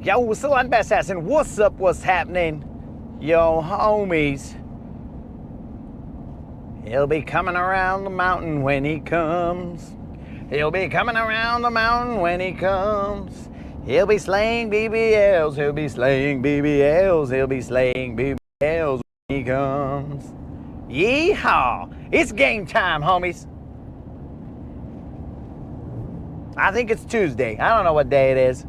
Yo, what's up, I'm Bass Assassin. What's up, what's happening? Yo, homies. He'll be coming around the mountain when he comes. He'll be coming around the mountain when he comes. He'll be slaying BBLs, he'll be slaying BBLs, he'll be slaying BBLs when he comes. Yeehaw! It's game time, homies. I think it's Tuesday. I don't know what day it is.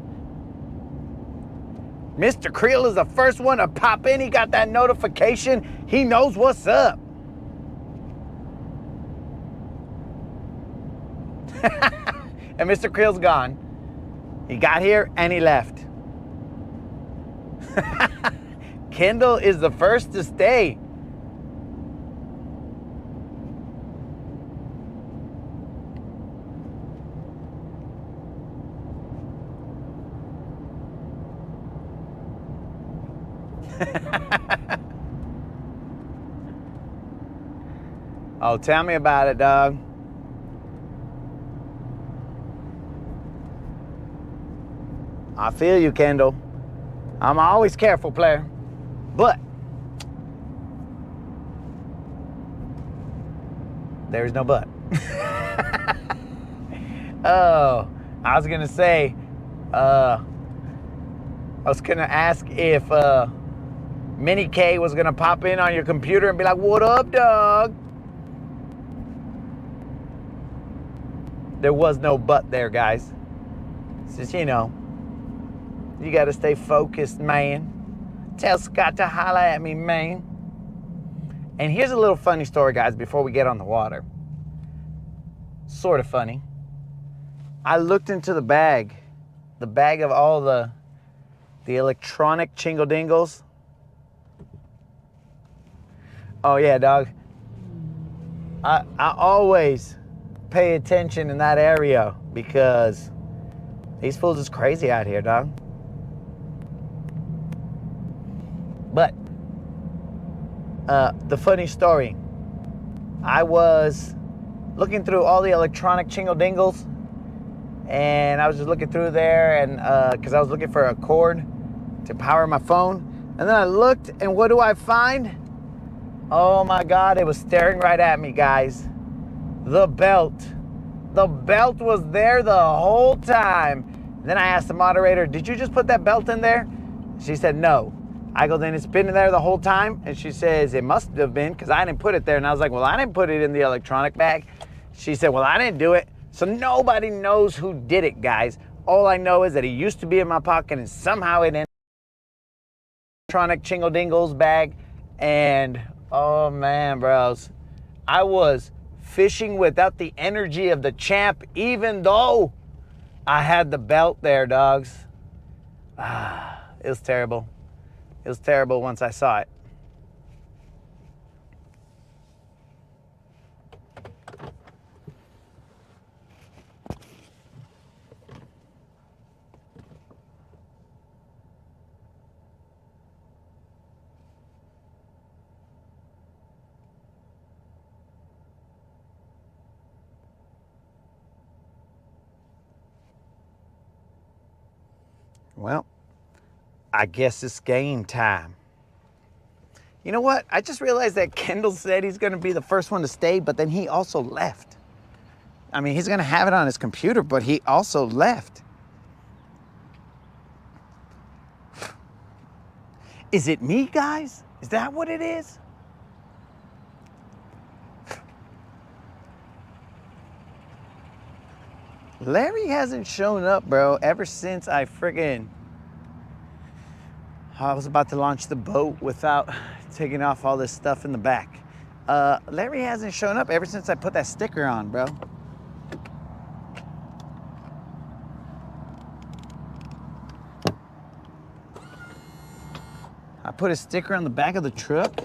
Mr. Creel is the first one to pop in. He got that notification. He knows what's up. And Mr. Creel's gone. He got here and he left. Kendall is the first to stay. Oh, tell me about it, dog. I feel you, Kendall. I'm always careful, player. But there's no but. Oh, I was gonna say, I was gonna ask if Mini K was gonna pop in on your computer and be like, "What up, dog?" There was no but there, guys. Since you know, you gotta stay focused, man. Tell Scott to holla at me, man. And here's a little funny story, guys, before we get on the water. Sort of funny. I looked into the bag of all the electronic chingle dingles. Oh yeah, dog. I always pay attention in that area because these fools is crazy out here, dog. But the funny story, I was looking through all the electronic chingle dingles, and I was just looking through there, and because I was looking for a cord to power my phone, and then I looked, and what do I find? Oh my God, it was staring right at me, guys. The belt. The belt was there the whole time. Then I asked the moderator, "Did you just put that belt in there?" She said, "No." I go, "Then it's been in there the whole time?" And she says, "It must have been because I didn't put it there." And I was like, "Well, I didn't put it in the electronic bag." She said, "Well, I didn't do it." So nobody knows who did it, guys. All I know is that it used to be in my pocket and somehow it ended in the electronic chingle dingles bag. And oh man, bros, I was fishing without the energy of the champ, even though I had the belt there, dogs. It was terrible. It was terrible once I saw it. Well, I guess it's game time. You know what? I just realized that Kendall said he's going to be the first one to stay, but then he also left. I mean, he's going to have it on his computer, but he also left. Is it me, guys? Is that what it is? Larry hasn't shown up, bro, ever since I was about to launch the boat without taking off all this stuff in the back. Larry hasn't shown up ever since I put that sticker on, bro. I put a sticker on the back of the truck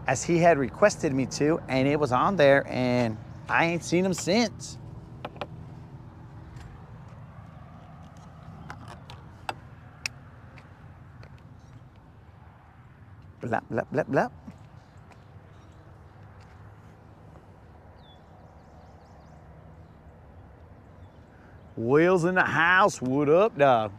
as he had requested me to, and it was on there, and I ain't seen him since. Blah, blah, blah, blah. Will's in the house. What up, dog?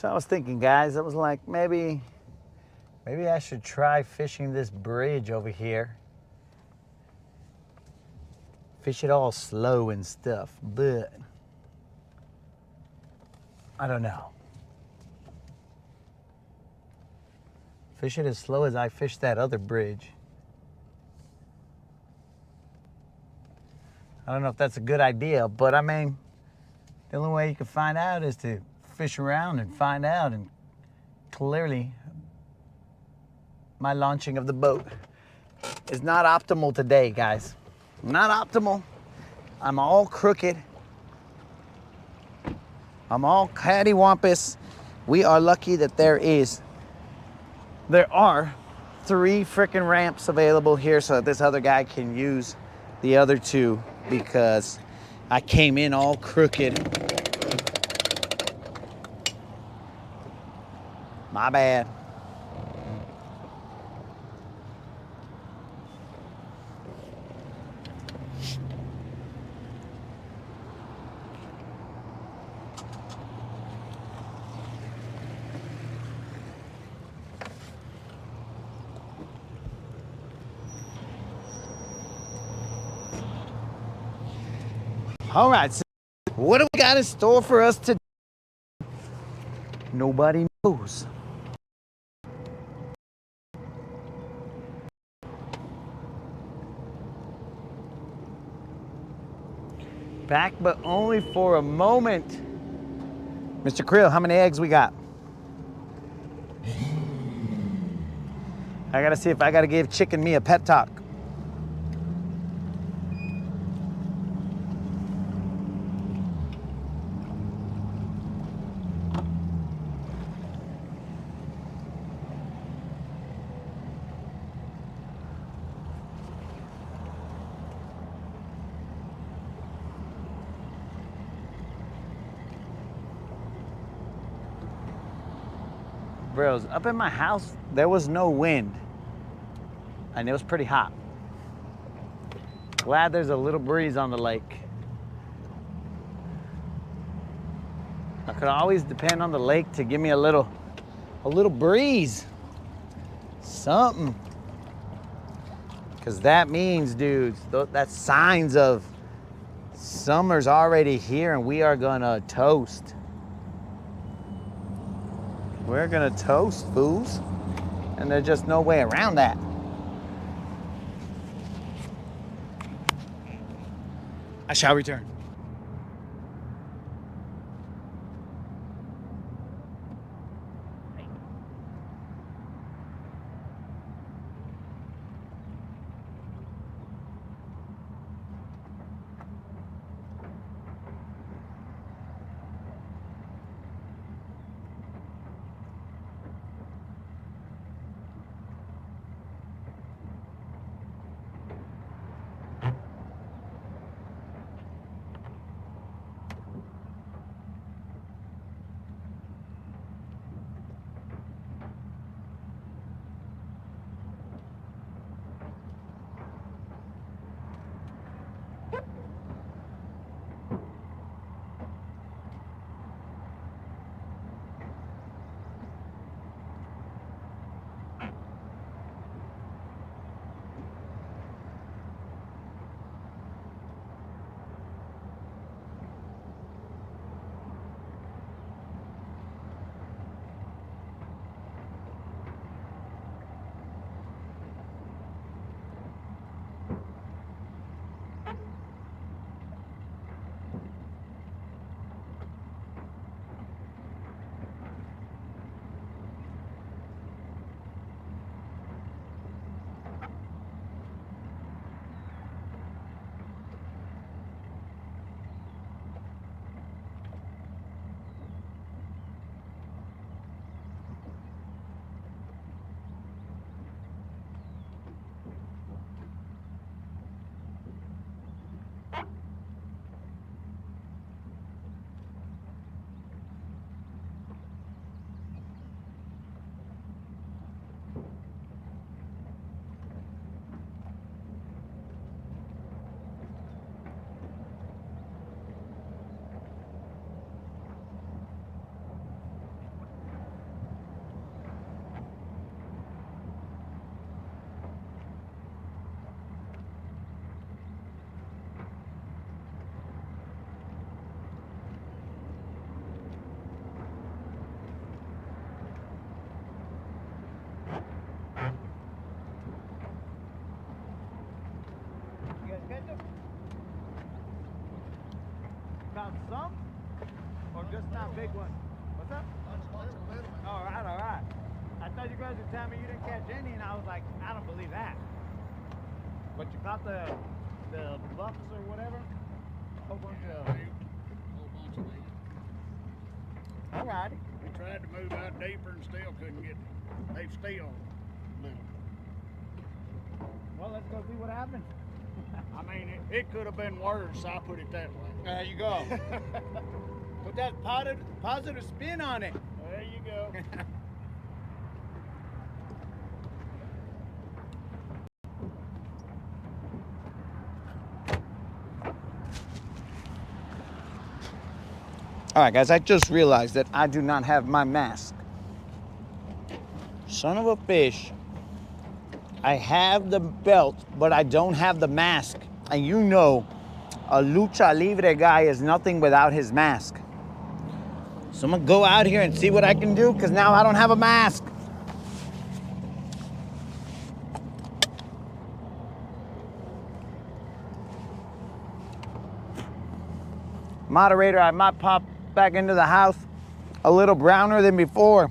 So I was thinking, guys, I was like, maybe I should try fishing this bridge over here. Fish it all slow and stuff, but I don't know. Fish it as slow as I fished that other bridge. I don't know if that's a good idea, but I mean, the only way you can find out is to fish around and find out, and clearly my launching of the boat is not optimal today, guys. Not optimal. I'm all crooked. I'm all cattywampus. We are lucky that there are 3 freaking ramps available here so that this other guy can use the other 2, because I came in all crooked. My bad. All right, so what do we got in store for us today? Nobody knows. Back, but only for a moment. Mr. Krill, how many eggs we got? I gotta see if I gotta give Chicken me a pep talk. Bros, up in my house, there was no wind. And it was pretty hot. Glad there's a little breeze on the lake. I could always depend on the lake to give me a little breeze. Something. Because that means, dudes, that's signs of summer's already here and we are gonna toast. We're gonna toast, fools. And there's just no way around that. I shall return. some? Or just not big ones? What's up? All right, all right. I thought you guys were telling me you didn't catch any, and I was like, I don't believe that. But you caught the bucks or whatever? Whole bunch of them. All righty. We tried to move out deeper and still couldn't get. They still little. Well, let's go see what happens. I mean, it could have been worse. I put it that way. There you go. Put that positive spin on it. There you go. All right, guys, I just realized that I do not have my mask. Son of a fish. I have the belt, but I don't have the mask. And you know, a lucha libre guy is nothing without his mask. So I'm gonna go out here and see what I can do, because now I don't have a mask. Moderator, I might pop back into the house a little browner than before.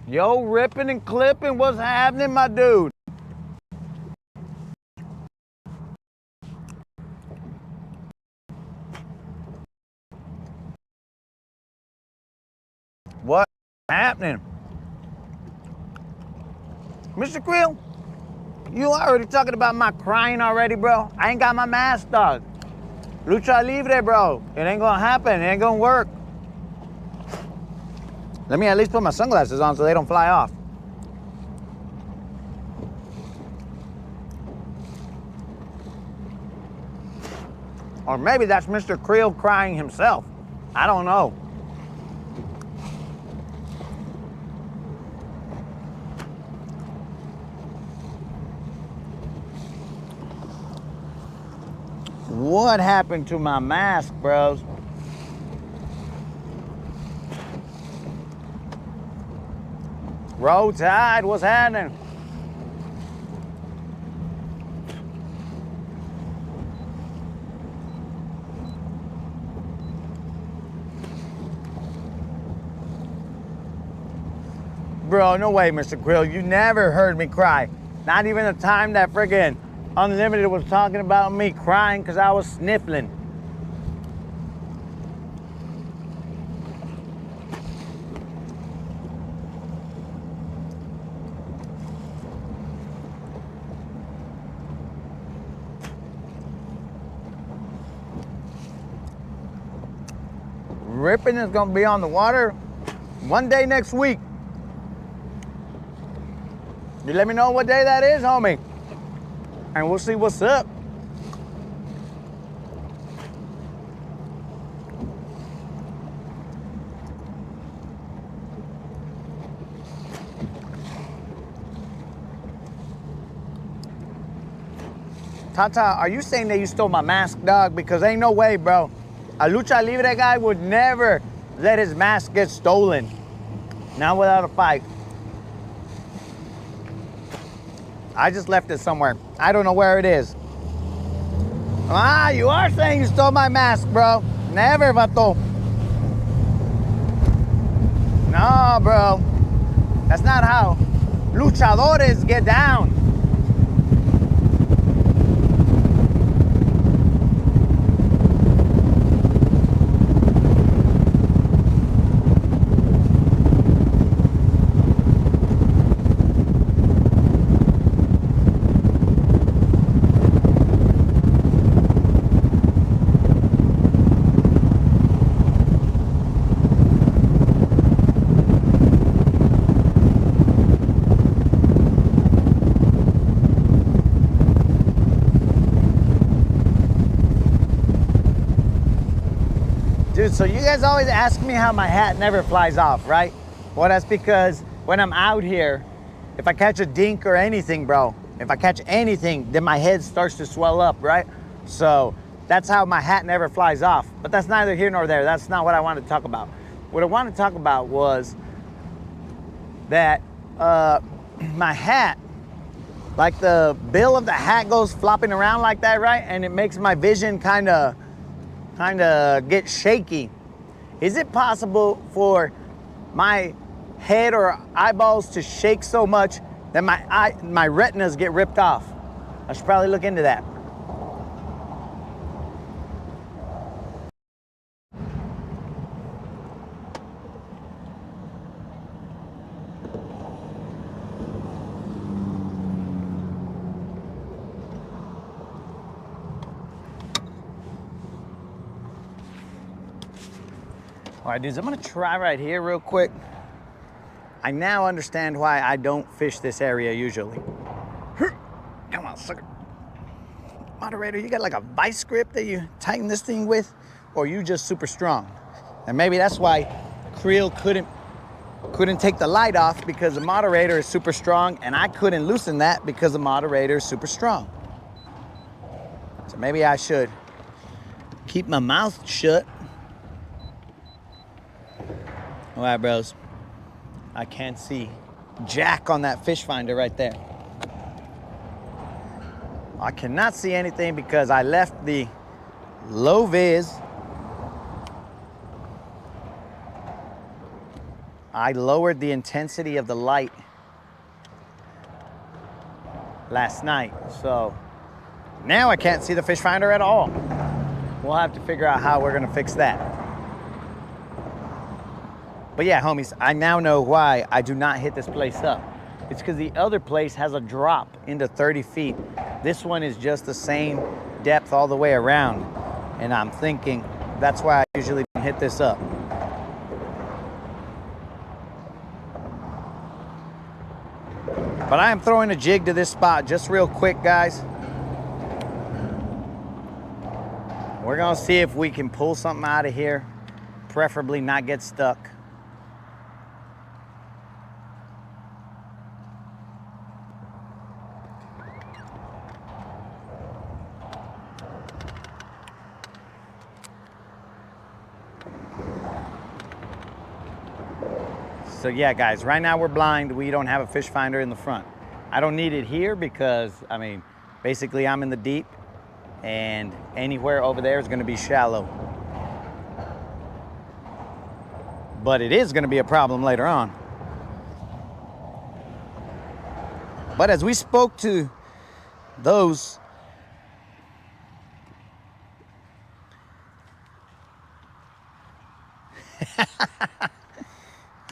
Yo, ripping and clipping, what's happening, my dude? What's happening? Mr. Creel, you already talking about my crying already, bro? I ain't got my mask, dog. Lucha libre, bro. It ain't gonna happen, it ain't gonna work. Let me at least put my sunglasses on so they don't fly off. Or maybe that's Mr. Creel crying himself. I don't know. What happened to my mask, bros? Roll Tide, what's happening? Bro, no way, Mr. Grill. You never heard me cry. Not even the time that friggin' Unlimited was talking about me crying because I was sniffling. Ripping is gonna be on the water one day next week. You let me know what day that is, homie, and we'll see what's up. Tata, are you saying that you stole my mask, dog? Because ain't no way, bro. A lucha libre guy would never let his mask get stolen. Not without a fight. I just left it somewhere. I don't know where it is. Ah, you are saying you stole my mask, bro. Never, vato. No, bro. That's not how luchadores get down. Dude, so you guys always ask me how my hat never flies off, right? Well, that's because when I'm out here, if I catch a dink or anything, bro, if I catch anything, then my head starts to swell up, right? So that's how my hat never flies off. But that's neither here nor there. That's not what I want to talk about. what I wanted to talk about was that my hat, like the bill of the hat goes flopping around like that, right? And it makes my vision kind of get shaky. Is it possible for my head or eyeballs to shake so much that my retinas get ripped off? I should probably look into that. All right, dudes, I'm gonna try right here real quick. I now understand why I don't fish this area usually. Come on, sucker. Moderator, you got like a vice grip that you tighten this thing with, or you just super strong? And maybe that's why Creel couldn't take the light off, because the moderator is super strong, and I couldn't loosen that because the moderator is super strong. So maybe I should keep my mouth shut. All right, bros. I can't see jack on that fish finder right there. I cannot see anything because I left the low vis. I lowered the intensity of the light last night, so now I can't see the fish finder at all. We'll have to figure out how we're gonna fix that. But yeah, homies, I now know why I do not hit this place up. It's because the other place has a drop into 30 feet. This one is just the same depth all the way around. And I'm thinking that's why I usually don't hit this up. But I am throwing a jig to this spot just real quick, guys. We're gonna see if we can pull something out of here, preferably not get stuck. So yeah, guys, right now we're blind. We don't have a fish finder in the front. I don't need it here because, I mean, basically I'm in the deep, and anywhere over there is gonna be shallow. But it is gonna be a problem later on. But as we spoke to those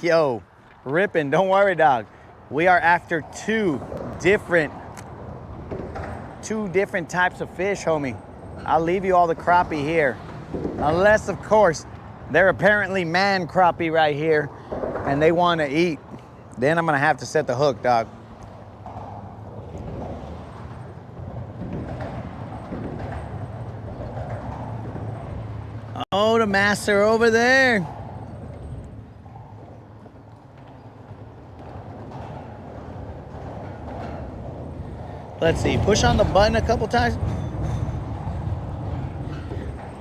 yo, ripping, don't worry, dog. We are after two different types of fish, homie. I'll leave you all the crappie here. Unless, of course, they're apparently man crappie right here and they want to eat. Then I'm gonna have to set the hook, dog. Oh, the master over there. Let's see, push on the button a couple times.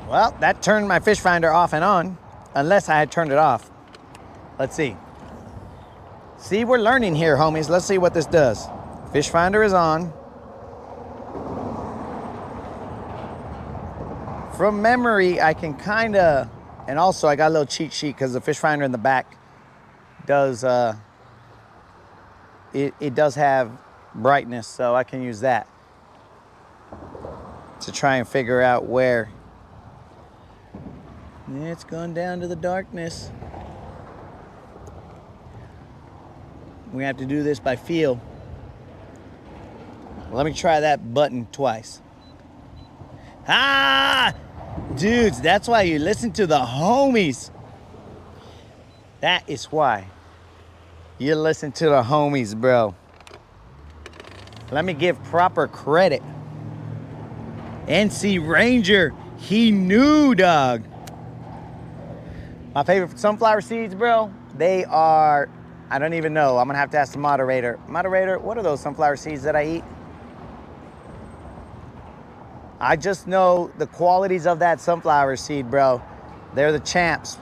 Well, that turned my fish finder off and on, unless I had turned it off. Let's see. See, we're learning here, homies. Let's see what this does. Fish finder is on. From memory, I can kind of, and also I got a little cheat sheet because the fish finder in the back does, it does have brightness, so I can use that to try and figure out where. It's gone down to the darkness. We have to do this by feel. Let me try that button twice. Ah! Dudes, that's why you listen to the homies. That is why you listen to the homies, bro. Let me give proper credit. NC Ranger, he knew, dog. My favorite sunflower seeds, bro, they are, I don't even know. I'm gonna have to ask the moderator. Moderator, what are those sunflower seeds that I eat? I just know the qualities of that sunflower seed, bro. They're the champs.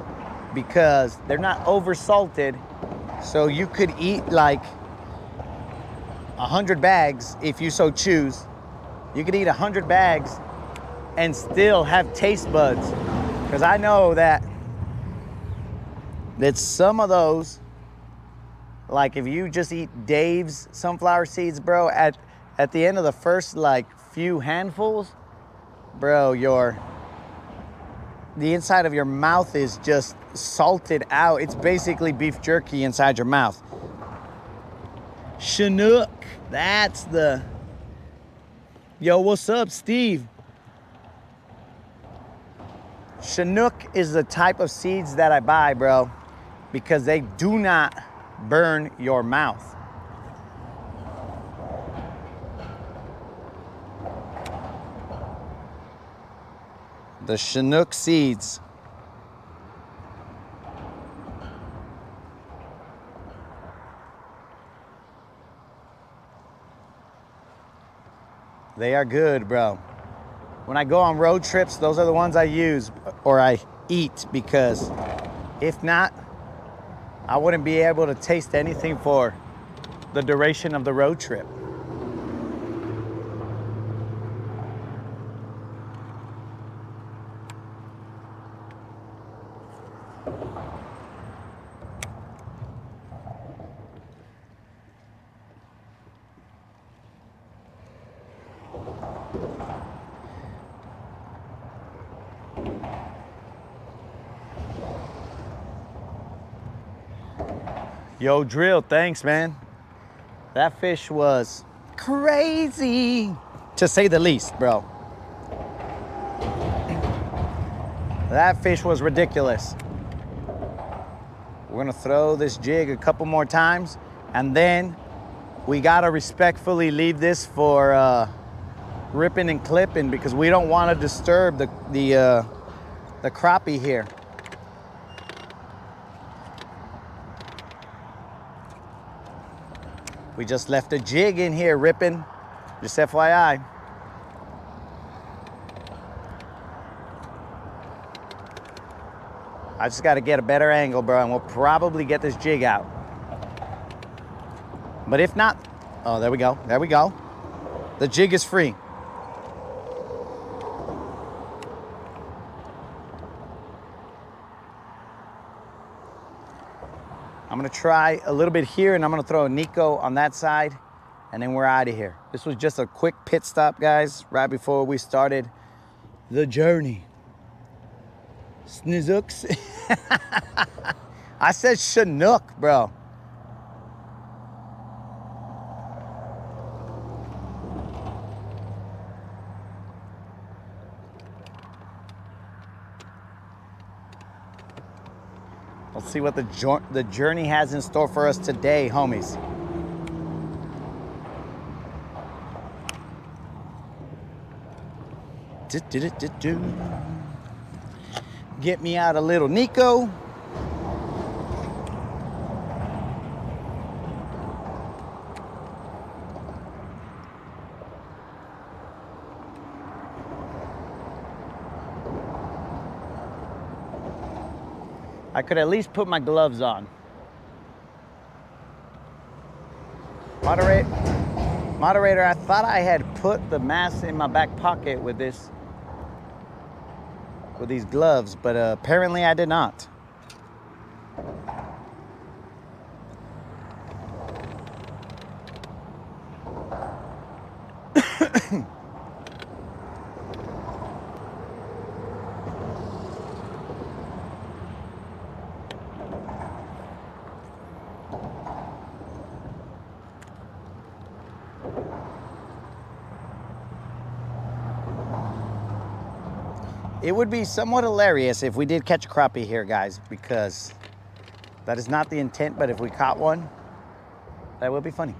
because they're not over salted. So you could eat like 100 bags if you so choose. You could eat 100 bags and still have taste buds. Because I know that some of those, like if you just eat Dave's sunflower seeds, bro, at the end of the first like few handfuls, bro, the inside of your mouth is just salted out. It's basically beef jerky inside your mouth. Chinook, that's the... Yo, what's up, Steve? Chinook is the type of seeds that I buy, bro, because they do not burn your mouth. The Chinook seeds. They are good, bro. When I go on road trips, those are the ones I use or I eat, because if not, I wouldn't be able to taste anything for the duration of the road trip. Yo, Drill, thanks, man. That fish was crazy, to say the least, bro. That fish was ridiculous. We're gonna throw this jig a couple more times, and then we gotta respectfully leave this for ripping and clipping, because we don't want to disturb the crappie here. We just left a jig in here ripping, just FYI. I just got to get a better angle, bro, and we'll probably get this jig out. But if not, oh, there we go, there we go. The jig is free. I'm gonna try a little bit here, and I'm gonna throw a Nico on that side, and then we're out of here. This was just a quick pit stop, guys, right before we started the journey. Snizooks. I said Chinook, bro. Let's see what the journey has in store for us today, homies. Get me out a little Nico. I could at least put my gloves on. Moderator, I thought I had put the mask in my back pocket with these gloves, but apparently I did not. It would be somewhat hilarious if we did catch a crappie here, guys, because that is not the intent, but if we caught one, that would be funny.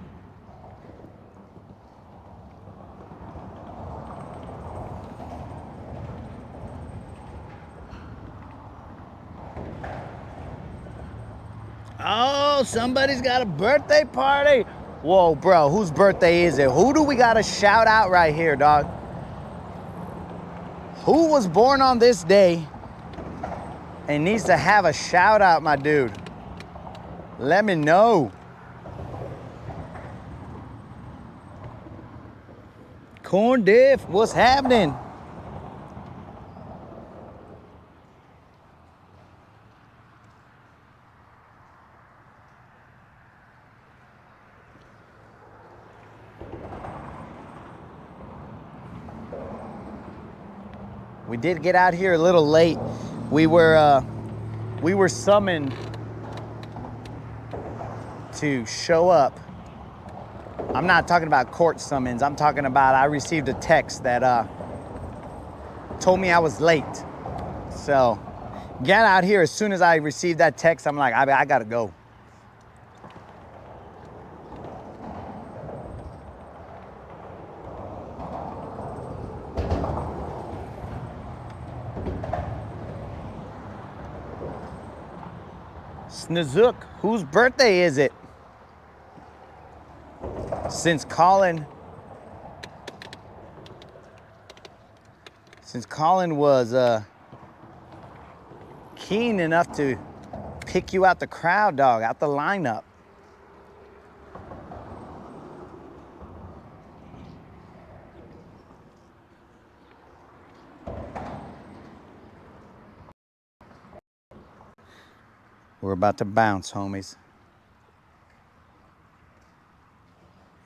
Oh, somebody's got a birthday party. Whoa, bro, whose birthday is it? Who do we got to shout out right here, dog? Who was born on this day and needs to have a shout out, my dude, let me know. Corn Diff, what's happening? We did get out here a little late. We were summoned to show up. I'm not talking about court summons. I'm talking about I received a text that told me I was late. So got out here as soon as I received that text. I'm like, I gotta go. Snazook, whose birthday is it? Since Colin was keen enough to pick you out the crowd, dog, out the lineup. We're about to bounce, homies.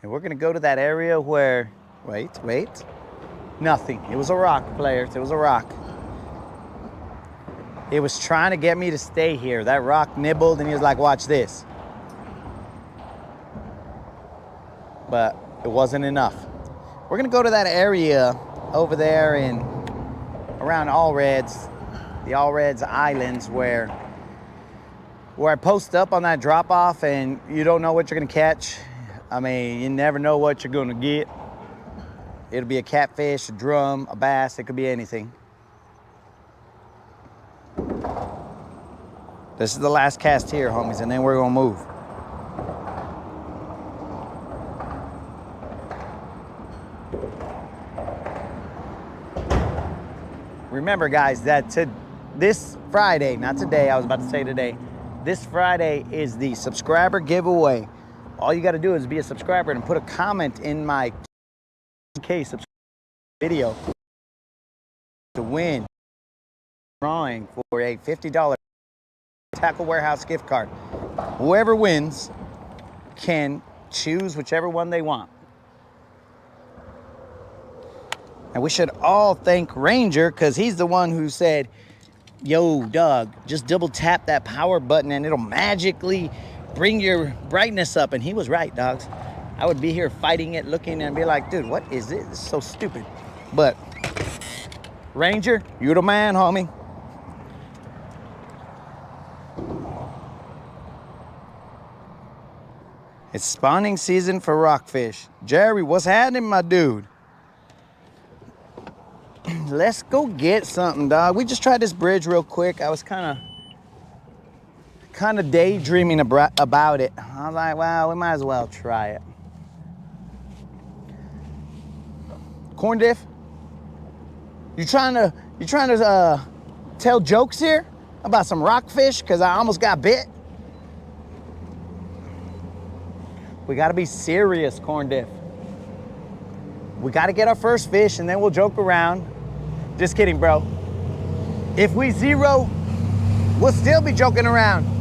And we're gonna go to that area where, wait, nothing. It was a rock, players, it was a rock. It was trying to get me to stay here. That rock nibbled and he was like, watch this. But it wasn't enough. We're gonna go to that area over there in, around Allreds, the Allreds Islands where I post up on that drop off and you don't know what you're gonna catch. I mean, you never know what you're gonna get. It'll be a catfish, a drum, a bass, it could be anything. This is the last cast here, homies, and then we're gonna move. Remember, guys, that this Friday, not today, I was about to say today, this Friday is the subscriber giveaway. All you gotta do is be a subscriber and put a comment in my case video to win drawing for a $50 Tackle Warehouse gift card. Whoever wins can choose whichever one they want. And we should all thank Ranger because he's the one who said, yo, Doug, just double tap that power button and it'll magically bring your brightness up. And he was right, dogs. I would be here fighting it, looking and be like, dude, what is this? This is so stupid. But Ranger, you the man, homie. It's spawning season for rockfish. Jerry, what's happening, my dude? Let's go get something, dog. We just tried this bridge real quick. I was kind of daydreaming about it. I was like, well, we might as well try it. Corn Diff, you trying to tell jokes here about some rockfish because I almost got bit? We gotta be serious, Corn Diff. We gotta get our first fish and then we'll joke around. Just kidding, bro. If we zero, we'll still be joking around.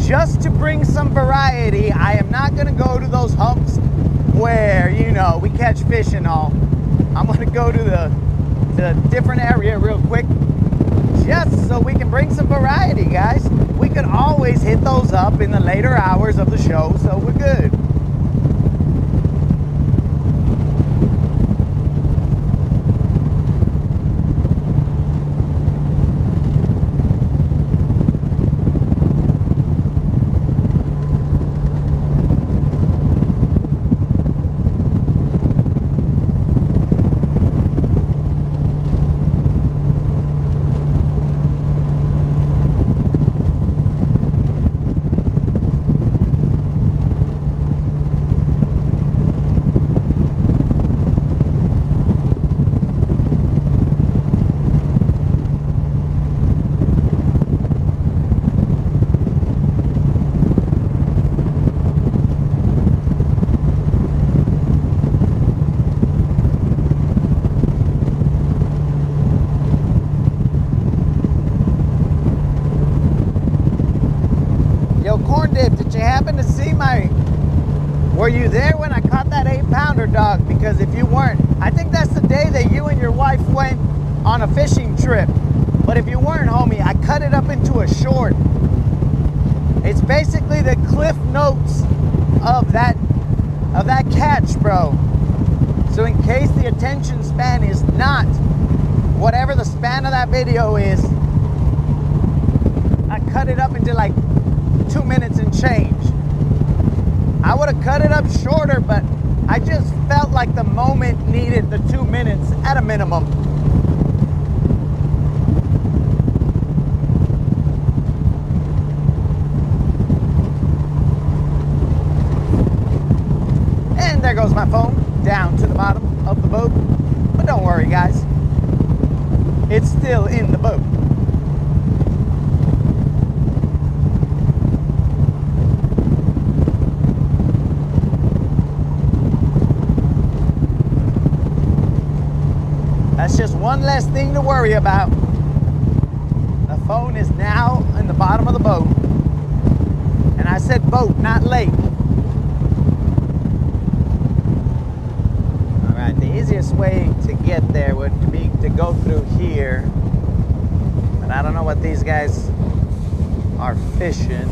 Just to bring some variety, I am not gonna go to those humps where, you know, we catch fish and all. I'm gonna go to the different area real quick, just so we can bring some variety, guys. We could always hit those up in the later hours of the show, so we're good. corn dip, did you happen to see were you there when I caught that 8-pounder, dog? Because if you weren't, I think that's the day that you and your wife went on a fishing trip. But if you weren't, homie, I cut it up into a short. It's basically the cliff notes of that catch, bro. So in case the attention span is not whatever the span of that video is, I cut it up into like 2 minutes and change. I would have cut it up shorter, but I just felt like the moment needed the 2 minutes at a minimum. And there goes my phone down to the bottom of the boat. But don't worry, guys. It's still in the boat. That's just one less thing to worry about. The phone is now in the bottom of the boat. And I said boat, not lake. All right, the easiest way to get there would be to go through here. But I don't know what these guys are fishing.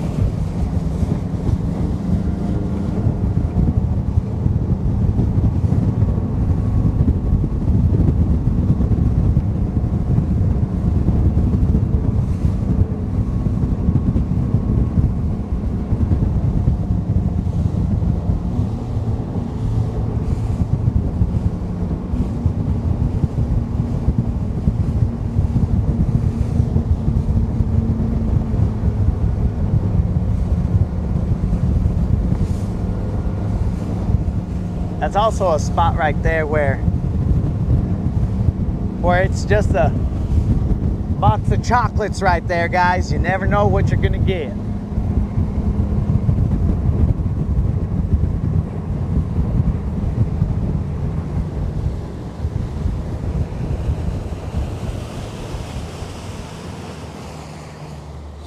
That's also a spot right there where it's just a box of chocolates right there, guys. You never know what you're gonna get.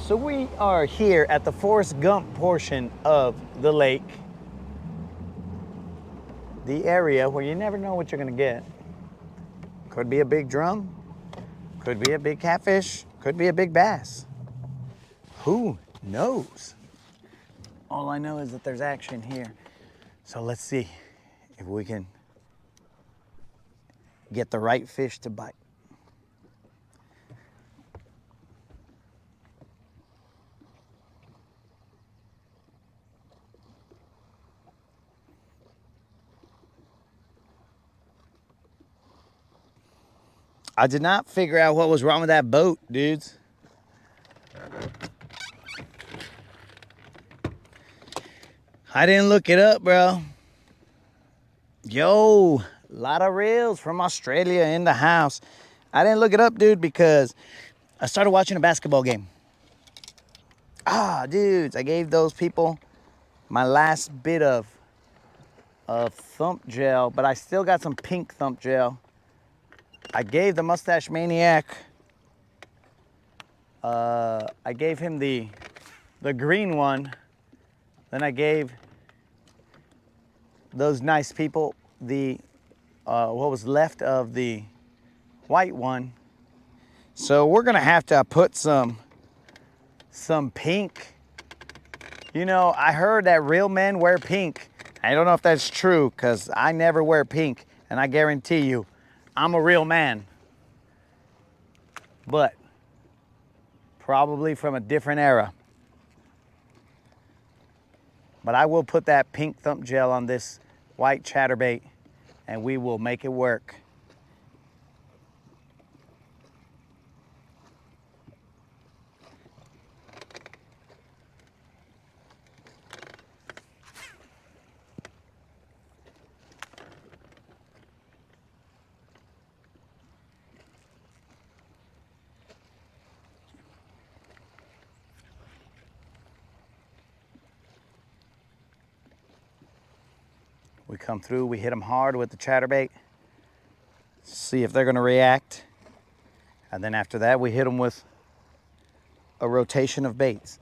So we are here at the Forrest Gump portion of the lake. The area where you never know what you're gonna get. Could be a big drum, could be a big catfish, could be a big bass. Who knows? All I know is that there's action here. So let's see if we can get the right fish to bite. I did not figure out what was wrong with that boat, dudes. I didn't look it up, bro. Yo, a lot of reels from Australia in the house. I didn't look it up, dude, because I started watching a basketball game. Dudes, I gave those people my last bit of thump gel, but I still got some pink thump gel. I gave the Mustache Maniac, I gave him the green one. Then I gave those nice people the what was left of the white one. So we're gonna have to put some pink. You know, I heard that real men wear pink. I don't know if that's true, because I never wear pink, and I guarantee you, I'm a real man. But probably from a different era. But I will put that pink thump gel on this white chatterbait, and we will make it work. We come through, we hit them hard with the chatterbait, see if they're gonna react. And then after that, we hit them with a rotation of baits.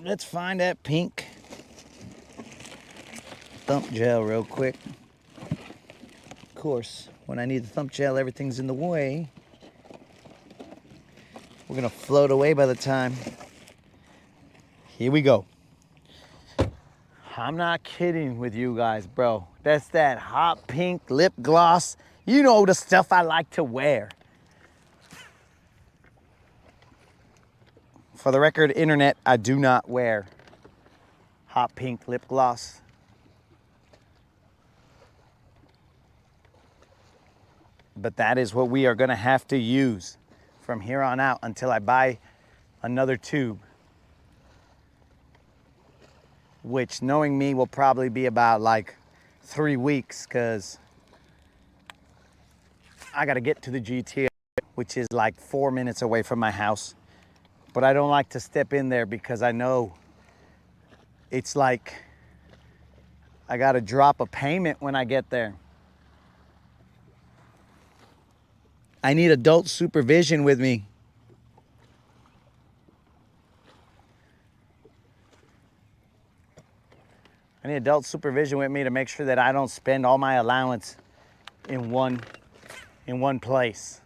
let's find that pink thump gel real quick. Of course, when I need the thump gel, everything's in the way. We're gonna float away by the time. Here we go. I'm not kidding with you guys, bro. That's that hot pink lip gloss. You know the stuff I like to wear. For the record, internet, I do not wear hot pink lip gloss. But that is what we are gonna have to use from here on out until I buy another tube. Which, knowing me, will probably be about like 3 weeks, because I gotta get to the GTA, which is like 4 minutes away from my house. But I don't like to step in there because I know it's like I gotta drop a payment when I get there. I need adult supervision with me. I need adult supervision with me to make sure that I don't spend all my allowance in one place.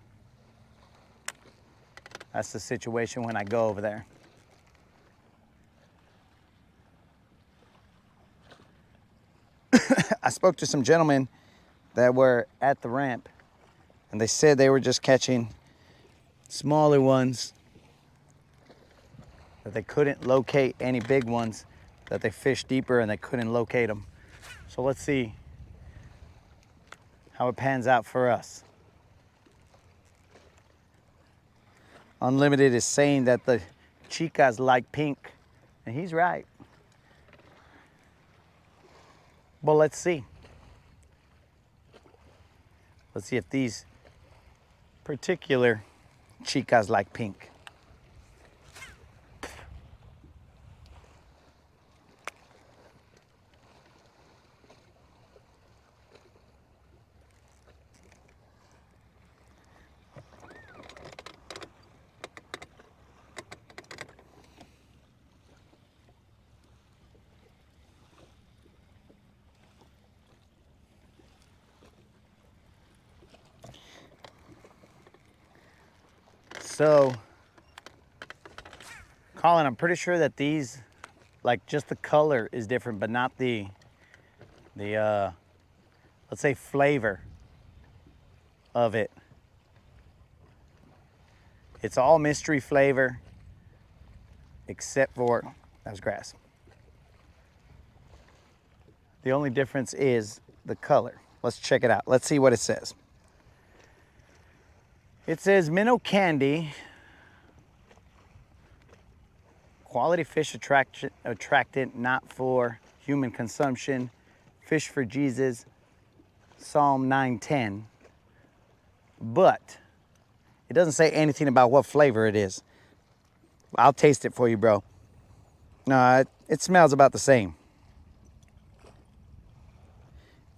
That's the situation when I go over there. I spoke to some gentlemen that were at the ramp, and they said they were just catching smaller ones, that they couldn't locate any big ones, that they fished deeper and they couldn't locate them. So let's see how it pans out for us. Unlimited is saying that the chicas like pink, and he's right. But let's see. Let's see if these particular chicas like pink. So, Colin, I'm pretty sure that these, like, just the color is different, but not the let's say flavor of it. It's all mystery flavor, except for, that was grass. The only difference is the color. Let's check it out. Let's see what it says. It says minnow candy, quality fish attractant, not for human consumption, fish for Jesus, Psalm 9:10. But it doesn't say anything about what flavor it is. I'll taste it for you, bro. No, it smells about the same.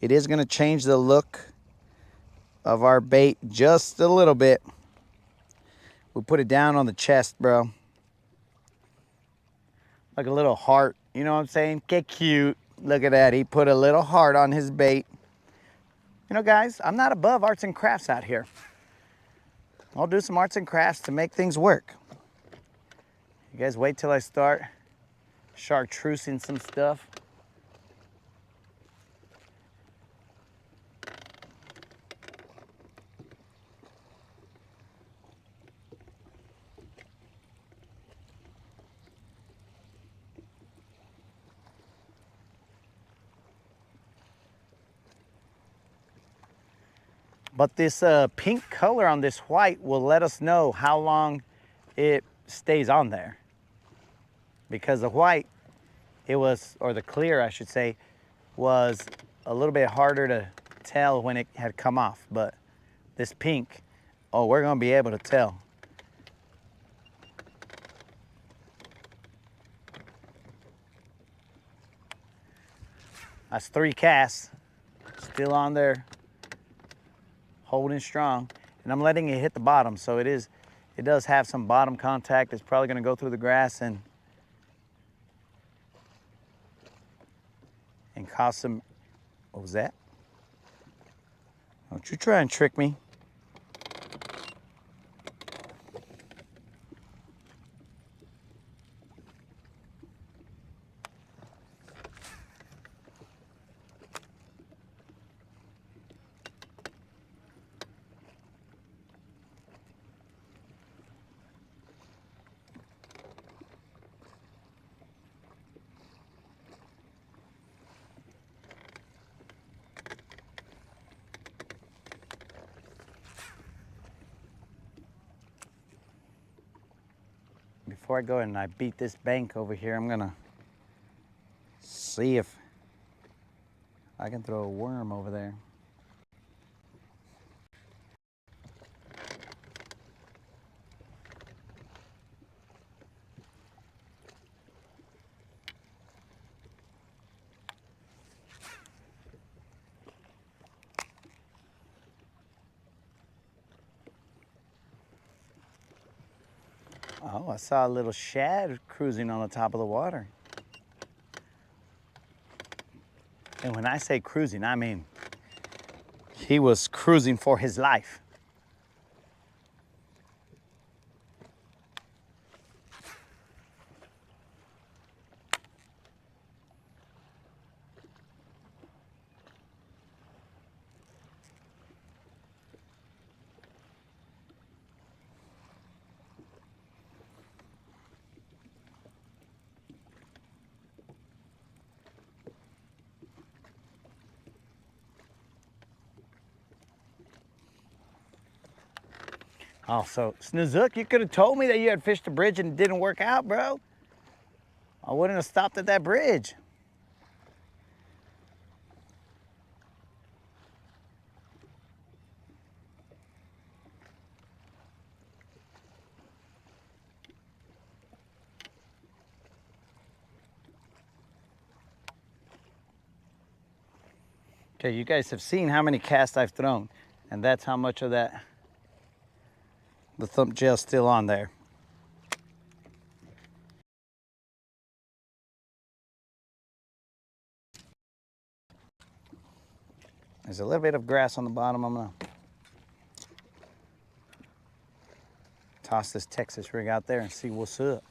It is gonna change the look of our bait just a little bit. We put it down on the chest, bro. Like a little heart, you know what I'm saying? Get cute. Look at that, he put a little heart on his bait. You know, guys, I'm not above arts and crafts out here. I'll do some arts and crafts to make things work. You guys wait till I start chartreusing some stuff. But this pink color on this white will let us know how long it stays on there. Because the white, it was, or the clear I should say, was a little bit harder to tell when it had come off. But this pink, oh, we're gonna be able to tell. That's 3 casts, still on there, holding strong, and I'm letting it hit the bottom, so it does have some bottom contact. It's probably going to go through the grass and and cost them. What was that? Don't you try and trick me. Before I go and I beat this bank over here, I'm gonna see if I can throw a worm over there. Oh, I saw a little shad cruising on the top of the water. And when I say cruising, I mean he was cruising for his life. Oh, so Snoozuk, you could have told me that you had fished the bridge and it didn't work out, bro. I wouldn't have stopped at that bridge. Okay, you guys have seen how many casts I've thrown, and that's how much of that, the thump gel's still on there. There's a little bit of grass on the bottom. I'm gonna toss this Texas rig out there and see what's up.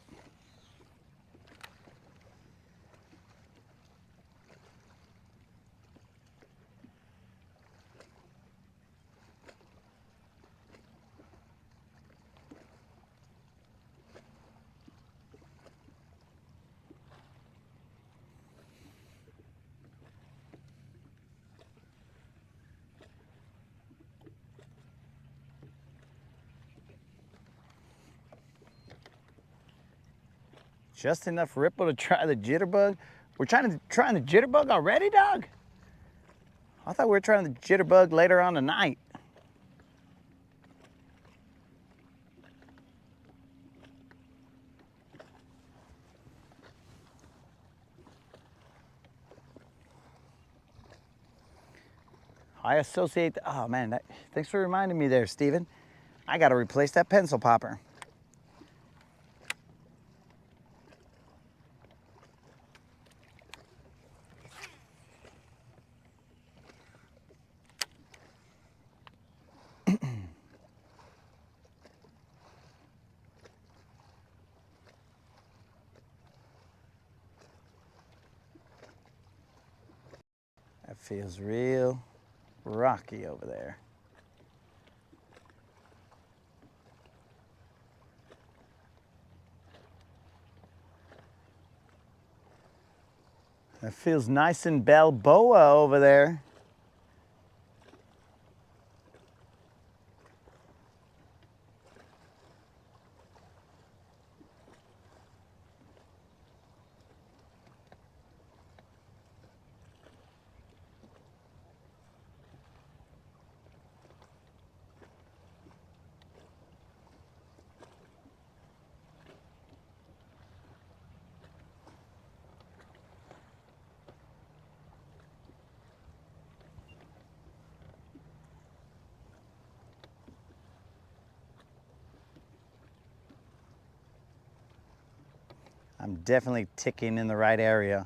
Just enough ripple to try the jitterbug. We're trying the jitterbug already, dog? I thought we were trying the jitterbug later on tonight. I associate, oh man, thanks for reminding me there, Steven. I gotta replace that pencil popper. That feels real rocky over there. That feels nice and Balboa over there. I'm definitely ticking in the right area.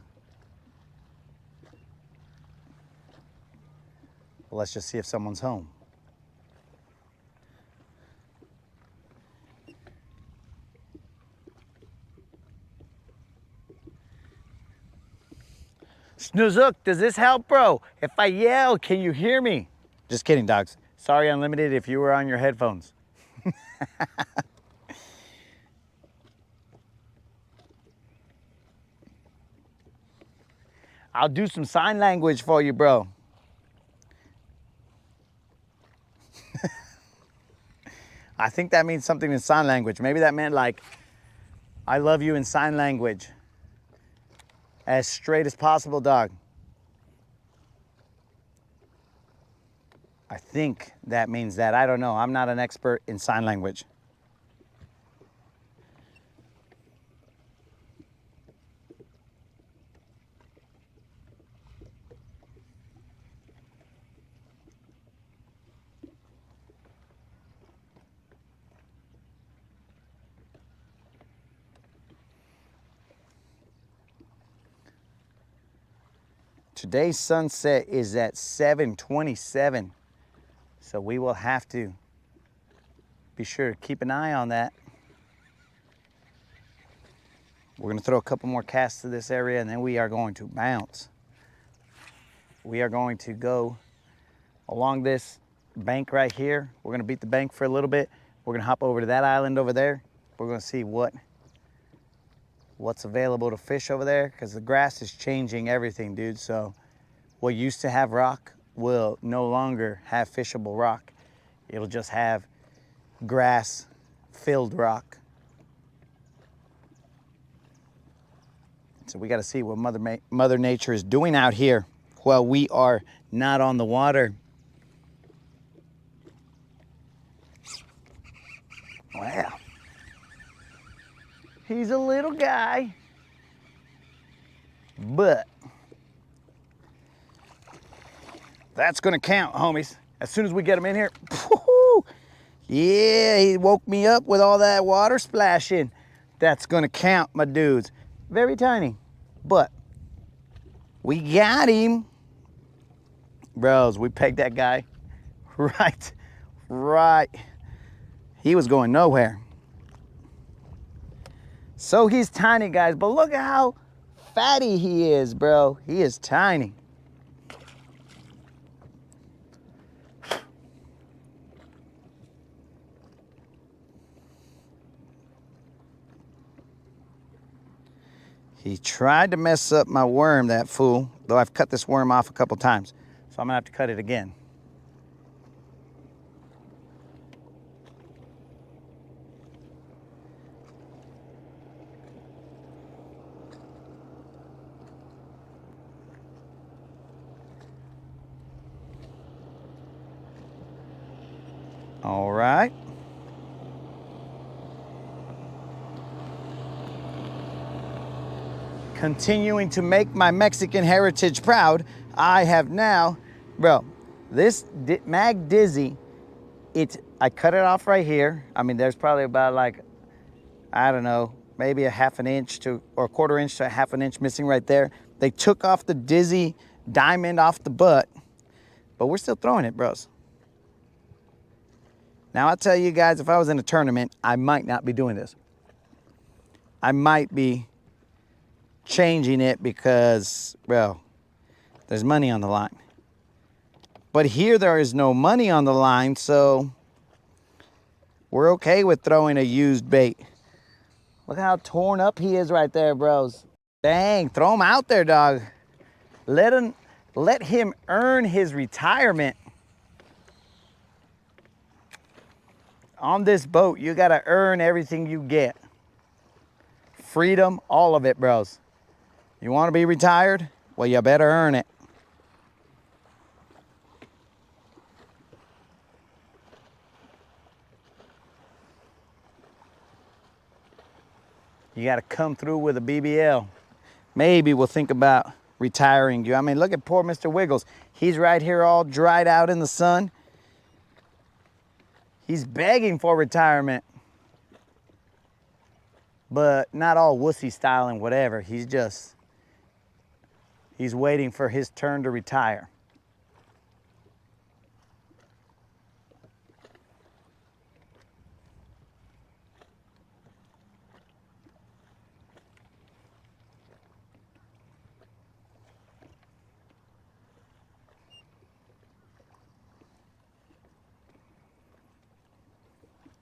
Let's just see if someone's home. Snoozuk, does this help, bro? If I yell, can you hear me? Just kidding, dogs. Sorry, Unlimited, if you were on your headphones. I'll do some sign language for you, bro. I think that means something in sign language. Maybe that meant like, I love you in sign language. As straight as possible, dog. I think that means that. I don't know. I'm not an expert in sign language. Today's sunset is at 7:27, so we will have to be sure to keep an eye on that. We're gonna throw a couple more casts to this area and then we are going to bounce. We are going to go along this bank right here. We're gonna beat the bank for a little bit. We're gonna hop over to that island over there. We're gonna see what's available to fish over there, because the grass is changing everything, dude. So what used to have rock will no longer have fishable rock. It'll just have grass filled rock. So we got to see what Mother Nature is doing out here while we are not on the water. Wow. He's a little guy, but that's gonna count, homies. As soon as we get him in here, yeah, he woke me up with all that water splashing. That's gonna count, my dudes. Very tiny, but we got him. Bros, we pegged that guy right. He was going nowhere. So he's tiny, guys, but look at how fatty he is, bro. He is tiny. He tried to mess up my worm, that fool, though I've cut this worm off a couple times. So I'm gonna have to cut it again. All right. Continuing to make my Mexican heritage proud, I have now, bro, this Mag Dizzy, I cut it off right here. I mean, there's probably about like, I don't know, maybe a half an inch to, or a quarter inch to a half an inch missing right there. They took off the Dizzy diamond off the butt, but we're still throwing it, bros. Now, I'll tell you guys, if I was in a tournament, I might not be doing this. I might be changing it because, well, there's money on the line. But here there is no money on the line, so we're okay with throwing a used bait. Look how torn up he is right there, bros. Dang, throw him out there, dog. Let him earn his retirement. On this boat, you gotta earn everything you get. Freedom, all of it, bros. You wanna be retired? Well, you better earn it. You gotta come through with a BBL. Maybe we'll think about retiring you. I mean, look at poor Mr. Wiggles. He's right here all dried out in the sun. He's begging for retirement, but not all wussy style and whatever. He's waiting for his turn to retire.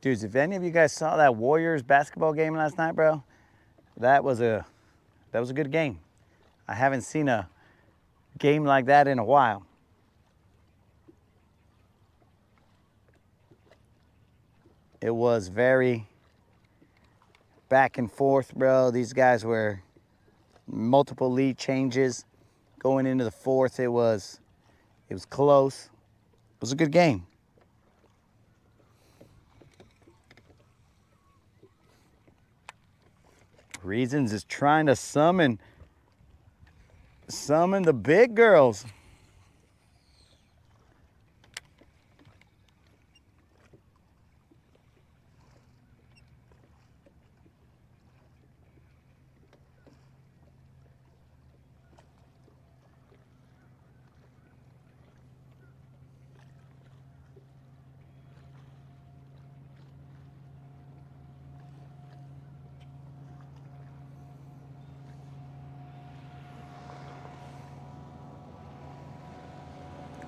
Dudes, if any of you guys saw that Warriors basketball game last night, bro, that was a good game. I haven't seen a game like that in a while. It was very back and forth, bro. These guys were multiple lead changes going into the fourth. It was close. It was a good game. Reasons is trying to summon the big girls.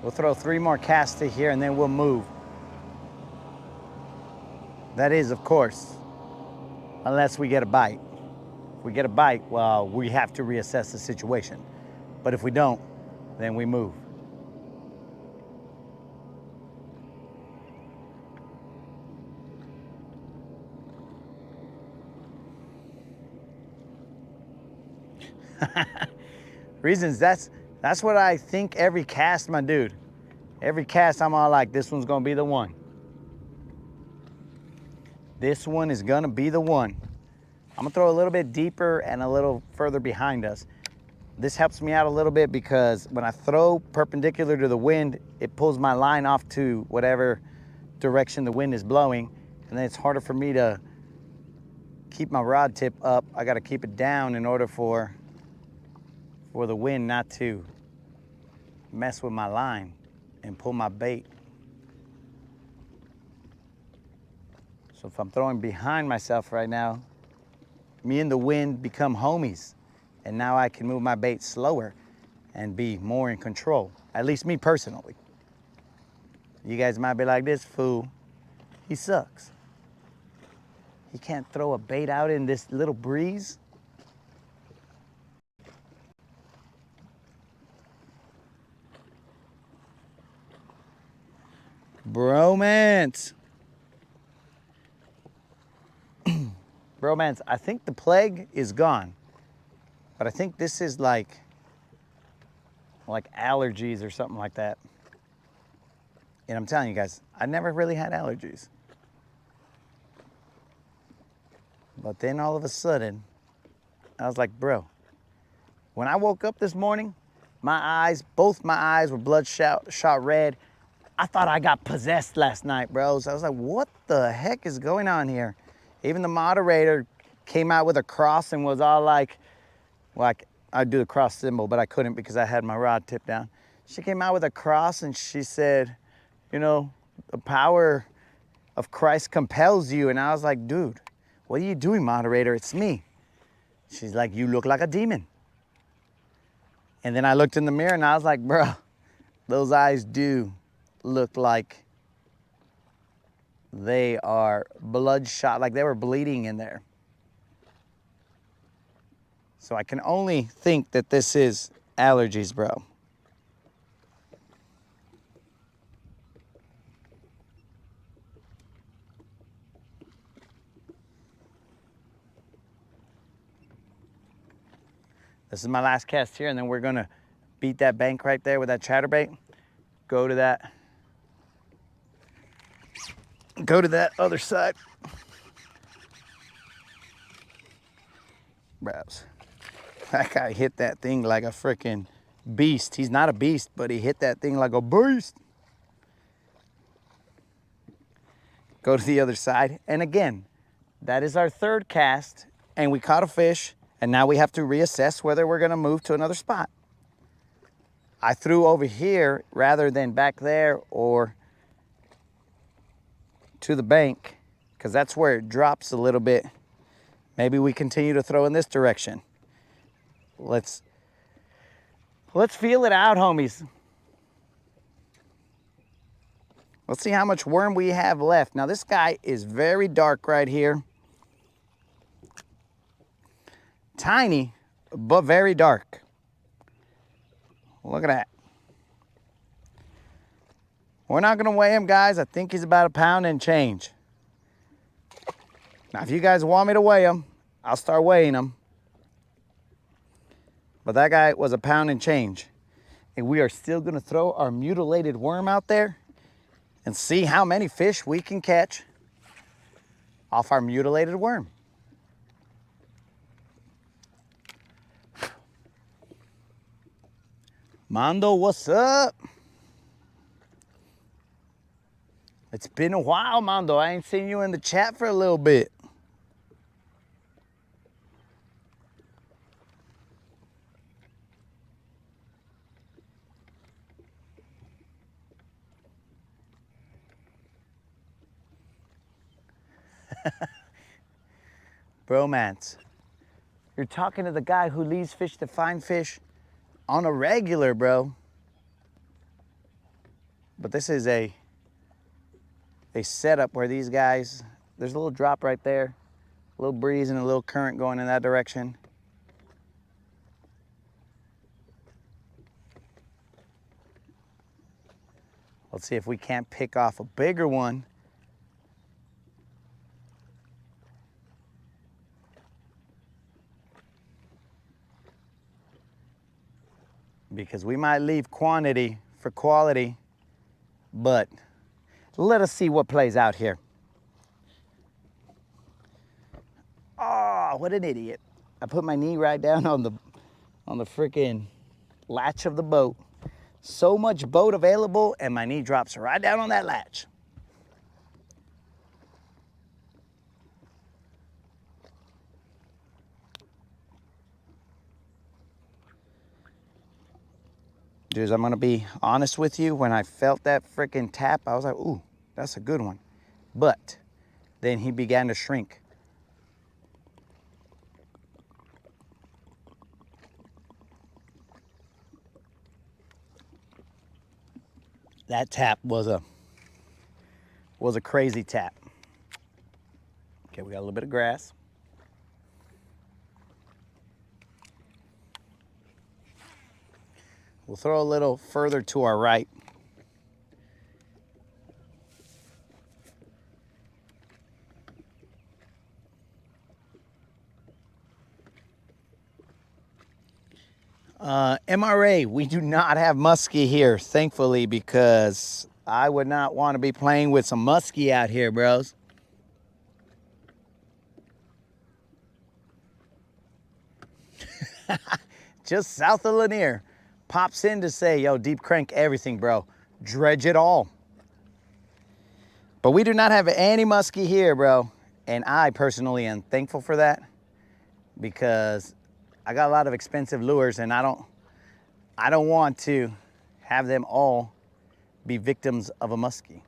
We'll throw 3 more casts to here and then we'll move. That is, of course, unless we get a bite. If we get a bite, well, we have to reassess the situation. But if we don't, then we move. Reasons, that's what I think every cast, my dude. Every cast, I'm all like, this one's gonna be the one. This one is gonna be the one. I'm gonna throw a little bit deeper and a little further behind us. This helps me out a little bit because when I throw perpendicular to the wind, it pulls my line off to whatever direction the wind is blowing, and then it's harder for me to keep my rod tip up. I gotta keep it down in order for the wind not to mess with my line and pull my bait. So if I'm throwing behind myself right now, me and the wind become homies. And now I can move my bait slower and be more in control. At least me personally. You guys might be like, this fool, he sucks. He can't throw a bait out in this little breeze. Bromance. Bromance, I think the plague is gone. But I think this is like allergies or something like that. And I'm telling you guys, I never really had allergies. But then all of a sudden, I was like, bro, when I woke up this morning, both my eyes were bloodshot red. I thought I got possessed last night, bro. So I was like, what the heck is going on here? Even the moderator came out with a cross and was all like, I'd do the cross symbol, but I couldn't because I had my rod tipped down. She came out with a cross and she said, you know, the power of Christ compels you. And I was like, dude, what are you doing, moderator? It's me. She's like, you look like a demon. And then I looked in the mirror and I was like, bro, those eyes do look like they are bloodshot, like they were bleeding in there. So I can only think that this is allergies, bro. This is my last cast here, and then we're gonna beat that bank right there with that chatterbait. Go to that other side. Bros, that guy hit that thing like a freaking beast. He's not a beast, but he hit that thing like a beast. Go to the other side. And again, that is our third cast, and we caught a fish, and now we have to reassess whether we're gonna move to another spot. I threw over here rather than back there or to the bank, because that's where it drops a little bit. Maybe we continue to throw in this direction. Let's feel it out, homies. Let's see how much worm we have left. Now this guy is very dark right here. Tiny, but very dark. Look at that. We're not gonna weigh him, guys. I think he's about 1 pound and change. Now, if you guys want me to weigh him, I'll start weighing him. But that guy was 1 pound and change. And we are still gonna throw our mutilated worm out there and see how many fish we can catch off our mutilated worm. Mondo, what's up? It's been a while, Mondo. I ain't seen you in the chat for a little bit. Bromance. You're talking to the guy who leaves fish to find fish on a regular, bro. But this is a setup where these guys, there's a little drop right there, a little breeze and a little current going in that direction. Let's see if we can't pick off a bigger one. Because we might leave quantity for quality, but let us see what plays out here. Oh, what an idiot. I put my knee right down on the freaking latch of the boat. So much boat available and my knee drops right down on that latch. Dudes, I'm gonna be honest with you. When I felt that freaking tap, I was like, ooh, that's a good one. But then he began to shrink. That tap was a crazy tap. Okay, we got a little bit of grass. We'll throw a little further to our right. MRA, we do not have muskie here, thankfully, because I would not want to be playing with some muskie out here, bros. Just south of Lanier. Pops in to say, yo, deep crank everything, bro. Dredge it all. But we do not have any muskie here, bro. And I personally am thankful for that because I got a lot of expensive lures and I don't want to have them all be victims of a muskie.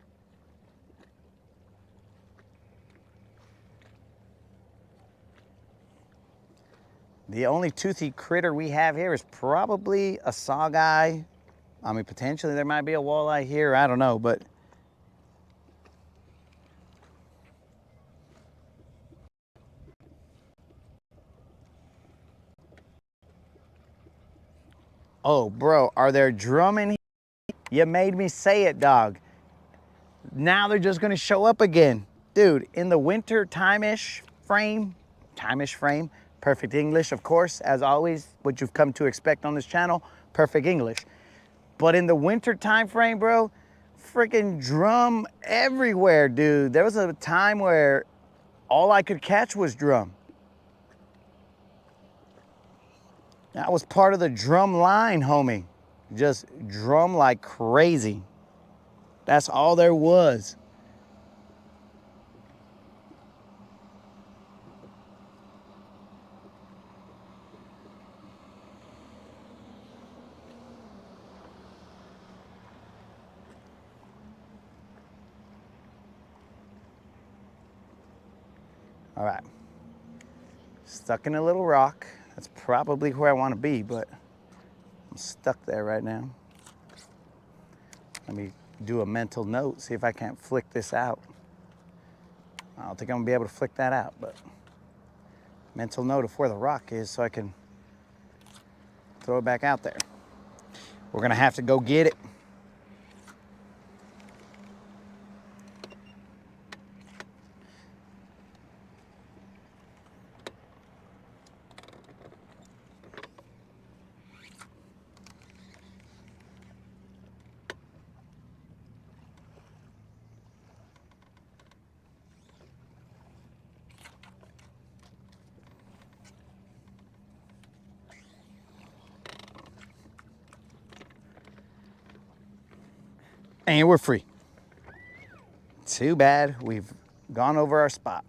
The only toothy critter we have here is probably a sawguy. I mean, potentially there might be a walleye here, I don't know, but oh, bro, are there drumming? You made me say it, dog. Now they're just gonna show up again. Dude, in the winter time-ish frame, perfect English, of course, as always, what you've come to expect on this channel, perfect English. But in the winter time frame, bro, freaking drum everywhere, dude. There was a time where all I could catch was drum. That was part of the drum line, homie. Just drum like crazy. That's all there was. All right, stuck in a little rock. That's probably where I want to be, but I'm stuck there right now. Let me do a mental note, see if I can't flick this out. I don't think I'm gonna be able to flick that out, but mental note of where the rock is so I can throw it back out there. We're gonna have to go get it. And we're free. Too bad we've gone over our spot.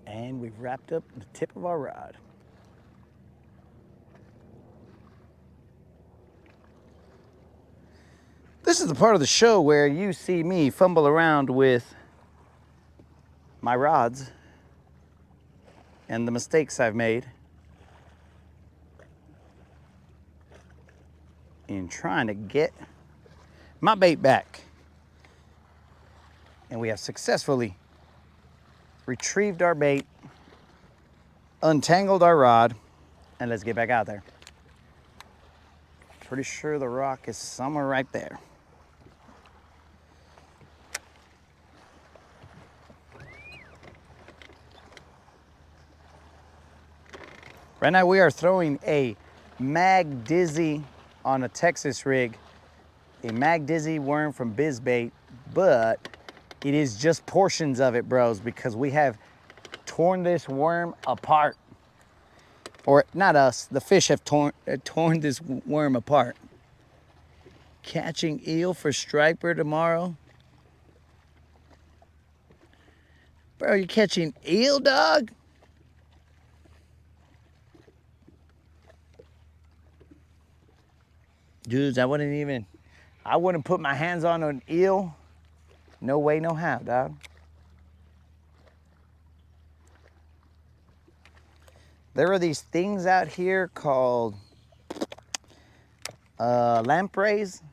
And we've wrapped up the tip of our rod. This is the part of the show where you see me fumble around with my rods and the mistakes I've made in trying to get my bait back. And we have successfully retrieved our bait, untangled our rod, and let's get back out there. Pretty sure the rock is somewhere right there. Right now we are throwing a Mag Dizzy on a Texas rig, a Mag Dizzy worm from BizBait, but it is just portions of it, bros, because we have torn this worm apart. Or not us, the fish have torn this worm apart. Catching eel for striper tomorrow. Bro, you're catching eel, dog? Dudes, I wouldn't put my hands on an eel. No way, no how, dog. There are these things out here called lampreys.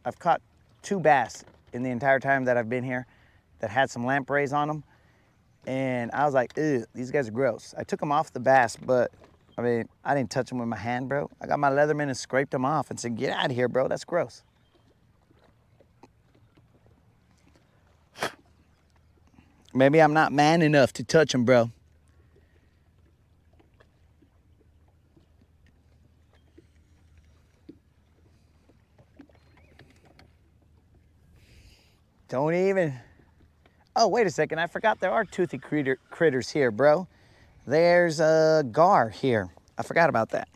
I've caught 2 bass in the entire time that I've been here that had some lampreys on them. And I was like, ew, these guys are gross. I took them off the bass, but I mean, I didn't touch them with my hand, bro. I got my Leatherman and scraped them off and said, get out of here, bro. That's gross. Maybe I'm not man enough to touch them, bro. Don't even. Oh, wait a second. I forgot there are toothy critters here, bro. There's a gar here. I forgot about that.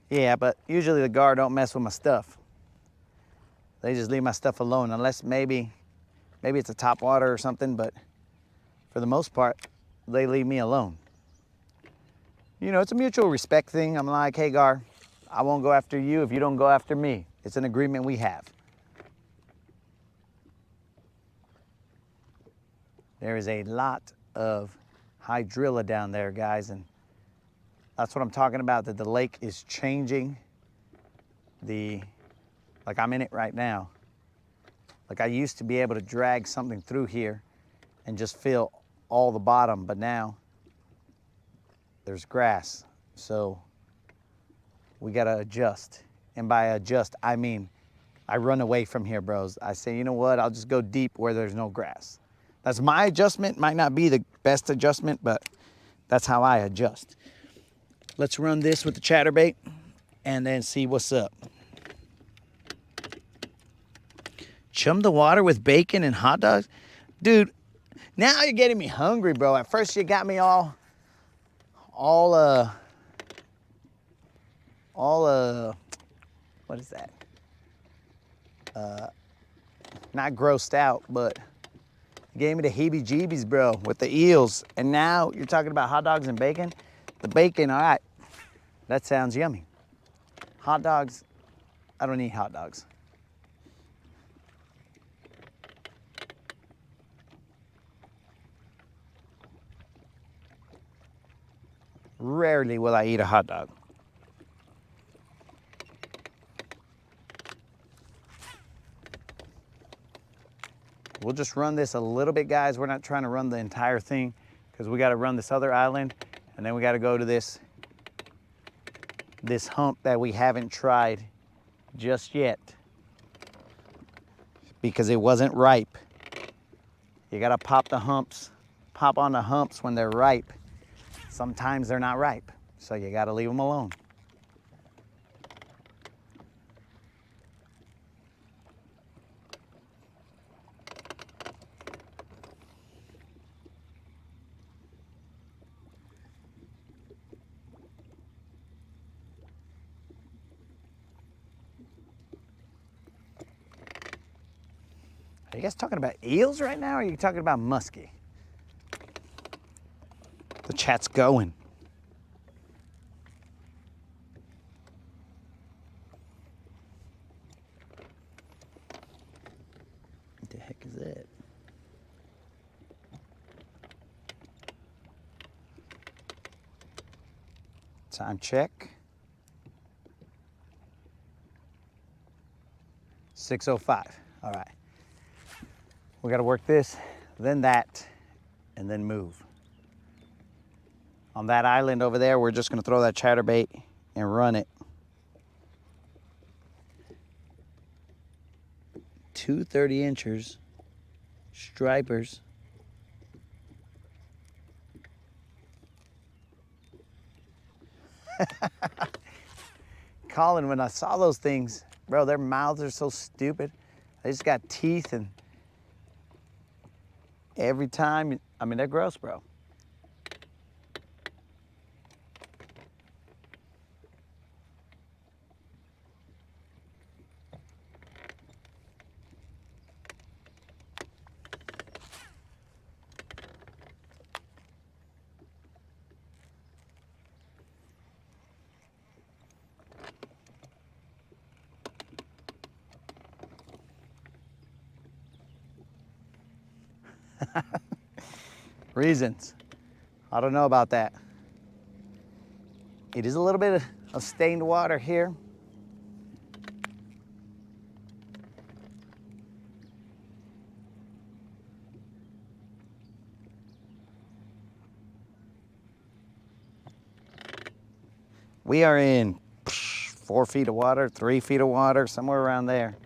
Yeah, but usually the gar don't mess with my stuff. They just leave my stuff alone, unless maybe it's a topwater or something, but for the most part, they leave me alone. You know, it's a mutual respect thing. I'm like, hey, gar, I won't go after you if you don't go after me. It's an agreement we have. There is a lot of hydrilla down there, guys, and that's what I'm talking about, that the lake is changing. Like I'm in it right now. Like I used to be able to drag something through here and just feel all the bottom, but now there's grass. So we gotta adjust. And by adjust, I mean, I run away from here, bros. I say, you know what? I'll just go deep where there's no grass. That's my adjustment. Might not be the best adjustment, but that's how I adjust. Let's run this with the chatterbait and then see what's up. Chum the water with bacon and hot dogs? Dude, now you're getting me hungry, bro. At first you got me all what is that? Not grossed out, but you gave me the heebie-jeebies, bro, with the eels. And now you're talking about hot dogs and bacon? The bacon, all right, that sounds yummy. Hot dogs, I don't eat hot dogs. Rarely will I eat a hot dog. We'll just run this a little bit, guys. We're not trying to run the entire thing because we got to run this other island and then we got to go to this hump that we haven't tried just yet because it wasn't ripe. You got to pop on the humps when they're ripe. Sometimes they're not ripe, so you got to leave them alone. Are you guys talking about eels right now, or are you talking about muskie? The chat's going. What the heck is that? Time check. 6:05. All right. We got to work this, then that, and then move. On that island over there, we're just going to throw that chatterbait and run it. 2 30-inchers, stripers. Colin, when I saw those things, bro, their mouths are so stupid. They just got teeth and every time, I mean, they're gross, bro. Reasons. I don't know about that. It is a little bit of stained water here. We are in 4 feet of water, 3 feet of water, somewhere around there.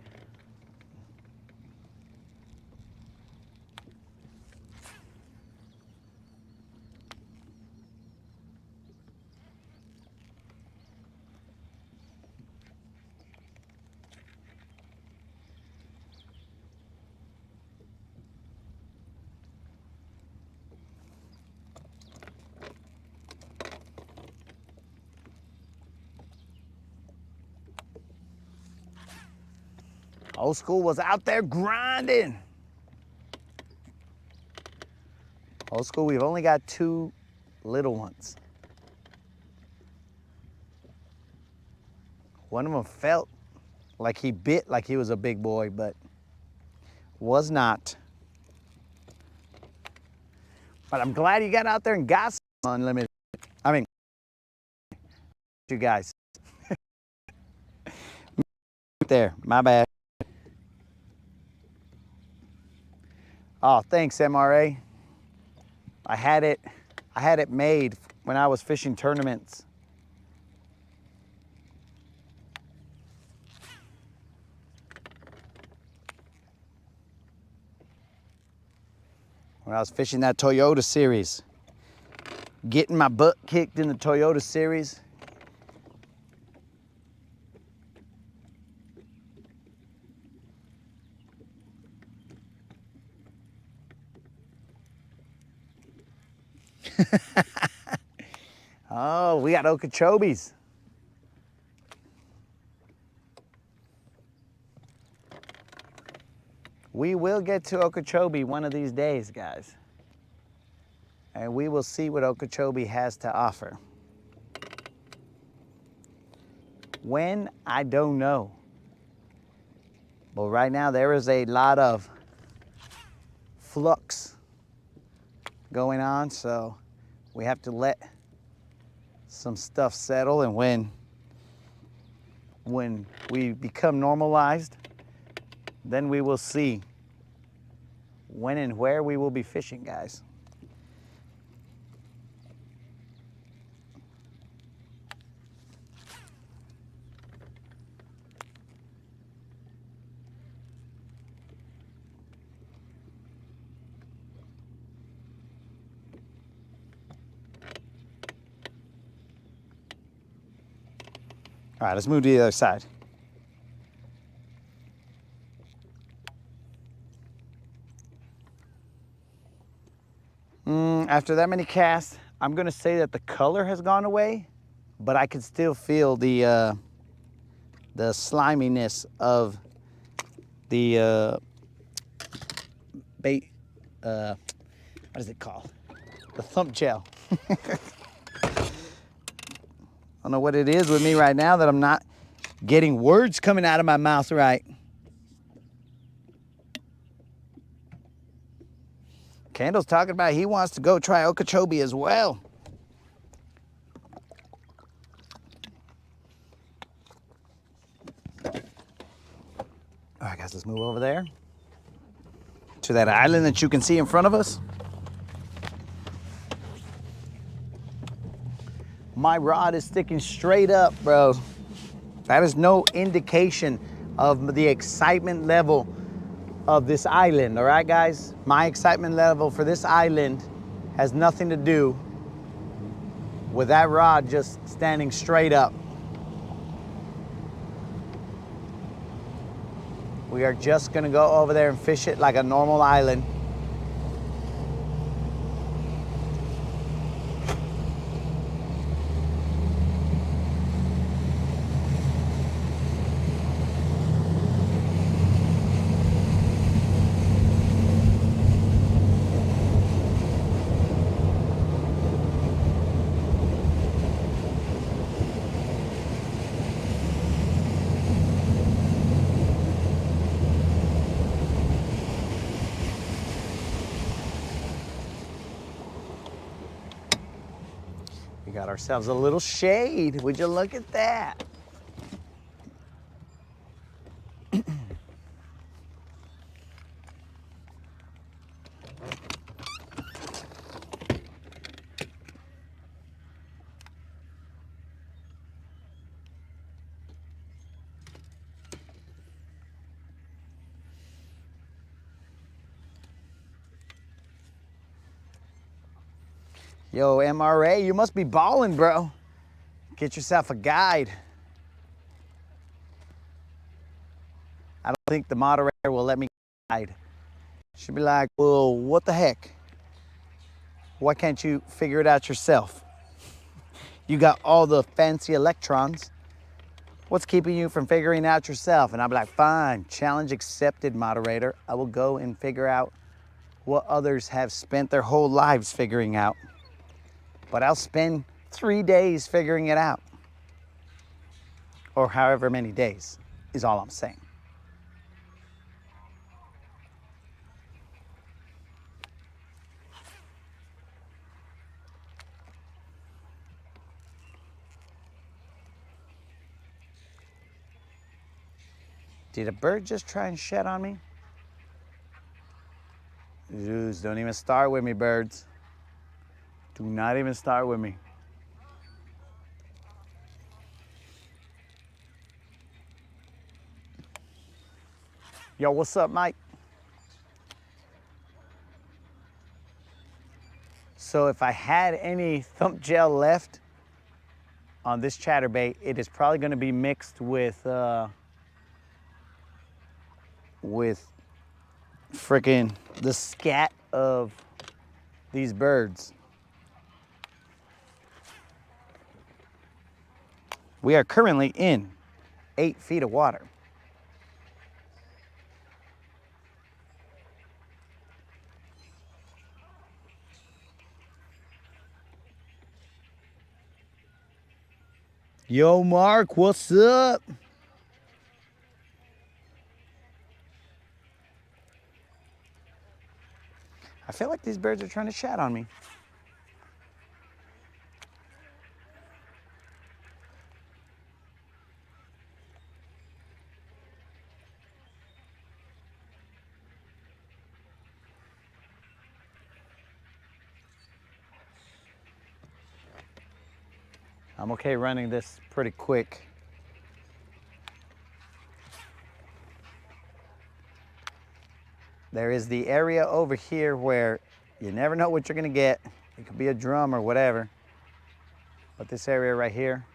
Old school was out there grinding. Old school, we've only got 2 little ones. One of them felt like he bit like he was a big boy, but was not. But I'm glad you got out there and got some unlimited. I mean, you guys. There, my bad. Oh, thanks, MRA. I had it made when I was fishing tournaments. When I was fishing that Toyota series, getting my butt kicked in the Toyota series. Oh, we got Okeechobees. We will get to Okeechobee one of these days, guys. And we will see what Okeechobee has to offer. When, I don't know. But right now there is a lot of flux going on, so we have to let some stuff settle, and when we become normalized, then we will see when and where we will be fishing, guys. All right, let's move to the other side. After that many casts, I'm gonna say that the color has gone away, but I can still feel the sliminess of the bait. What is it called? The thump gel. I don't know what it is with me right now that I'm not getting words coming out of my mouth right. Kendall's talking about he wants to go try Okeechobee as well. All right, guys, let's move over there to that island that you can see in front of us. My rod is sticking straight up, bro. That is no indication of the excitement level of this island, all right, guys? My excitement level for this island has nothing to do with that rod just standing straight up. We are just gonna go over there and fish it like a normal island. We got ourselves a little shade. Would you look at that? Yo, MRA, you must be balling, bro. Get yourself a guide. I don't think the moderator will let me guide. She'll be like, well, what the heck? Why can't you figure it out yourself? You got all the fancy electrons. What's keeping you from figuring it out yourself? And I'll be like, fine, challenge accepted, moderator. I will go and figure out what others have spent their whole lives figuring out. But I'll spend 3 days figuring it out. Or however many days is all I'm saying. Did a bird just try and shed on me? Jeez, don't even start with me, birds. Do not even start with me. Yo, what's up, Mike? So if I had any thump gel left on this chatterbait, it is probably going to be mixed with freaking the scat of these birds. We are currently in 8 feet of water. Yo, Mark, what's up? I feel like these birds are trying to chat on me. I'm okay running this pretty quick. There is the area over here where you never know what you're gonna get. It could be a drum or whatever. But this area right here,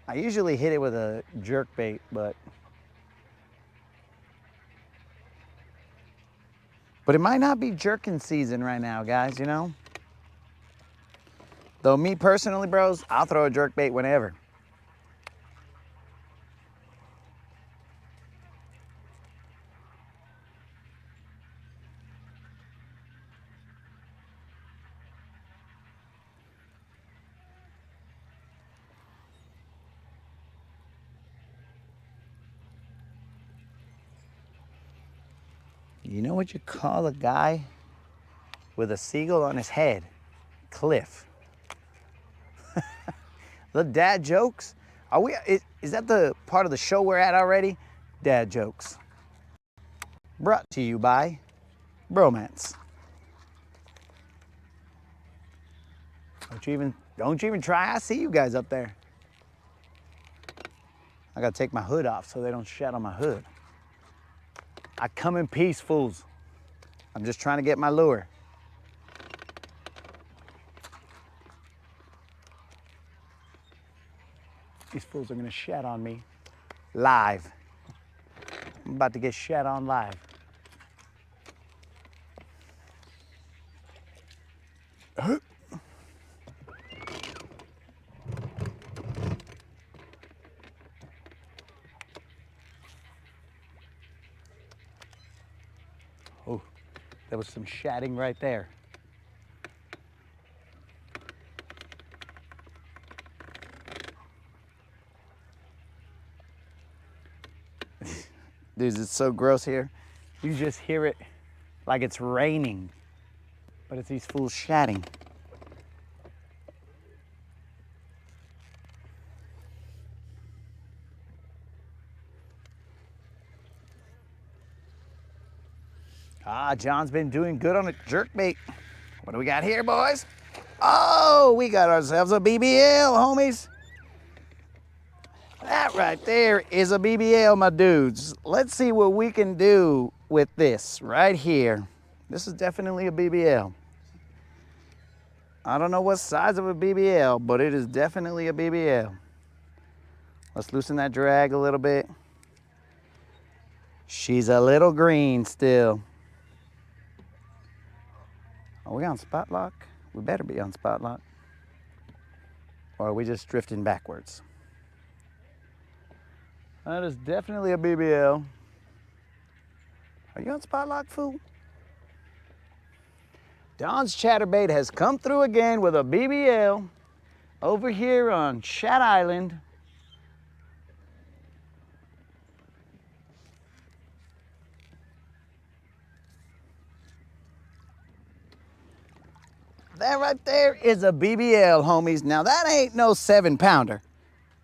I usually hit it with a jerk bait, but it might not be jerking season right now, guys, you know? Though me personally, bros, I'll throw a jerk bait whenever. You know what you call a guy with a seagull on his head? Cliff. The dad jokes? Is that the part of the show we're at already? Dad jokes. Brought to you by Bromance. Don't you even try. I see you guys up there. I gotta take my hood off so they don't shed on my hood. I come in peace, fools. I'm just trying to get my lure. These fools are gonna shed on me live. I'm about to get shed on live. Oh, there was some shedding right there. Dudes, it's so gross here. You just hear it like it's raining, but it's these fools shatting. John's been doing good on a jerkbait. What do we got here, boys? Oh, we got ourselves a BBL, homies. That right there is a BBL, my dudes. Let's see what we can do with this right here. This is definitely a BBL. I don't know what size of a BBL, but it is definitely a BBL. Let's loosen that drag a little bit. She's a little green still. Are we on spot lock? We better be on spot lock. Or are we just drifting backwards? That is definitely a BBL. Are you on spot lock, fool? Don's chatterbait has come through again with a BBL over here on Shat Island. That right there is a BBL, homies. Now that ain't no 7-pounder.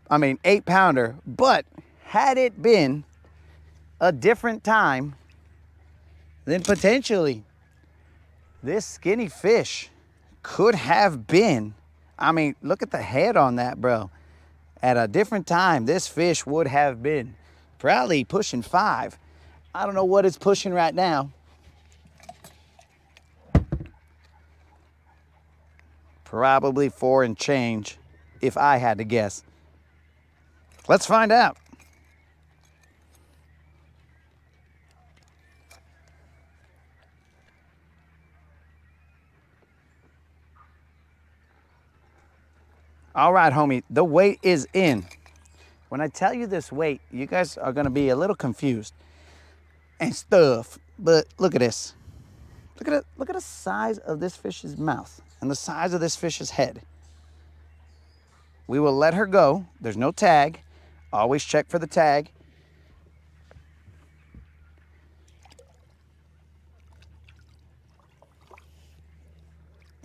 I mean 8-pounder, but had it been a different time, then potentially this skinny fish could have been, I mean, look at the head on that, bro. At a different time, this fish would have been probably pushing 5. I don't know what it's pushing right now. Probably 4 and change, if I had to guess. Let's find out. All right, homie, the weight is in. When I tell you this weight, you guys are gonna be a little confused and stuff, but look at this. Look at the size of this fish's mouth and the size of this fish's head. We will let her go. There's no tag. Always check for the tag.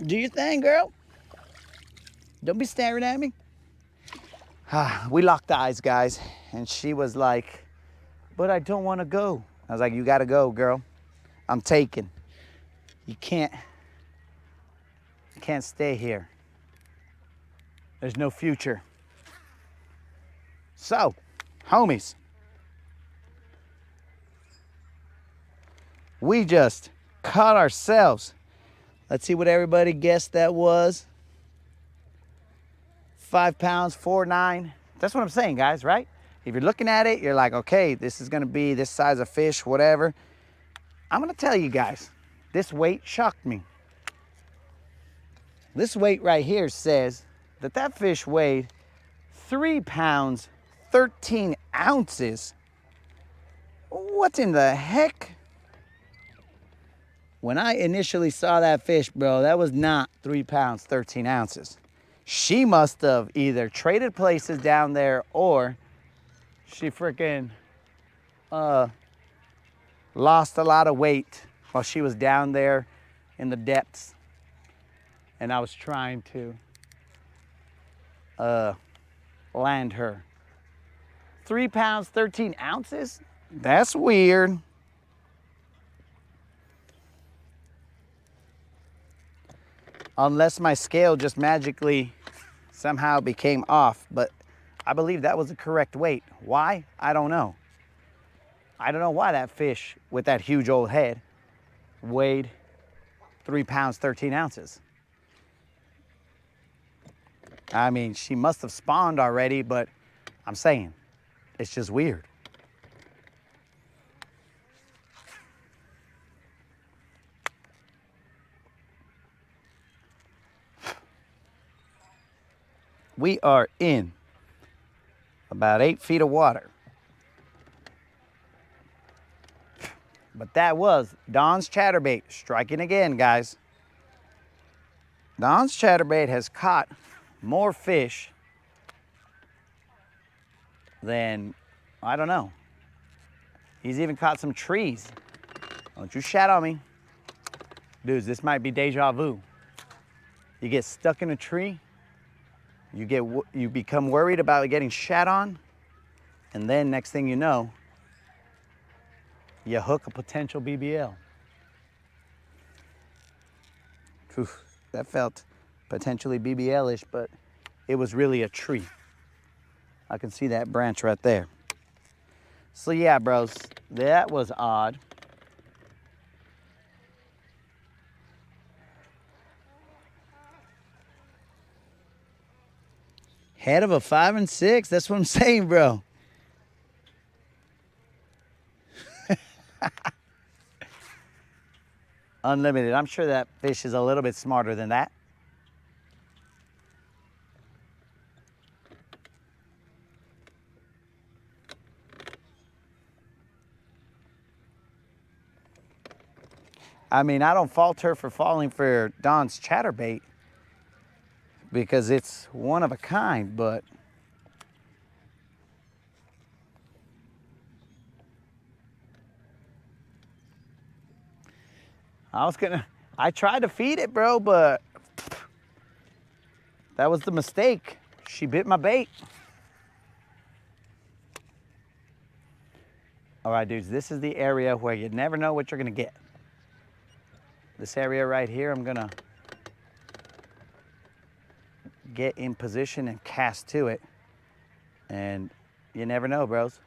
Do your thing, girl. Don't be staring at me. We locked eyes, guys, and she was like, but I don't want to go. I was like, you got to go, girl. I'm taking. You can't stay here. there's no future. So, homies, we just caught ourselves. Let's see what everybody guessed that was. 5 pounds, 4.9. That's what I'm saying, guys, right? If you're looking at it, you're like, okay, this is gonna be this size of fish, whatever. I'm gonna tell you guys, this weight shocked me. This weight right here says that that fish weighed 3 pounds, 13 ounces. What in the heck? When I initially saw that fish, bro, that was not 3 pounds, 13 ounces. She must have either traded places down there or she freaking lost a lot of weight while she was down there in the depths. And I was trying to land her. 3 pounds, 13 ounces? That's weird. Unless my scale just magically somehow became off, but I believe that was the correct weight. Why? I don't know. I don't know why that fish with that huge old head weighed 3 pounds, 13 ounces. I mean, she must have spawned already, but I'm saying, it's just weird. We are in about 8 feet of water. But that was Don's chatterbait striking again, guys. Don's chatterbait has caught more fish than, I don't know. He's even caught some trees. Don't you shat on me. Dudes, this might be deja vu. You get stuck in a tree, you become worried about getting shat on, and then next thing you know, you hook a potential BBL. Oof, that felt potentially BBL-ish, but it was really a tree. I can see that branch right there. So yeah, bros, that was odd. Head of a 5 and 6, that's what I'm saying, bro. Unlimited. I'm sure that fish is a little bit smarter than that. I mean, I don't fault her for falling for Don's chatterbait because it's one of a kind, but I tried to feed it, bro, but that was the mistake. She bit my bait. All right, dudes, this is the area where you never know what you're gonna get. This area right here, I'm gonna get in position and cast to it. And you never know, bros.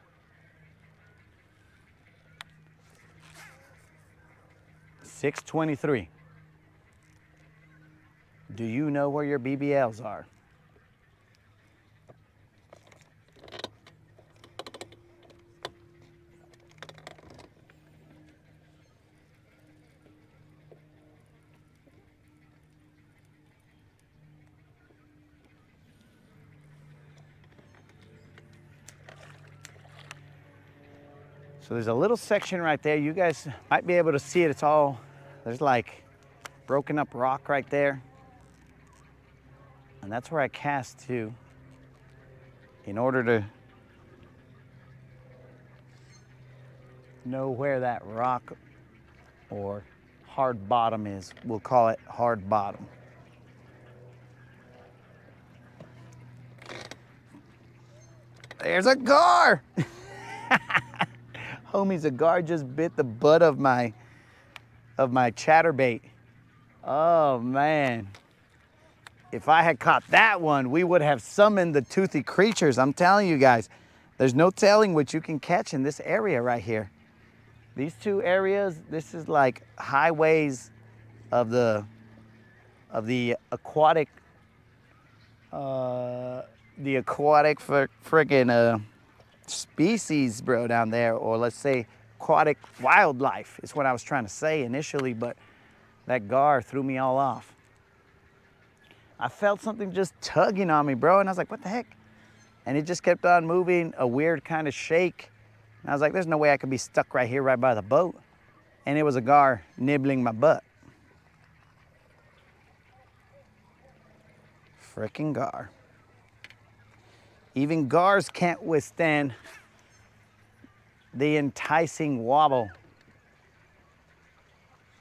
$6.23. Do you know where your BBLs are? So there's a little section right there. You guys might be able to see it. It's all, there's like broken up rock right there. And that's where I cast to in order to know where that rock or hard bottom is. We'll call it hard bottom. There's a gar! Homies, a gar just bit the butt of my chatterbait. Oh man. if I had caught that one, we would have summoned the toothy creatures. I'm telling you guys, there's no telling what you can catch in this area right here. These two areas, this is like highways of the aquatic, friggin' species, bro, down there, or let's say aquatic wildlife is what I was trying to say initially, but that gar threw me all off. I felt something just tugging on me, bro, and I was like, what the heck? And it just kept on moving, a weird kind of shake. And I was like, there's no way I could be stuck right here, right by the boat. And it was a gar nibbling my butt. Frickin' gar. Even gars can't withstand the enticing wobble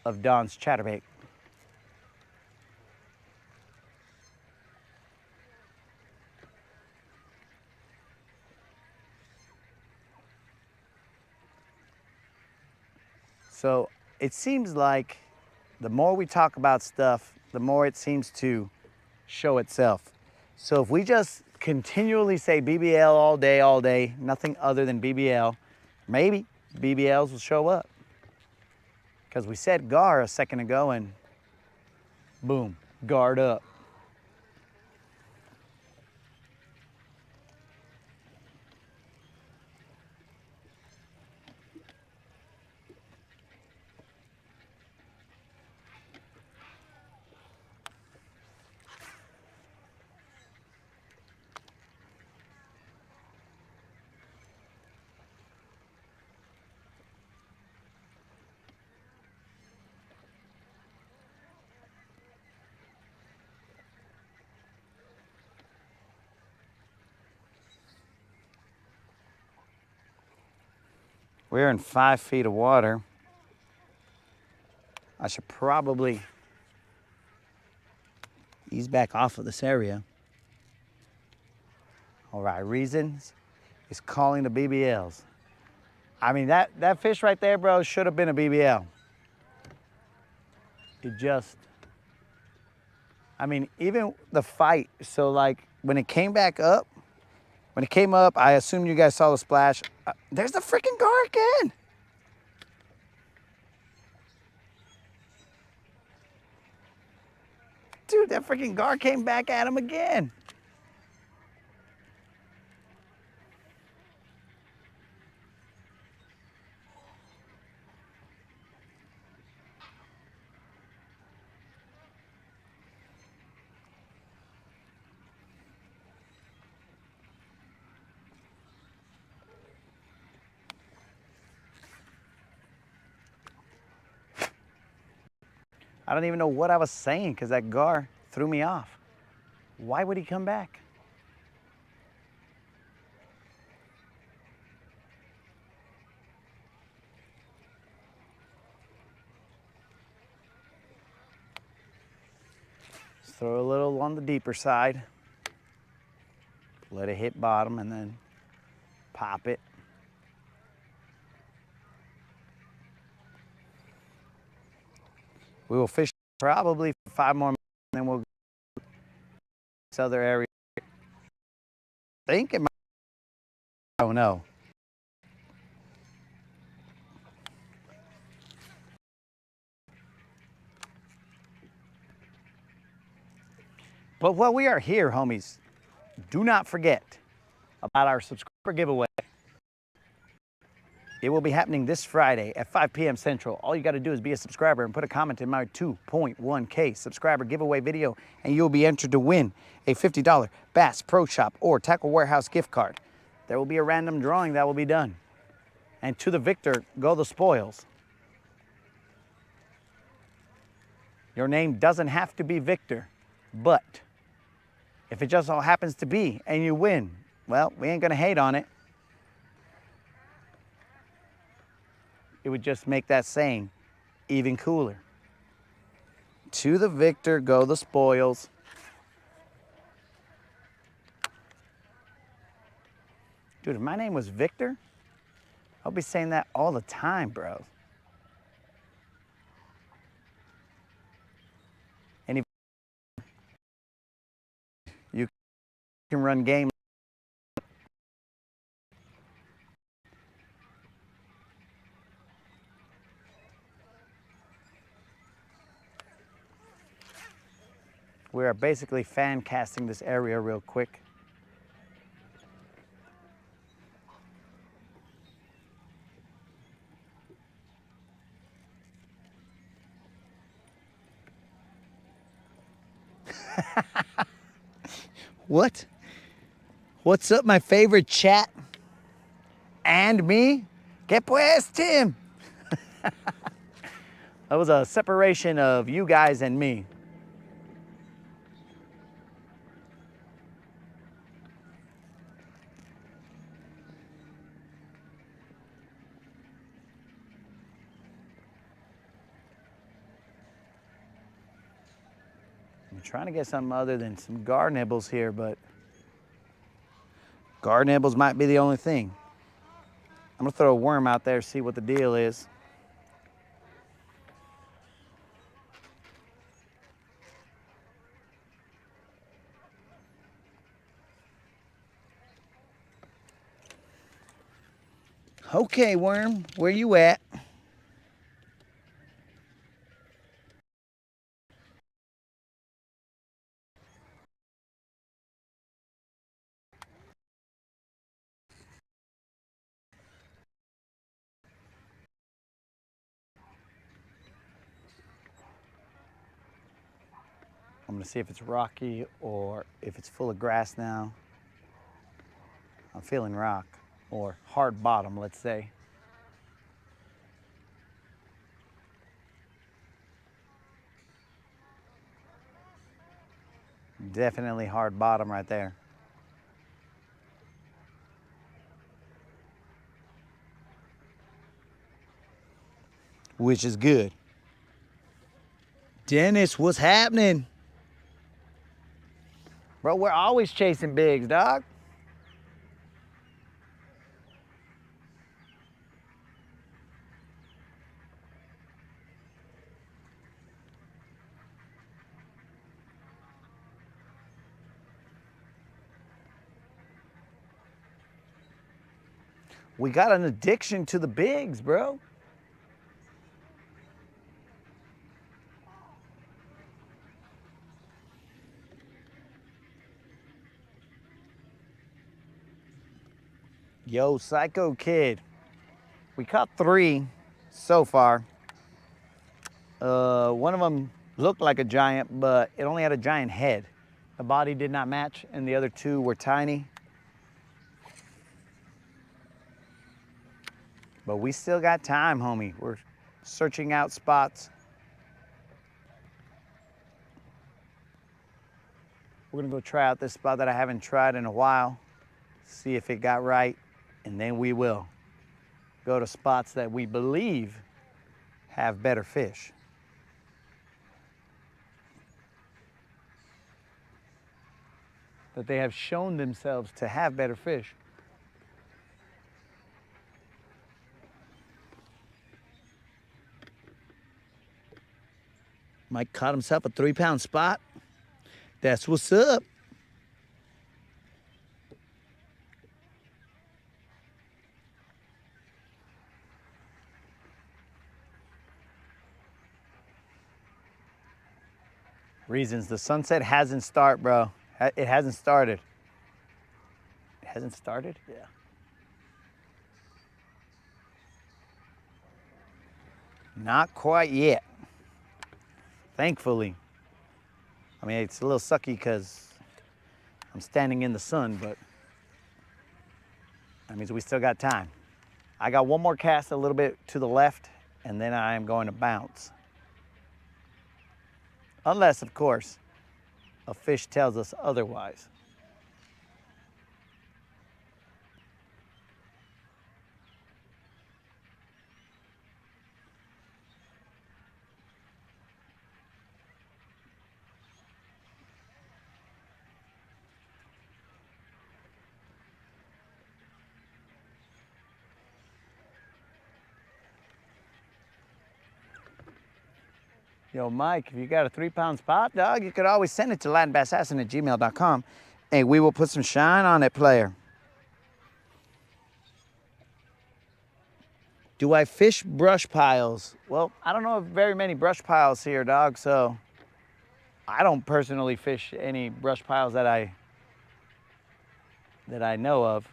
of Don's chatterbait. So it seems like the more we talk about stuff, the more it seems to show itself. So if we just continually say BBL all day, nothing other than BBL, maybe BBLs will show up. Because we said gar a second ago and boom, guard up. We're in 5 feet of water. I should probably ease back off of this area. All right, reasons is calling the BBLs. I mean, that fish right there, bro, should have been a BBL. It just, I mean, even the fight. So like when it came back up, when it came up, I assume you guys saw the splash. There's the freaking gar again. Dude, that freaking gar came back at him again. I don't even know what I was saying because that gar threw me off. Why would he come back? Let's throw a little on the deeper side. Let it hit bottom and then pop it. We will fish probably for 5 more minutes, and then we'll go to this other area. I think it might, I don't know. But while we are here, homies, do not forget about our subscriber giveaway. It will be happening this Friday at 5 p.m. Central. All you got to do is be a subscriber and put a comment in my 2.1K subscriber giveaway video, and you'll be entered to win a $50 Bass Pro Shop or Tackle Warehouse gift card. There will be a random drawing that will be done. And to the victor go the spoils. Your name doesn't have to be Victor, but if it just all happens to be and you win, well, we ain't gonna hate on it. It would just make that saying even cooler. To the victor go the spoils. Dude, if my name was Victor, I'll be saying that all the time, bro. can run game. We are basically fan casting this area real quick. What? What's up, my favorite chat? And me? ¿Qué pues, Tim? That was a separation of you guys and me. I'm trying to get something other than some gar nibbles here, but gar nibbles might be the only thing. I'm gonna throw a worm out there, see what the deal is. Okay, worm, where you at? I'm gonna see if it's rocky or if it's full of grass now. I'm feeling rock or hard bottom, let's say. Definitely hard bottom right there. Which is good. Dennis, what's happening? Bro, we're always chasing bigs, dog. We got an addiction to the bigs, bro. Yo, Psycho Kid. We caught 3 so far. One of them looked like a giant, but it only had a giant head. The body did not match, and the other 2 were tiny. But we still got time, homie. We're searching out spots. We're gonna go try out this spot that I haven't tried in a while, see if it got right, and then we will go to spots that we believe have better fish. That they have shown themselves to have better fish. Mike caught himself a 3-pound spot. That's what's up. Reasons, the sunset hasn't started, bro. It hasn't started. It hasn't started? Yeah. Not quite yet. Thankfully. I mean, it's a little sucky because I'm standing in the sun, but that means we still got time. I got one more cast a little bit to the left, and then I am going to bounce. Unless, of course, a fish tells us otherwise. Yo, Mike, if you got a 3-pound spot, dog, you could always send it to latinbassassassin@gmail.com, Hey, we will put some shine on it, player. Do I fish brush piles? Well, I don't know of very many brush piles here, dog, so I don't personally fish any brush piles that I know of.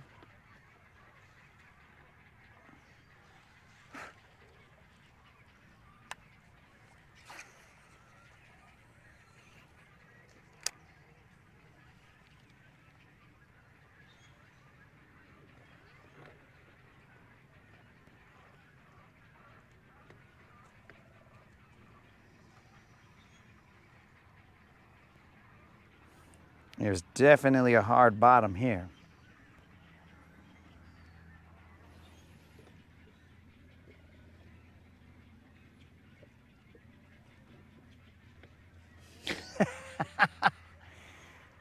There's definitely a hard bottom here.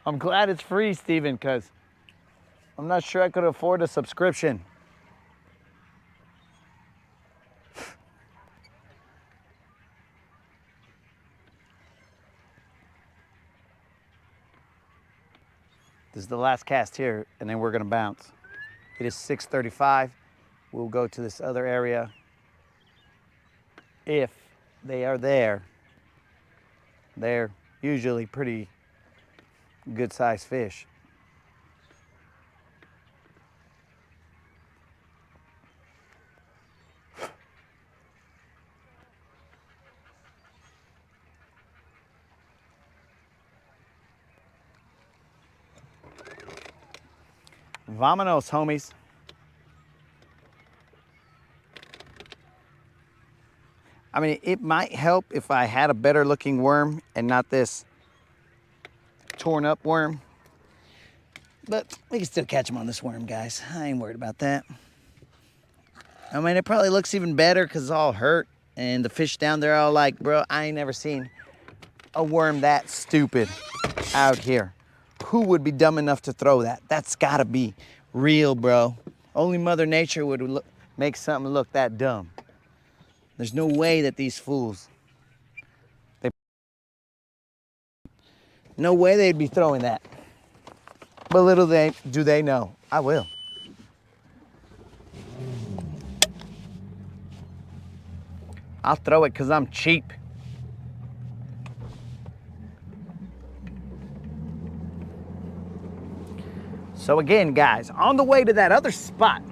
I'm glad it's free, Steven, because I'm not sure I could afford a subscription. This is the last cast here, and then we're gonna bounce. It is 6:35. We'll go to this other area. If they are there, they're usually pretty good sized fish. Vamonos, homies. I mean, it might help if I had a better looking worm and not this torn up worm. But we can still catch them on this worm, guys. I ain't worried about that. I mean, it probably looks even better because it's all hurt. And the fish down there are all like, bro, I ain't never seen a worm that stupid out here. Who would be dumb enough to throw that? That's gotta be real, bro. Only Mother Nature would make something look that dumb. There's no way that these fools, no way they'd be throwing that. But little do they know, I will. I'll throw it because I'm cheap. So again, guys, on the way to that other spot,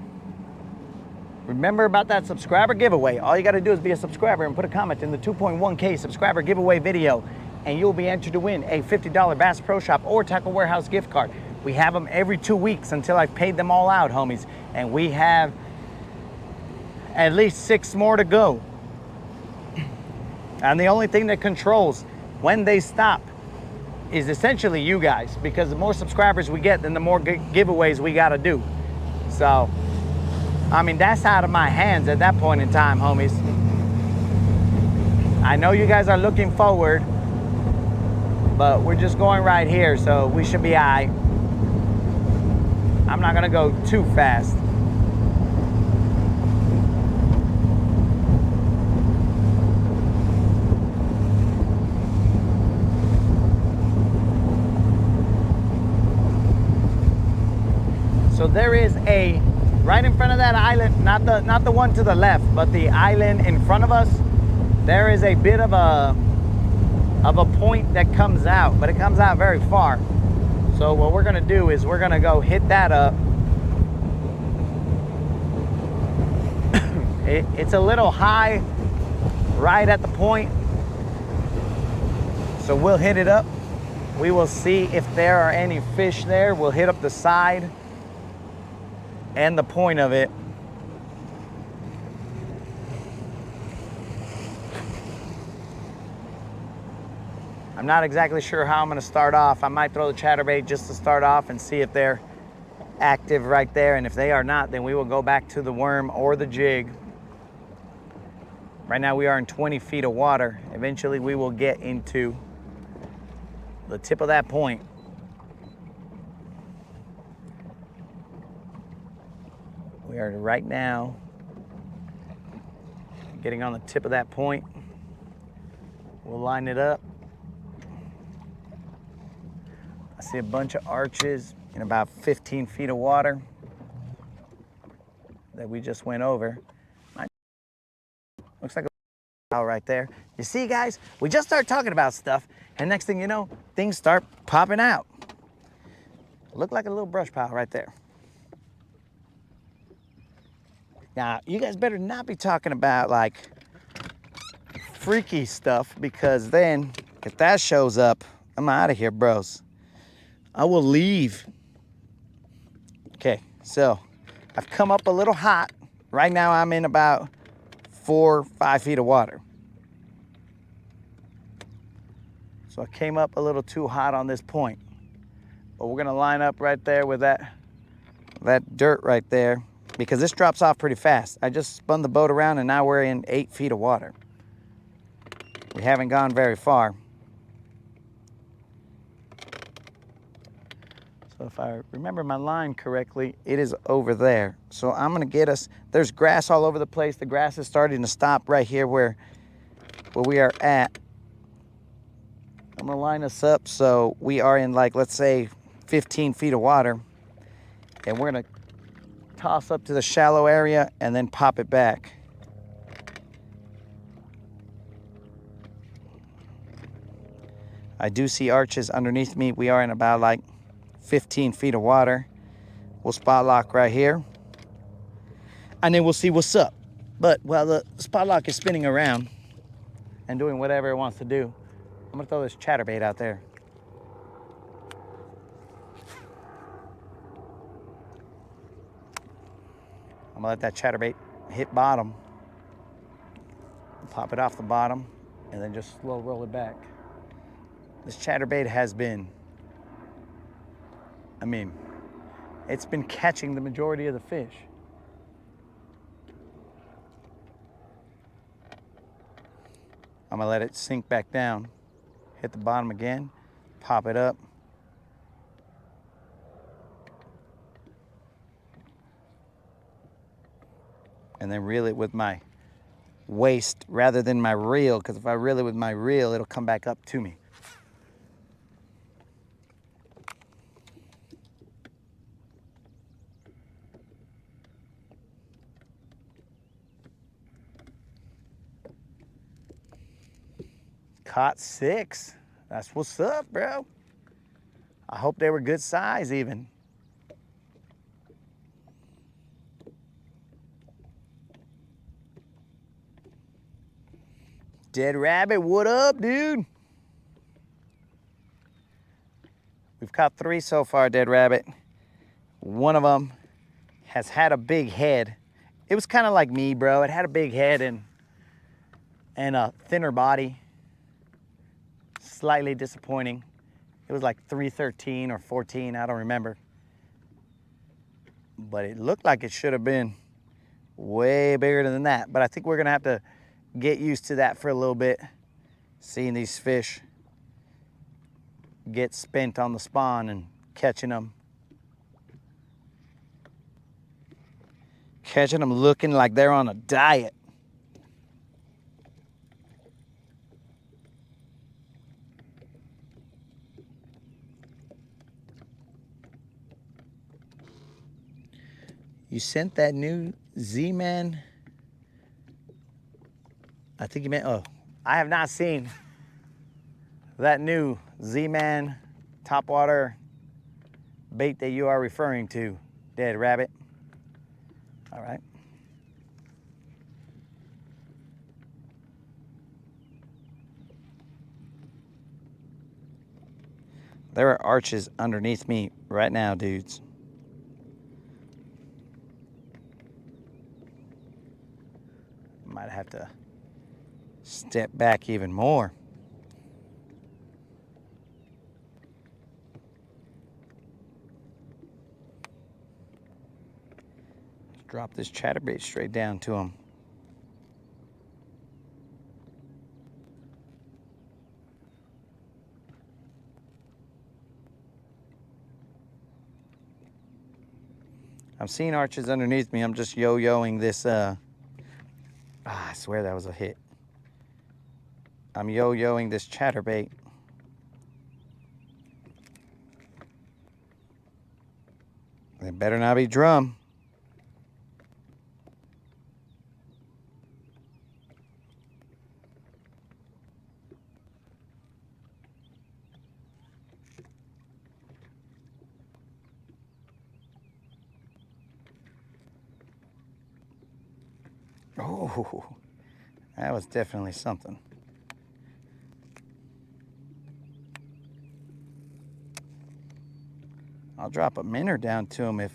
remember about that subscriber giveaway. All you got to do is be a subscriber and put a comment in the 2.1K subscriber giveaway video, and you'll be entered to win a $50 Bass Pro Shop or Tackle Warehouse gift card. We have them every 2 weeks until I've paid them all out, homies. And we have at least 6 more to go. And the only thing that controls when they stop is essentially you guys, because the more subscribers we get, then the more giveaways we got to do. So, I mean, that's out of my hands at that point in time, homies. I know you guys are looking forward, but we're just going right here, so we should be all right. I'm not gonna go too fast. So there is a, right in front of that island, not the one to the left, but the island in front of us, there is a bit of a point that comes out, but it comes out very far. So what we're gonna do is we're gonna go hit that up. It's a little high right at the point, so we'll hit it up. We will see if there are any fish there. We'll hit up the side and the point of it. I'm not exactly sure how I'm gonna start off. I might throw the chatterbait just to start off and see if they're active right there. And if they are not, then we will go back to the worm or the jig. Right now we are in 20 feet of water. Eventually we will get into the tip of that point. We are right now getting on the tip of that point. We'll line it up. See a bunch of arches in about 15 feet of water that we just went over. Looks like a pile right there. You see, guys, we just start talking about stuff, and next thing you know, things start popping out. Look like a little brush pile right there. Now, you guys better not be talking about like freaky stuff, because then if that shows up, I'm out of here, bros. I will leave. Okay, so I've come up a little hot. Right now I'm in about 4 or 5 feet of water. So I came up a little too hot on this point. But we're gonna line up right there with that dirt right there, because this drops off pretty fast. I just spun the boat around and now we're in 8 feet of water. We haven't gone very far. So if I remember my line correctly, it is over there. So I'm gonna get us, there's grass all over the place. The grass is starting to stop right here where we are at. I'm gonna line us up so we are in, like, let's say 15 feet of water, and we're gonna toss up to the shallow area and then pop it back. I do see arches underneath me. We are in about like 15 feet of water. We'll spot lock right here, and then we'll see what's up. But while the spot lock is spinning around and doing whatever it wants to do, I'm gonna throw this chatterbait out there. I'm gonna let that chatterbait hit bottom, pop it off the bottom, and then just slow roll it back. This chatterbait has been, I mean, it's been catching the majority of the fish. I'm gonna let it sink back down, hit the bottom again, pop it up. And then reel it with my waist rather than my reel, because if I reel it with my reel, it'll come back up to me. Caught 6. That's what's up, bro. I hope they were good size even. Dead Rabbit, what up, dude? We've caught 3 so far, Dead Rabbit. One of them has had a big head. It was kind of like me, bro. It had a big head and a thinner body. Slightly disappointing. It was like 313 or 14, I don't remember. But it looked like it should have been way bigger than that. But I think we're gonna have to get used to that for a little bit. Seeing these fish get spent on the spawn and catching them. Catching them looking like they're on a diet. You sent that new Z-Man? I think you meant, oh, I have not seen that new Z-Man topwater bait that you are referring to, Dead Rabbit. All right. There are arches underneath me right now, dudes. Might have to step back even more. Let's drop this chatterbait straight down to him. I'm seeing arches underneath me. I'm just yo-yoing this, I swear that was a hit. I'm yo-yoing this chatterbait. It better not be drum. Oh, that was definitely something. I'll drop a minnow down to him if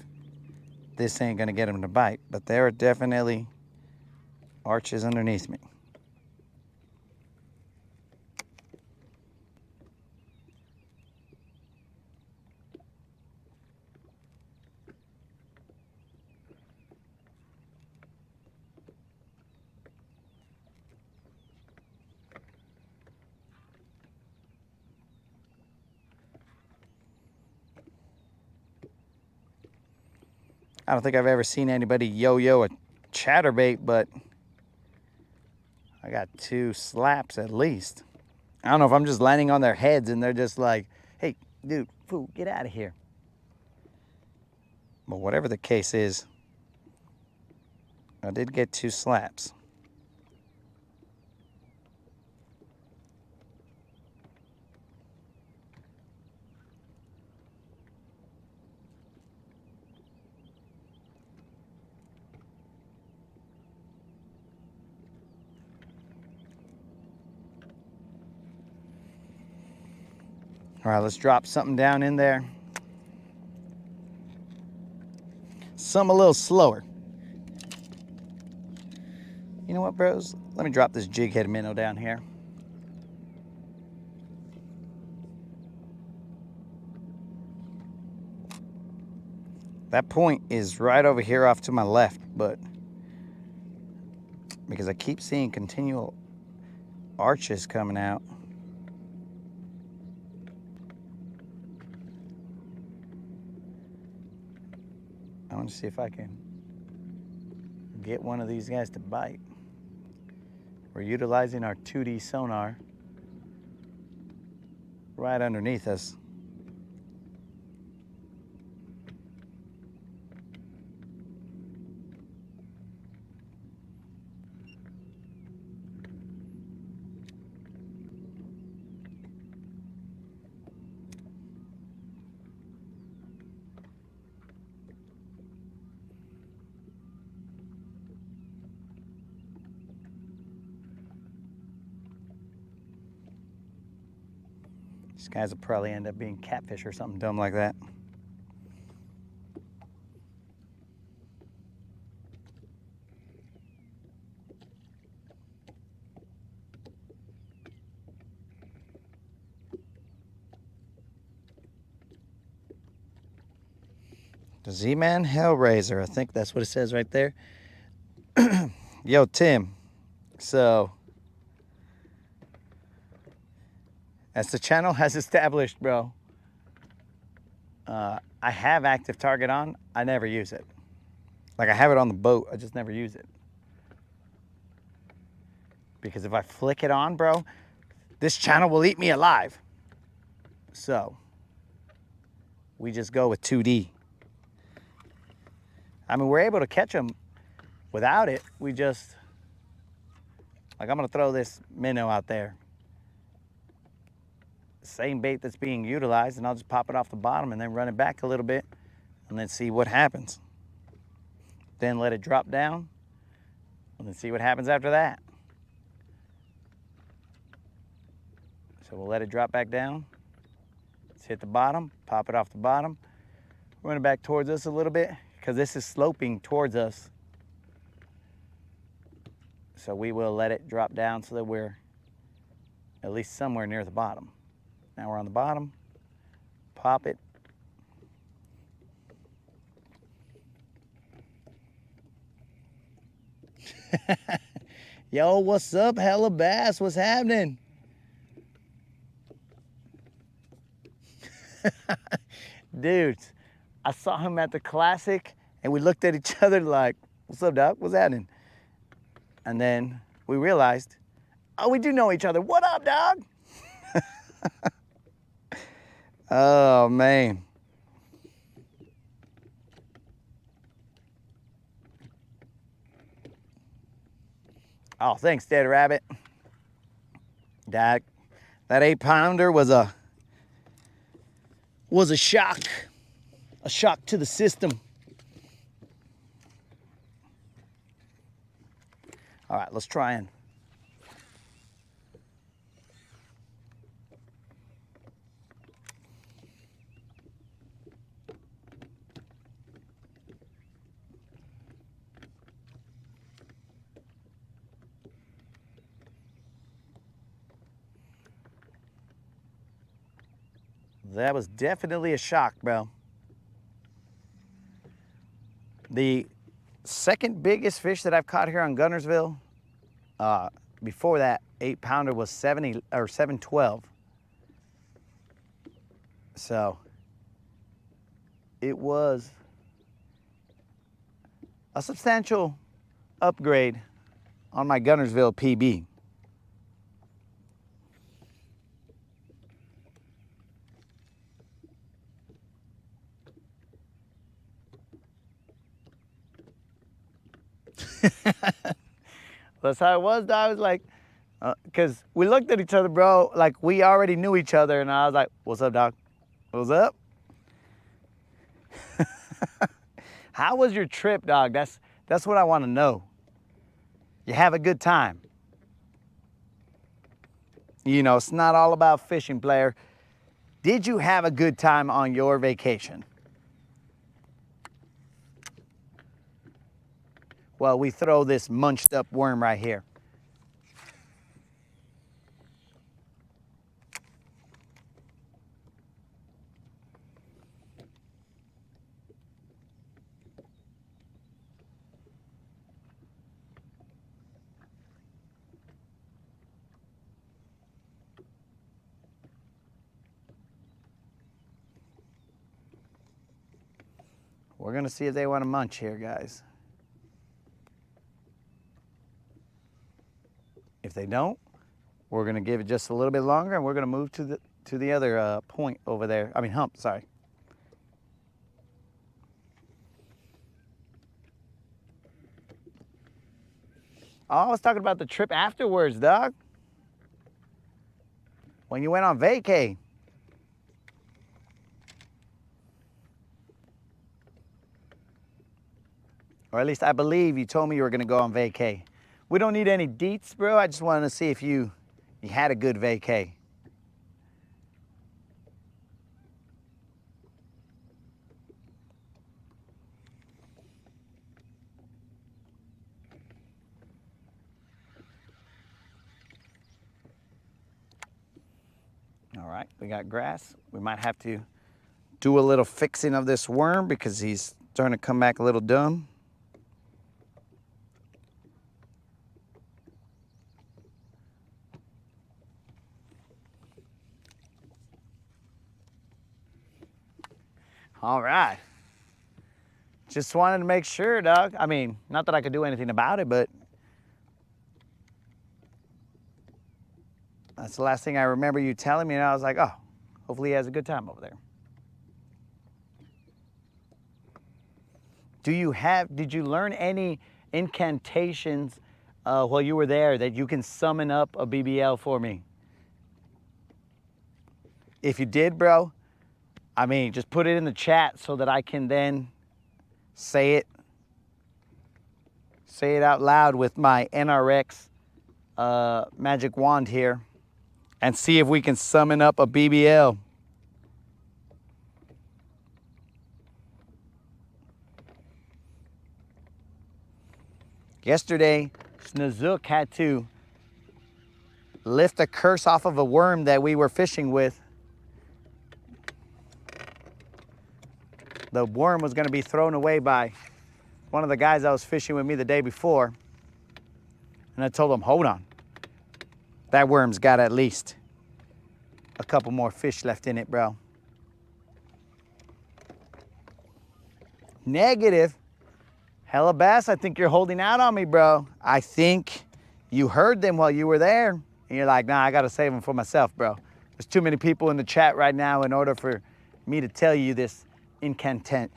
this ain't gonna get him to bite, but there are definitely arches underneath me. I don't think I've ever seen anybody yo-yo a chatterbait, but I got 2 slaps at least. I don't know if I'm just landing on their heads and they're just like, hey, dude, fool, get out of here. But whatever the case is, I did get 2 slaps. All right, let's drop something down in there. Something a little slower. You know what, bros? Let me drop this jig head minnow down here. That point is right over here off to my left, but because I keep seeing continual arches coming out. I want to see if I can get one of these guys to bite. We're utilizing our 2D sonar right underneath us. These guys will probably end up being catfish or something dumb like that. The Z-Man Hellraiser, I think that's what it says right there. Yo, Tim, so as the channel has established, bro, I have active target on. I never use it. Like, I have it on the boat, I just never use it. Because if I flick it on, bro, this channel will eat me alive. So we just go with 2D. I mean, we're able to catch them without it. We just, like, I'm gonna throw this minnow out there. Same bait that's being utilized, and I'll just pop it off the bottom and then run it back a little bit and then see what happens. Then let it drop down and then see what happens after that. So we'll let it drop back down. Let's hit the bottom, pop it off the bottom, run it back towards us a little bit because this is sloping towards us. So we will let it drop down so that we're at least somewhere near the bottom. Now we're on the bottom, pop it. Yo, what's up, Hella Bass? What's happening? Dudes, I saw him at the Classic and we looked at each other like, what's up, dog? What's happening? And then we realized, oh, we do know each other. What up, dog? Oh, man. Oh, thanks, Dead Rabbit. That 8-pounder was a shock to the system. All right, let's try and that was definitely a shock, bro. The second biggest fish that I've caught here on Guntersville, before that 8-pounder was 70 or 712. So it was a substantial upgrade on my Guntersville PB. That's how it was, dog. I was like, because we looked at each other, bro, like we already knew each other, and I was like, what's up, dog? What's up? How was your trip, dog? That's what I want to know. You have a good time. You know, it's not all about fishing, player. Did you have a good time on your vacation? Well, we throw this munched up worm right here. We're gonna see if they want to munch here, guys. If they don't, we're gonna give it just a little bit longer, and we're gonna move to the other point over there. I mean hump, sorry. Oh, I was talking about the trip afterwards, dog. When you went on vacay. Or at least I believe you told me you were gonna go on vacay. We don't need any deets, bro. I just wanted to see if you had a good vacay. All right, we got grass. We might have to do a little fixing of this worm because he's starting to come back a little dumb. All right. Just wanted to make sure, dog. I mean, not that I could do anything about it, but that's the last thing I remember you telling me, and I was like, oh, hopefully he has a good time over there. Did you learn any incantations while you were there that you can summon up a BBL for me? If you did, bro, I mean, just put it in the chat so that I can then say it out loud with my NRX magic wand here and see if we can summon up a BBL. Yesterday, Snazook had to lift a curse off of a worm that we were fishing with. The worm was going to be thrown away by one of the guys that was fishing with me the day before. And I told him, hold on. That worm's got at least a couple more fish left in it, bro. Negative. Hella bass, I think you're holding out on me, bro. I think you heard them while you were there. And you're like, nah, I got to save them for myself, bro. There's too many people in the chat right now in order for me to tell you this incantation.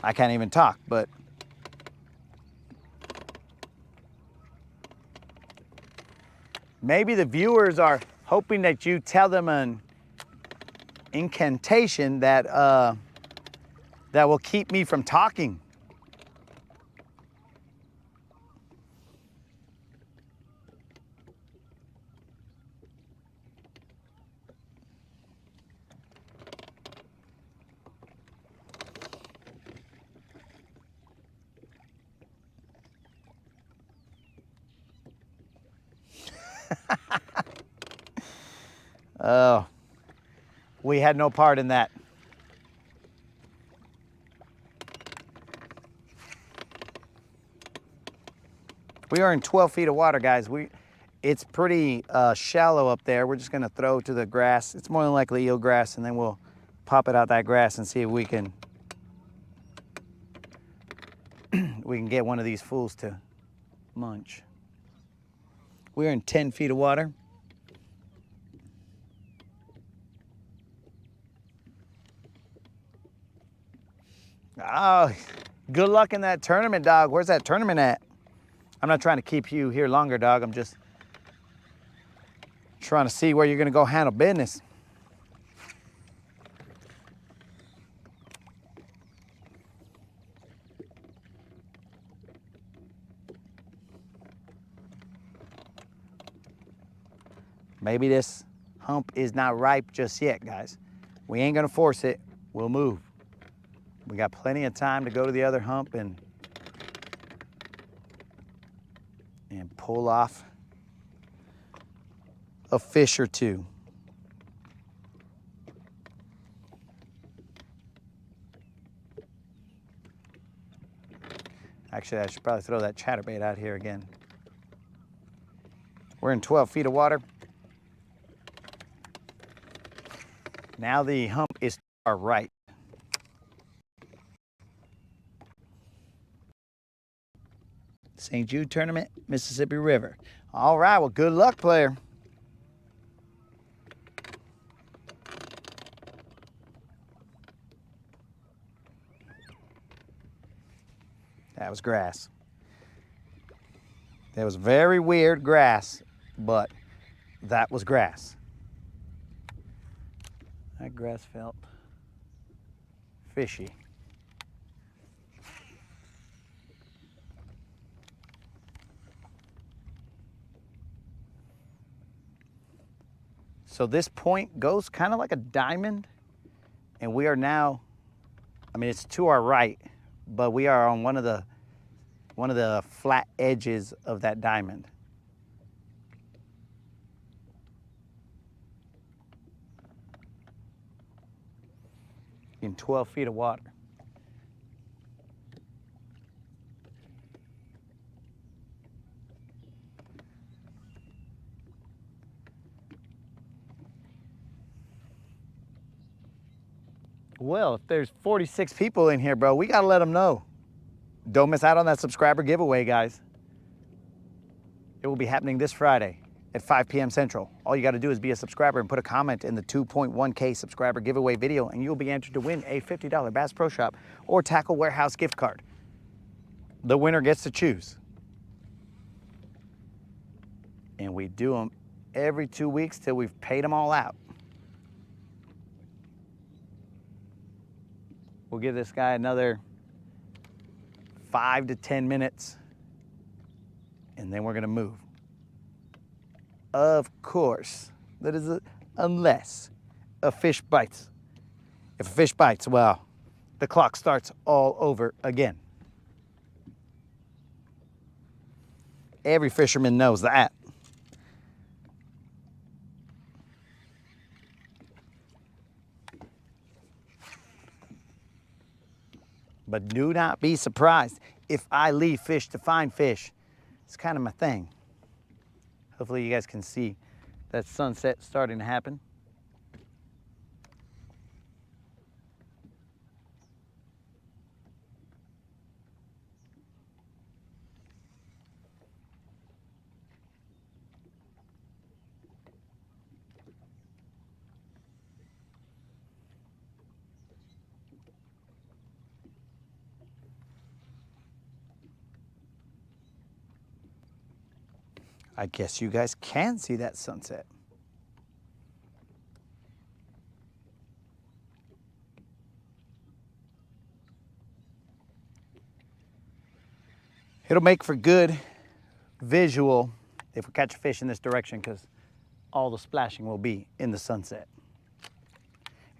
I can't even talk, but Maybe the viewers are hoping that you tell them an incantation that that will keep me from talking. Oh, we had no part in that. We are in 12 feet of water, guys. It's pretty shallow up there. We're just gonna throw to the grass. It's more than likely eelgrass, and then we'll pop it out that grass and see if we can get one of these fools to munch. We're in 10 feet of water. Oh, good luck in that tournament, dog. Where's that tournament at? I'm not trying to keep you here longer, dog. I'm just trying to see where you're gonna go handle business. Maybe this hump is not ripe just yet, guys. We ain't gonna force it. We'll move. We got plenty of time to go to the other hump and pull off a fish or two. Actually, I should probably throw that chatterbait out here again. We're in 12 feet of water. Now the hump is to our right. St. Jude Tournament, Mississippi River. All right, well, good luck, player. That was grass. That was very weird grass, but that was grass. That grass felt fishy. So this point goes kind of like a diamond, and we are now, I mean, it's to our right, but we are on one of the flat edges of that diamond. In 12 feet of water. Well, if there's 46 people in here, bro, we gotta let them know. Don't miss out on that subscriber giveaway, guys. It will be happening this Friday at 5 p.m. Central. All you gotta do is be a subscriber and put a comment in the 2.1K subscriber giveaway video, and you'll be entered to win a $50 Bass Pro Shop or Tackle Warehouse gift card. The winner gets to choose. And we do them every 2 weeks till we've paid them all out. We'll give this guy another 5 to 10 minutes, and then we're gonna move. Of course, that is unless a fish bites. If a fish bites, well, the clock starts all over again. Every fisherman knows that. But do not be surprised if I leave fish to find fish. It's kind of my thing. Hopefully you guys can see that sunset starting to happen. I guess you guys can see that sunset. It'll make for good visual if we catch a fish in this direction, because all the splashing will be in the sunset.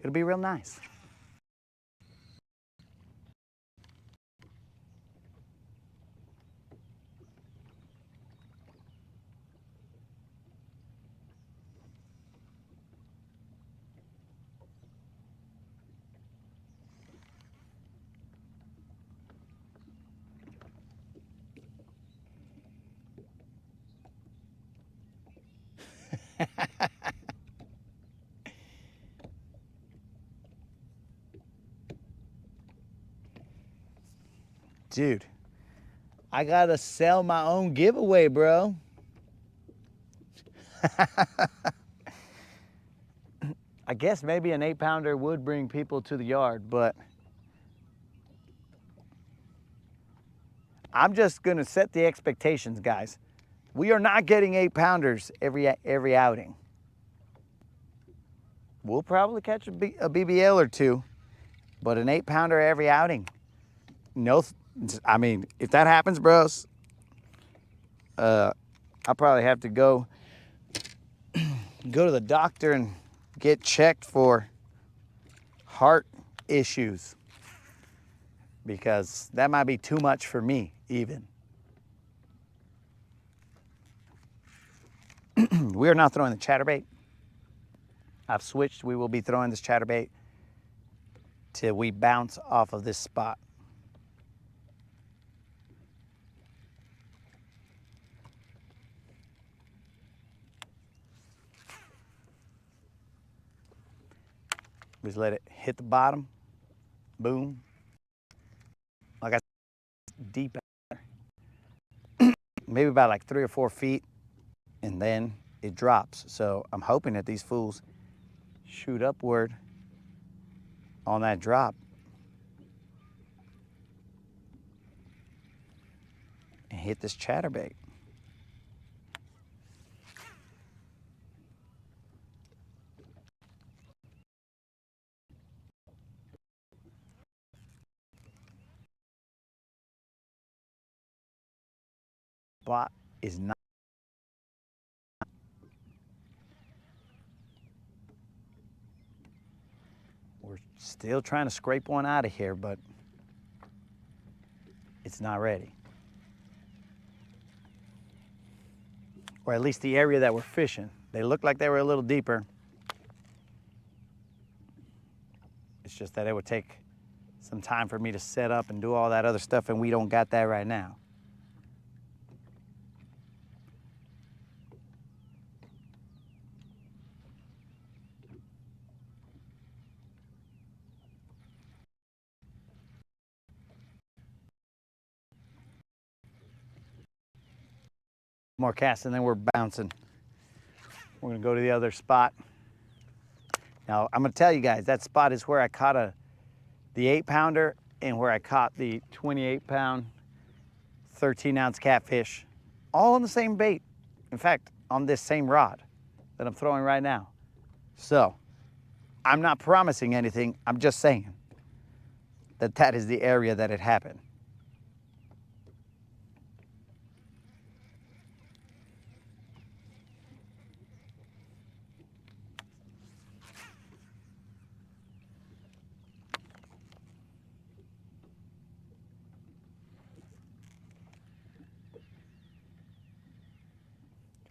It'll be real nice. Dude, I gotta sell my own giveaway, bro. I guess maybe an 8-pounder would bring people to the yard, but I'm just gonna set the expectations, guys. We are not getting 8-pounders every outing. We'll probably catch a BBL or two, but an 8-pounder every outing. No, I mean, if that happens, bros, I'll probably have to go to the doctor and get checked for heart issues, because that might be too much for me even. We are not throwing the chatterbait. I've switched. We will be throwing this chatterbait till we bounce off of this spot. We just let it hit the bottom, boom. Like I said, deep out there. Maybe about like 3 or 4 feet, and then it drops. So I'm hoping that these fools shoot upward on that drop and hit this chatterbait. Spot is not. We're still trying to scrape one out of here, but it's not ready. Or at least the area that we're fishing. They look like they were a little deeper. It's just that it would take some time for me to set up and do all that other stuff, and we don't got that right now. More casts and then we're bouncing. We're gonna go to the other spot. Now I'm gonna tell you guys, that spot is where I caught the 8-pounder and where I caught the 28-pound, 13-ounce catfish, all on the same bait. In fact, on this same rod that I'm throwing right now. So I'm not promising anything. I'm just saying that that is the area that it happened.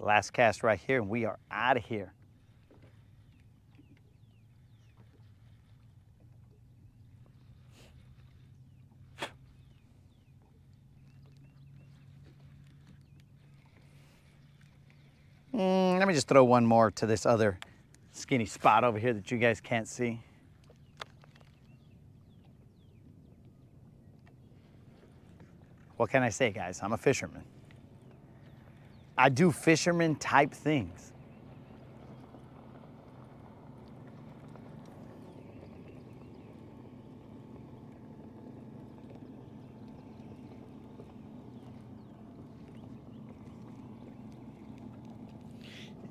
Last cast right here, and we are out of here. Let me just throw one more to this other skinny spot over here that you guys can't see. What can I say, guys? I'm a fisherman. I do fisherman type things.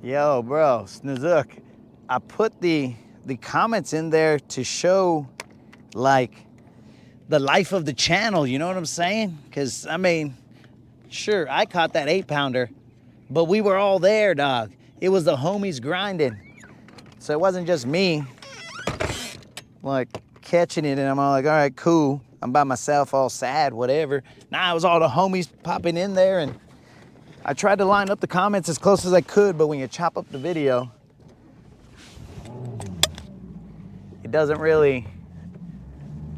Yo, bro, Snoozuk, I put the comments in there to show, like, the life of the channel, you know what I'm saying? Because, I mean, sure, I caught that 8-pounder, but we were all there, dog. It was the homies grinding. So it wasn't just me, like, catching it, and I'm all like, all right, cool. I'm by myself, all sad, whatever. Nah, it was all the homies popping in there, and I tried to line up the comments as close as I could, but when you chop up the video, it doesn't really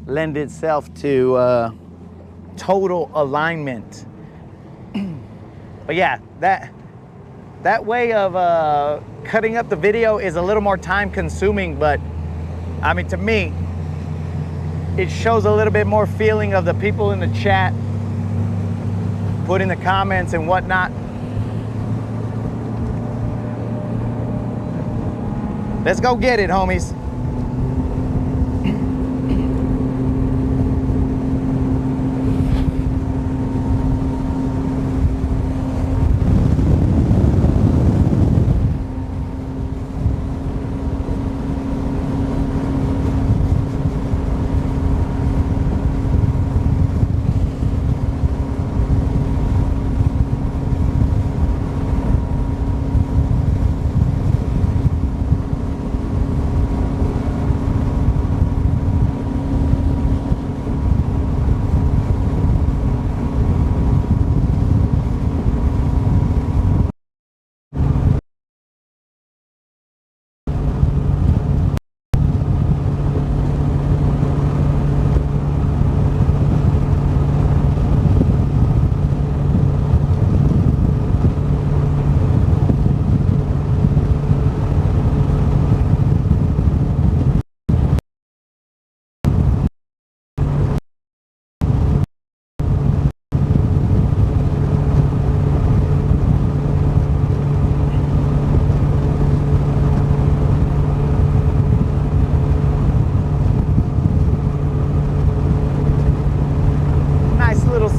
lend itself to total alignment. But yeah, that way of cutting up the video is a little more time consuming, but I mean, to me, it shows a little bit more feeling of the people in the chat, putting the comments and whatnot. Let's go get it, homies.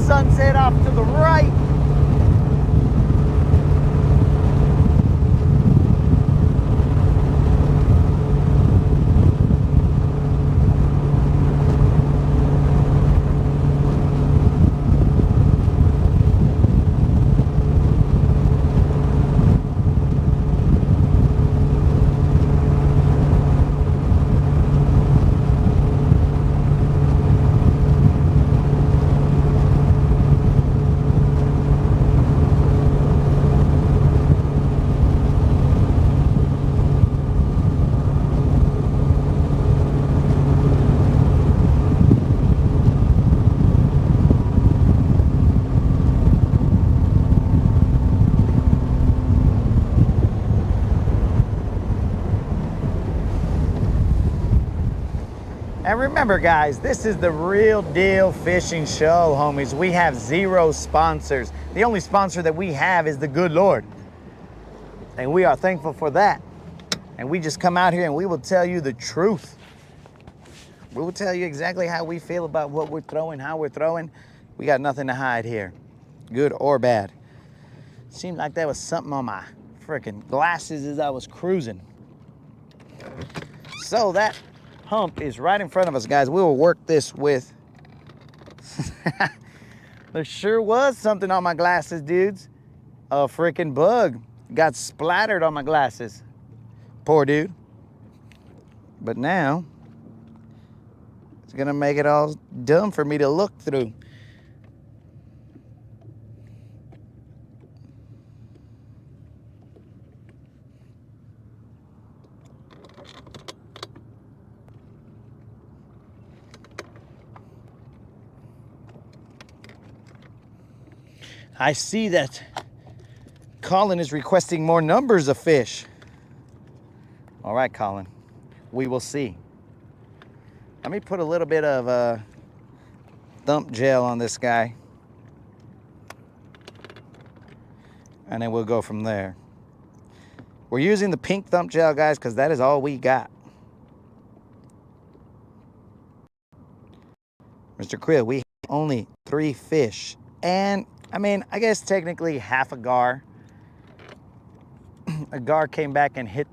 Sunset off to the right. And remember, guys, this is the real deal fishing show, homies. We have 0 sponsors. The only sponsor that we have is the good Lord. And we are thankful for that. And we just come out here and we will tell you the truth. We will tell you exactly how we feel about what we're throwing, how we're throwing. We got nothing to hide here, good or bad. Seemed like there was something on my freaking glasses as I was cruising. So that hump is right in front of us, guys. We will work this with. There sure was something on my glasses, dudes. A freaking bug got splattered on my glasses. Poor dude. But now it's gonna make it all dumb for me to look through. I see that Colin is requesting more numbers of fish. All right, Colin, we will see. Let me put a little bit of thump gel on this guy, and then we'll go from there. We're using the pink thump gel, guys, because that is all we got. Mr. Krill, we have only 3 fish, and I mean, I guess technically half a gar. a gar came back and hit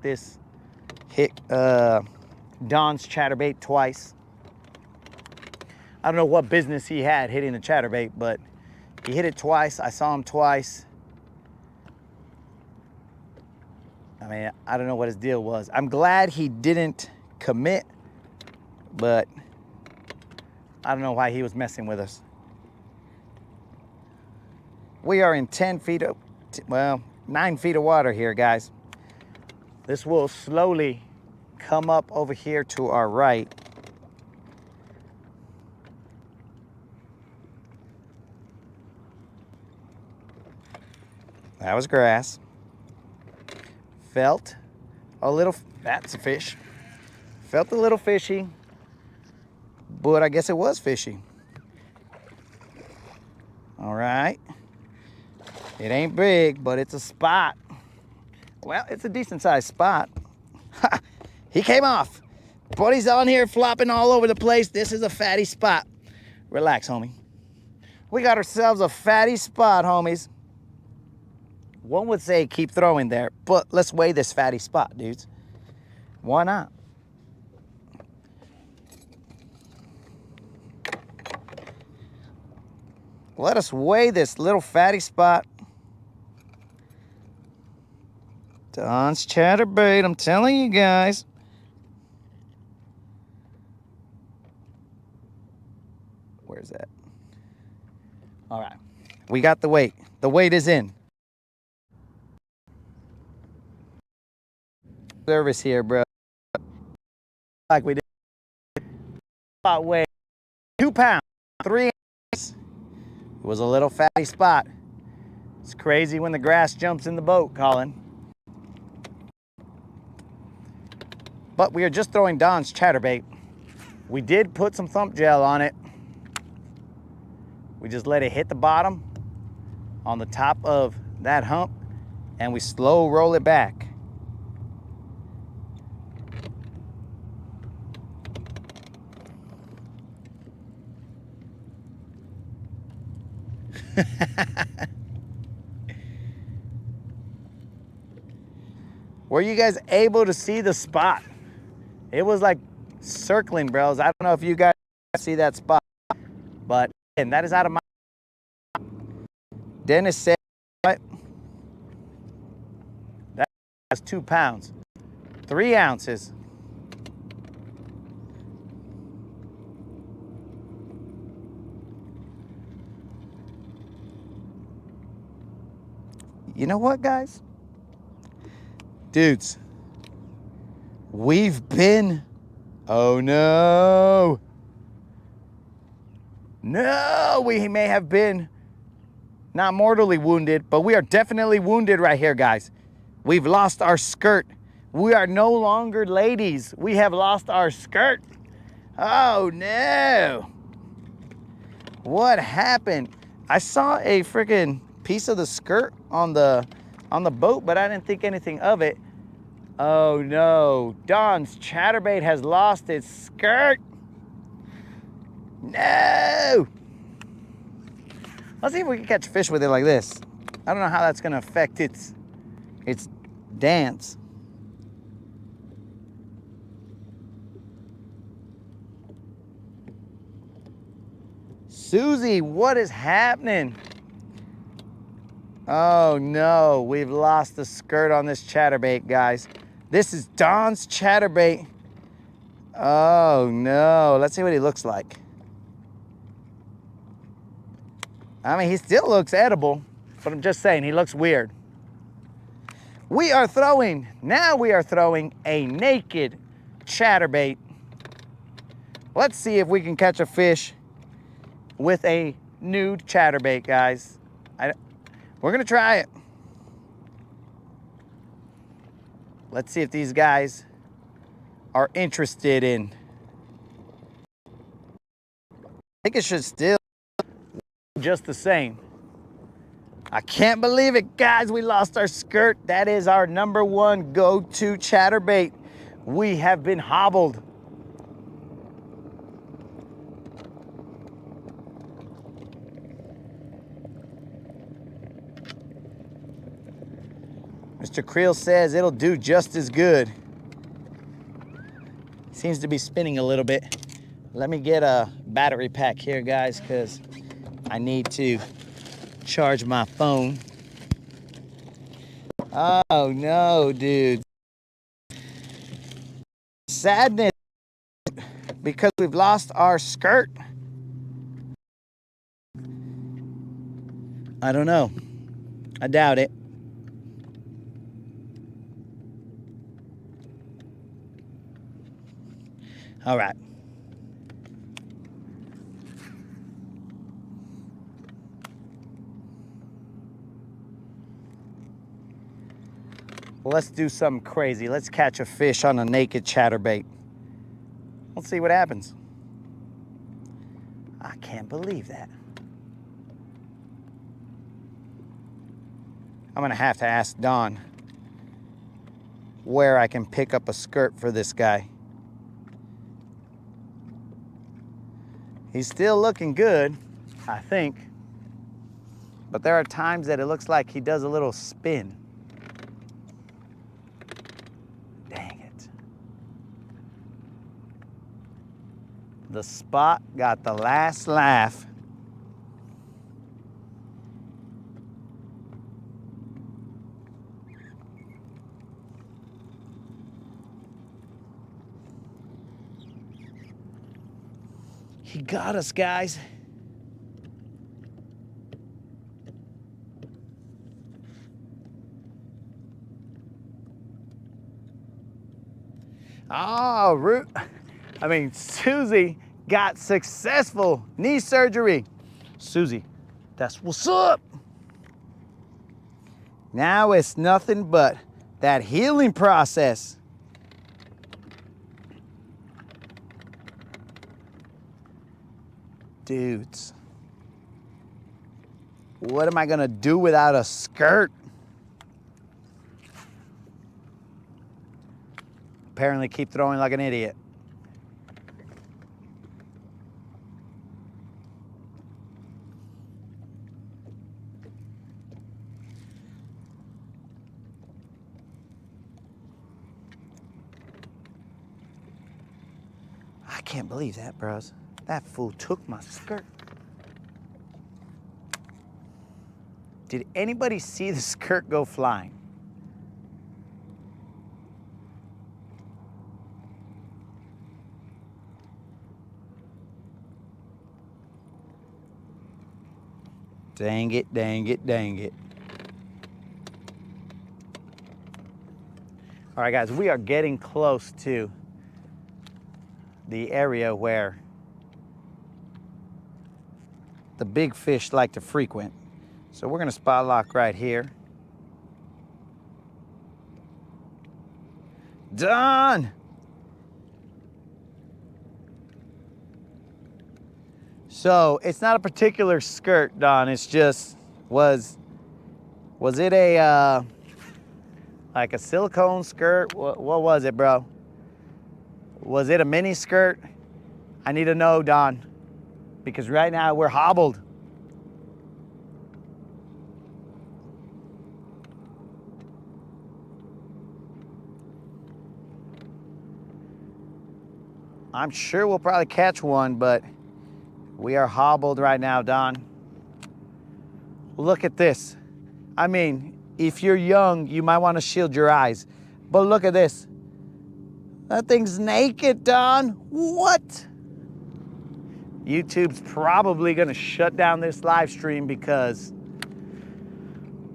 Don's chatterbait twice. I don't know what business he had hitting the chatterbait, but he hit it twice. I saw him twice. I mean, I don't know what his deal was. I'm glad he didn't commit, but I don't know why he was messing with us. We are in 10 feet of, well, 9 feet of water here, guys. This will slowly come up over here to our right. That was grass. Felt a little, that's a fish. Felt a little fishy, but I guess it was fishy. All right. It ain't big, but it's a spot. Well, it's a decent sized spot. He came off. Buddy's on here flopping all over the place. This is a fatty spot. Relax, homie. We got ourselves a fatty spot, homies. One would say keep throwing there, but let's weigh this fatty spot, dudes. Why not? Let us weigh this little fatty spot. Don's chatterbait, I'm telling you guys. Where's that? All right, we got the weight. The weight is in. Service here, bro. Like we did. Spot weight 2 pounds, 3 ounces. It was a little fatty spot. It's crazy when the grass jumps in the boat, Colin. But we are just throwing Don's chatterbait. We did put some thump gel on it. We just let it hit the bottom on the top of that hump, and we slow roll it back. Were you guys able to see the spot? It was like circling, bros. I don't know if you guys see that spot, but and that is out of my. Dennis said, what? That has 2 pounds, 3 ounces. You know what, guys? Dudes, we've been, oh no. No, we may have been not mortally wounded, but we are definitely wounded right here, guys. We've lost our skirt. We are no longer ladies. We have lost our skirt. Oh no. What happened? I saw a freaking piece of the skirt on the boat, but I didn't think anything of it. Oh no, Don's chatterbait has lost its skirt. No. Let's see if we can catch fish with it like this. I don't know how that's gonna affect its dance. Susie, what is happening? Oh no, we've lost the skirt on this chatterbait, guys. This is Don's chatterbait. Oh no, let's see what he looks like. I mean, he still looks edible, but I'm just saying, he looks weird. We are throwing a naked chatterbait. Let's see if we can catch a fish with a nude chatterbait, guys. We're gonna try it. Let's see if these guys are interested in. I think it should still just the same. I can't believe it, guys. We lost our skirt. That is our #1 go-to chatterbait. We have been hobbled. Mr. Creel says it'll do just as good. Seems to be spinning a little bit. Let me get a battery pack here, guys, because I need to charge my phone. Oh no, dude. Sadness because we've lost our skirt. I don't know. I doubt it. All right. Well, let's do something crazy. Let's catch a fish on a naked chatterbait. Let's see what happens. I can't believe that. I'm gonna have to ask Don where I can pick up a skirt for this guy. He's still looking good, I think. But there are times that it looks like he does a little spin. Dang it. The spot got the last laugh. He got us, guys. Oh, Susie got successful knee surgery. Susie, that's what's up. Now it's nothing but that healing process. Dudes, what am I gonna do without a skirt? Apparently keep throwing like an idiot. I can't believe that, bros. That fool took my skirt. Did anybody see the skirt go flying? Dang it, dang it, dang it. All right, guys, we are getting close to the area where the big fish like to frequent. So we're gonna spot lock right here. Done! So it's not a particular skirt, Don, it's just, was it a, like a silicone skirt? What was it, bro? Was it a mini skirt? I need to know, Don, because right now we're hobbled. I'm sure we'll probably catch one, but we are hobbled right now, Don. Look at this. I mean, if you're young, you might want to shield your eyes, but look at this. That thing's naked, Don. What? YouTube's probably gonna shut down this live stream because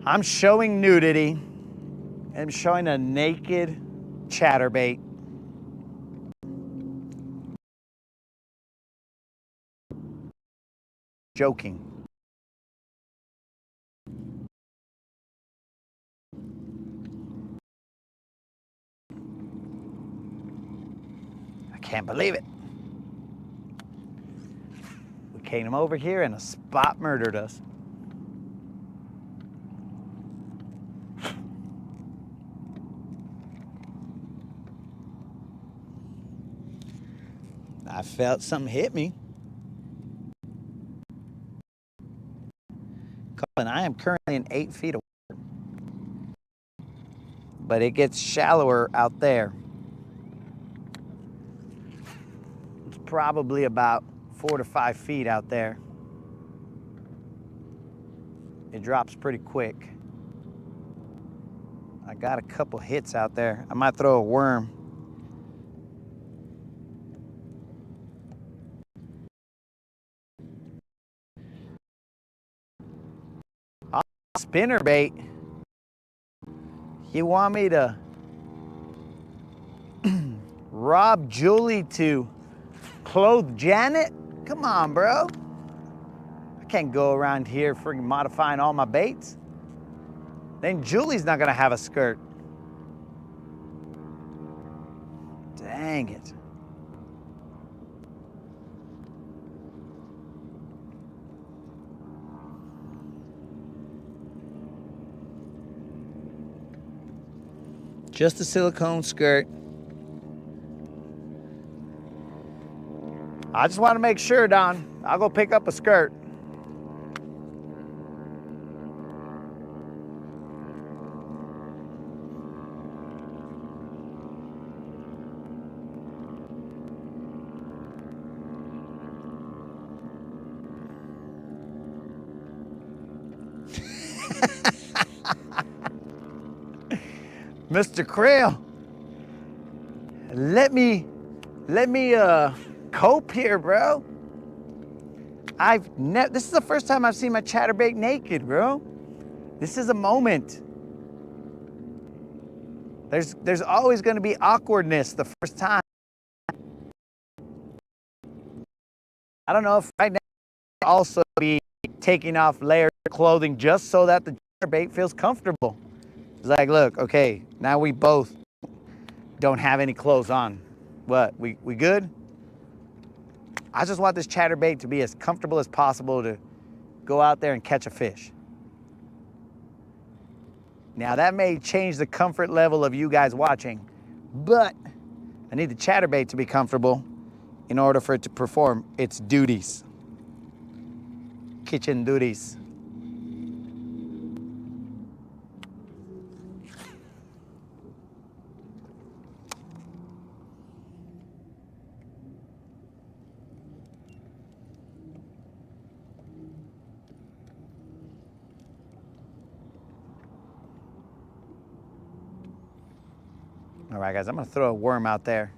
I'm showing nudity. I'm showing a naked chatterbait. Joking. I can't believe it. We came over here and a spot murdered us. I felt something hit me. And I am currently in 8 feet of water. but it gets shallower out there. It's probably about 4 to 5 feet out there. It drops pretty quick. I got a couple hits out there. I might throw a worm. Spinner bait. You want me to rob Julie to clothe Janet? Come on, bro. I can't go around here freaking modifying all my baits. Then Julie's not gonna have a skirt. Dang it. Just a silicone skirt. I just want to make sure, Don. I'll go pick up a skirt. Mr. Krill, let me cope here, bro. This is the first time I've seen my chatterbait naked, bro. This is a moment. There's always going to be awkwardness the first time. I don't know if right now I'll also be taking off layers of clothing just so that the chatterbait feels comfortable. It's like, look, okay, now we both don't have any clothes on. What, we good? I just want this chatterbait to be as comfortable as possible to go out there and catch a fish. Now that may change the comfort level of you guys watching, but I need the chatterbait to be comfortable in order for it to perform its duties. Kitchen duties. All right, guys, I'm gonna throw a worm out there.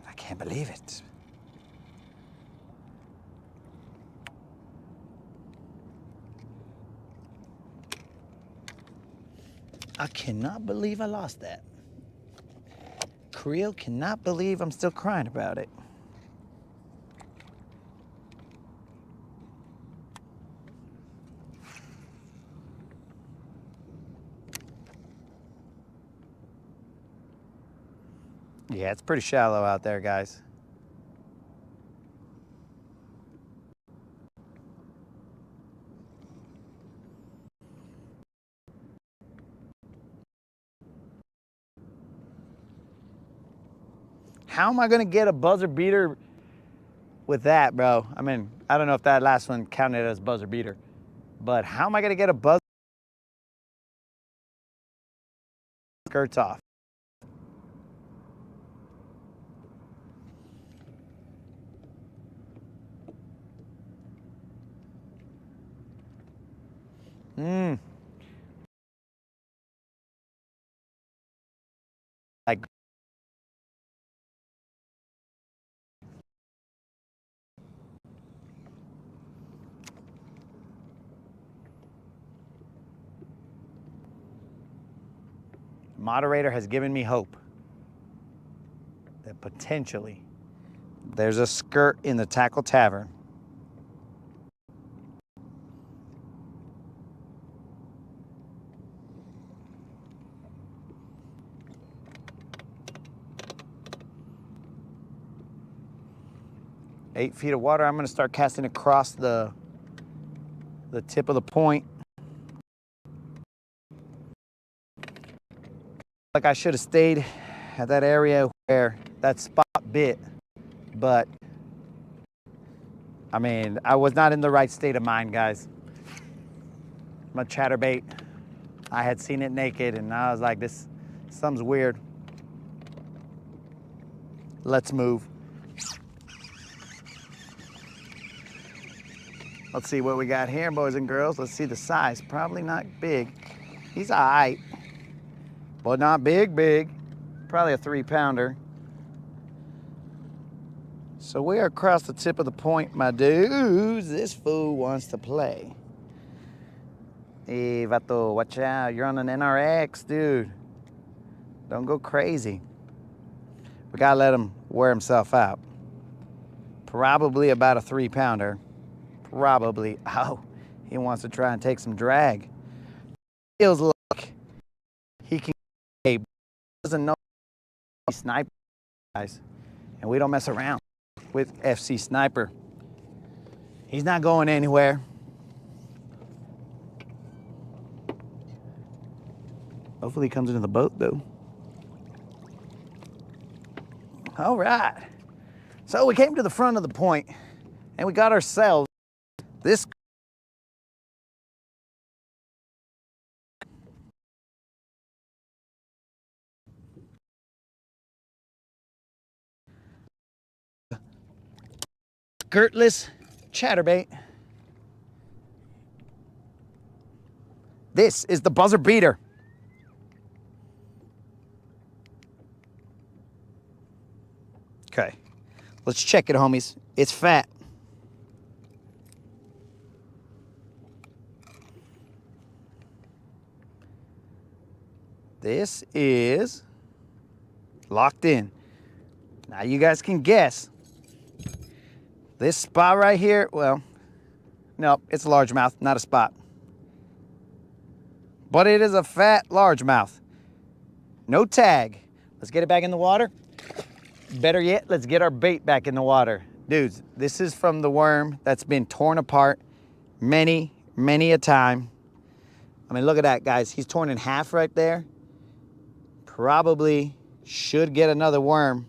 I can't believe it. I cannot believe I lost that. Creel cannot believe I'm still crying about it. Yeah, it's pretty shallow out there, guys. How am I gonna get a buzzer beater with that, bro? I mean, I don't know if that last one counted as buzzer beater, but how am I gonna get a buzzer skirts off? Like, moderator has given me hope that potentially there's a skirt in the Tackle Tavern. Eight feet of water. I'm gonna start casting across the tip of the point. Like I should have stayed at that area where that spot bit, but I mean, I was not in the right state of mind, guys. My chatterbait, I had seen it naked and I was like, this, something's weird. Let's move. Let's see what we got here, boys and girls. Let's see the size. Probably not big. He's all right, but not big, big. Probably a 3-pounder. So we are across the tip of the point, my dudes. This fool wants to play. Hey, vato, watch out. You're on an NRX, dude. Don't go crazy. We gotta let him wear himself out. Probably about a 3-pounder. Probably. Oh, he wants to try and take some drag. Feels like he can. He doesn't know sniper, guys, and we don't mess around with FC Sniper. He's not going anywhere. Hopefully he comes into the boat though. All right. So we came to the front of the point and we got ourselves this skirtless chatterbait. This is the buzzer beater. Okay, let's check it, homies. It's fat. This is locked in. Now you guys can guess. This spot right here, well, no, it's a largemouth, not a spot. But it is a fat largemouth. No tag. Let's get it back in the water. Better yet, let's get our bait back in the water. Dudes, this is from the worm that's been torn apart many, many a time. I mean, look at that, guys. He's torn in half right there. Probably should get another worm,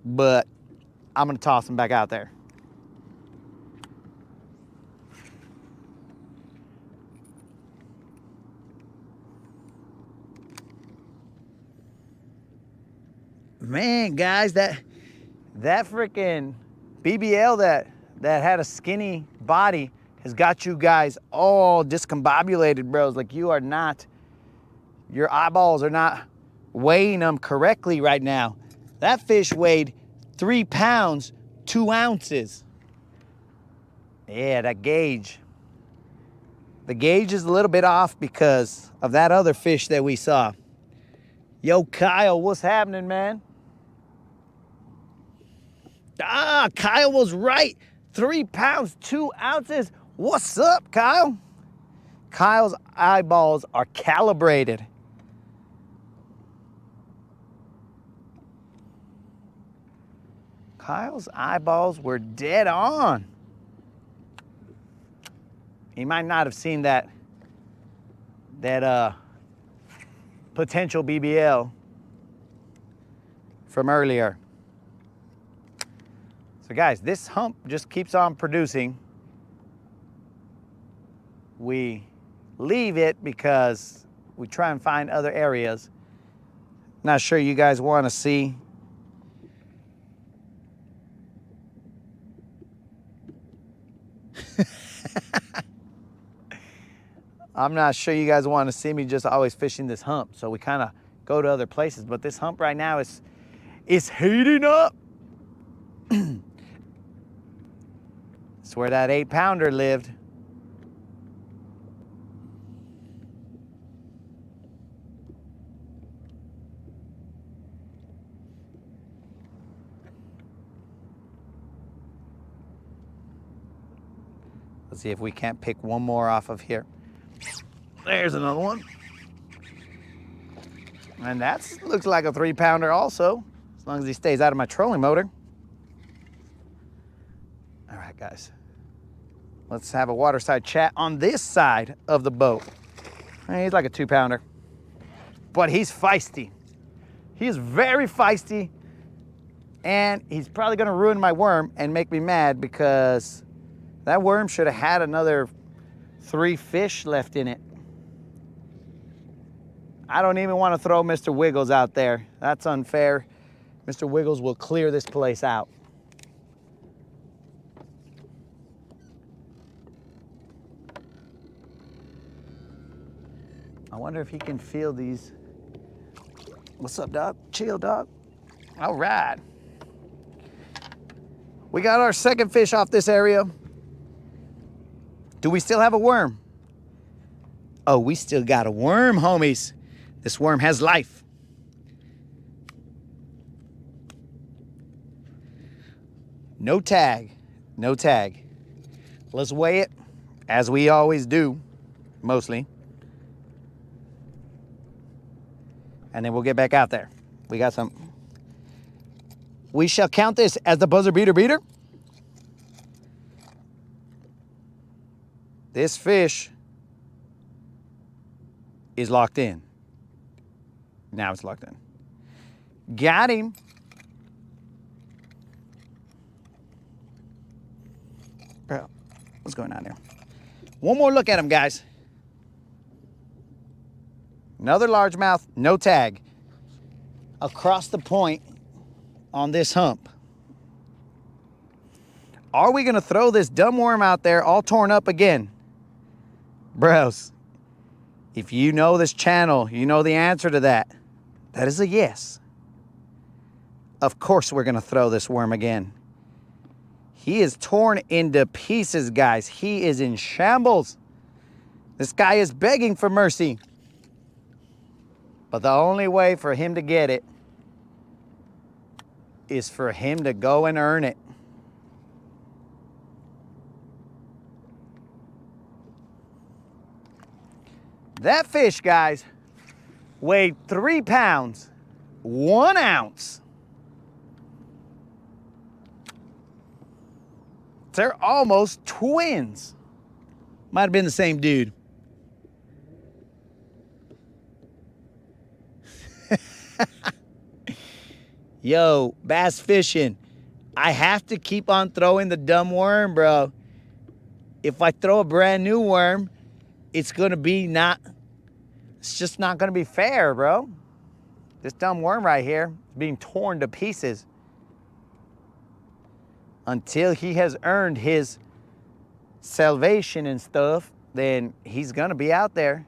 but I'm gonna toss him back out there. Man, guys, that freaking BBL that had a skinny body has got you guys all discombobulated, bros. Like you are not, your eyeballs are not weighing them correctly right now. That fish weighed 3 pounds, 2 ounces. Yeah, that gauge. The gauge is a little bit off because of that other fish that we saw. Yo, Kyle, what's happening, man? Ah, Kyle was right. 3 pounds, 2 ounces. What's up, Kyle? Kyle's eyeballs are calibrated. Kyle's eyeballs were dead on. He might not have seen that potential BBL from earlier. So guys, this hump just keeps on producing. We leave it because we try and find other areas. Not sure you guys want to see. I'm not sure you guys want to see me just always fishing this hump, so we kind of go to other places, but this hump right now is heating up. It's where that 8-pounder lived. Let's see if we can't pick one more off of here. There's another one. And that looks like a 3-pounder also, as long as he stays out of my trolling motor. All right, guys. Let's have a waterside chat on this side of the boat. He's like a 2-pounder, but he's feisty. He is very feisty. And he's probably gonna ruin my worm and make me mad because that worm should have had another 3 fish left in it. I don't even want to throw Mr. Wiggles out there. That's unfair. Mr. Wiggles will clear this place out. I wonder if he can feel these. What's up, dog? Chill, dog. All right. We got our second fish off this area. Do we still have a worm? Oh, we still got a worm, homies. This worm has life. No tag, no tag. Let's weigh it, as we always do, mostly. And then we'll get back out there. We got some. We shall count this as the buzzer beater. This fish is locked in. Now it's locked in. Got him. Bro, what's going on here? One more look at him, guys. Another largemouth, no tag. Across the point on this hump. Are we gonna throw this dumb worm out there all torn up again? Bros, if you know this channel, you know the answer to that. That is a yes. Of course we're gonna throw this worm again. He is torn into pieces, guys. He is in shambles. This guy is begging for mercy. But the only way for him to get it is for him to go and earn it. That fish, guys, weighed 3 pounds, 1 ounce. They're almost twins. Might have been the same dude. Yo, bass fishing. I have to keep on throwing the dumb worm, bro. If I throw a brand new worm, it's just not gonna be fair, bro. This dumb worm right here is being torn to pieces. Until he has earned his salvation and stuff, then he's gonna be out there.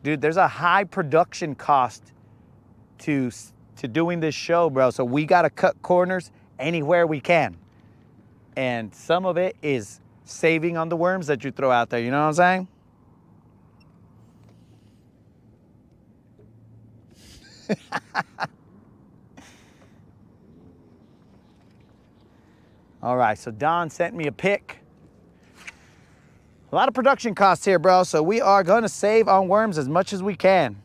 Dude, there's a high production cost to doing this show, bro. So we gotta cut corners anywhere we can. And some of it is saving on the worms that you throw out there, you know what I'm saying? All right, so Don sent me a pic. A lot of production costs here, bro, so we are gonna save on worms as much as we can.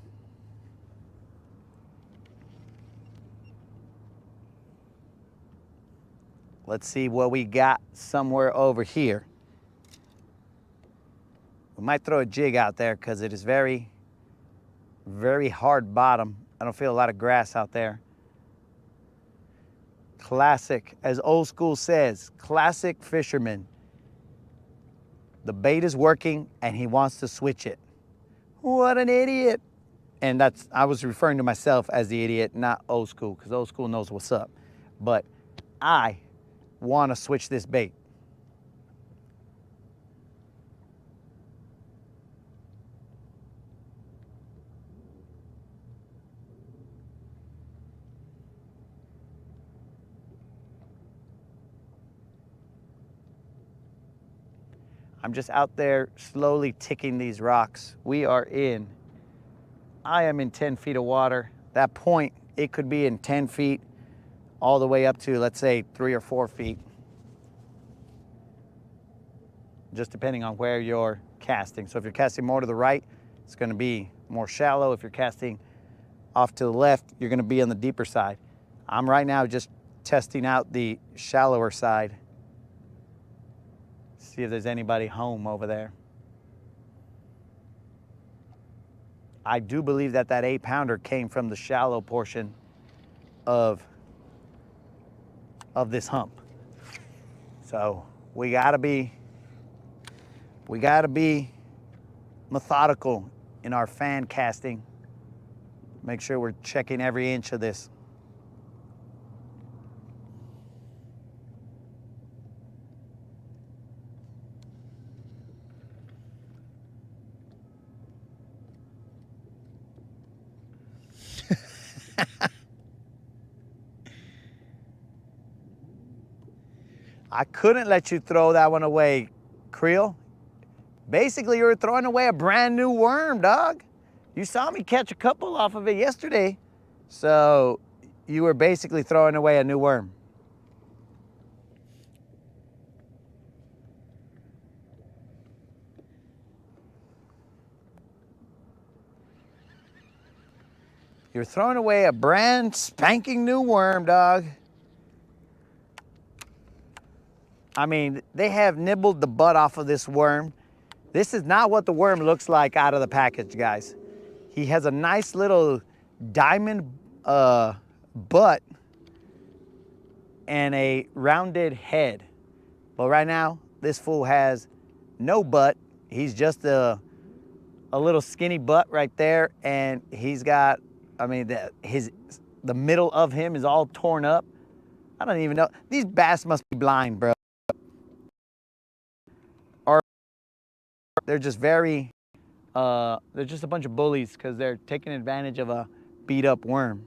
Let's see what we got somewhere over here. We might throw a jig out there because it is very, very hard bottom. I don't feel a lot of grass out there. Classic, as old school says, classic fisherman. The bait is working and he wants to switch it. What an idiot. And I was referring to myself as the idiot, not old school, because old school knows what's up. But I want to switch this bait. I'm just out there slowly ticking these rocks. I am in 10 feet of water. That point, it could be in 10 feet all the way up to, let's say, 3 or 4 feet. Just depending on where you're casting. So if you're casting more to the right, it's gonna be more shallow. If you're casting off to the left, you're gonna be on the deeper side. I'm right now just testing out the shallower side. See if there's anybody home over there. I do believe that that 8-pounder came from the shallow portion of this hump. So we gotta be methodical in our fan casting. Make sure we're checking every inch of this. I couldn't let you throw that one away, Creel. Basically, you were throwing away a brand new worm, dog. You saw me catch a couple off of it yesterday. So you were basically throwing away a new worm. You're throwing away a brand spanking new worm, dog. I mean, they have nibbled the butt off of this worm. This is not what the worm looks like out of the package, guys. He has a nice little diamond butt and a rounded head. But right now, this fool has no butt. He's just a little skinny butt right there, and he's got, I mean, the middle of him is all torn up. I don't even know. These bass must be blind, bro. Or they're just very, they're just a bunch of bullies because they're taking advantage of a beat up worm.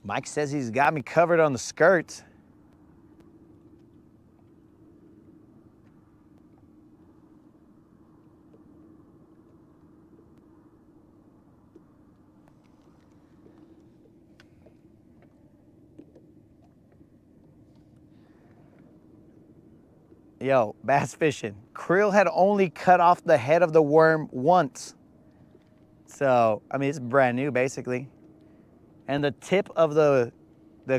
Mike says he's got me covered on the skirts. Yo, bass fishing. Creel had only cut off the head of the worm once. So, I mean, it's brand new basically. And the tip of the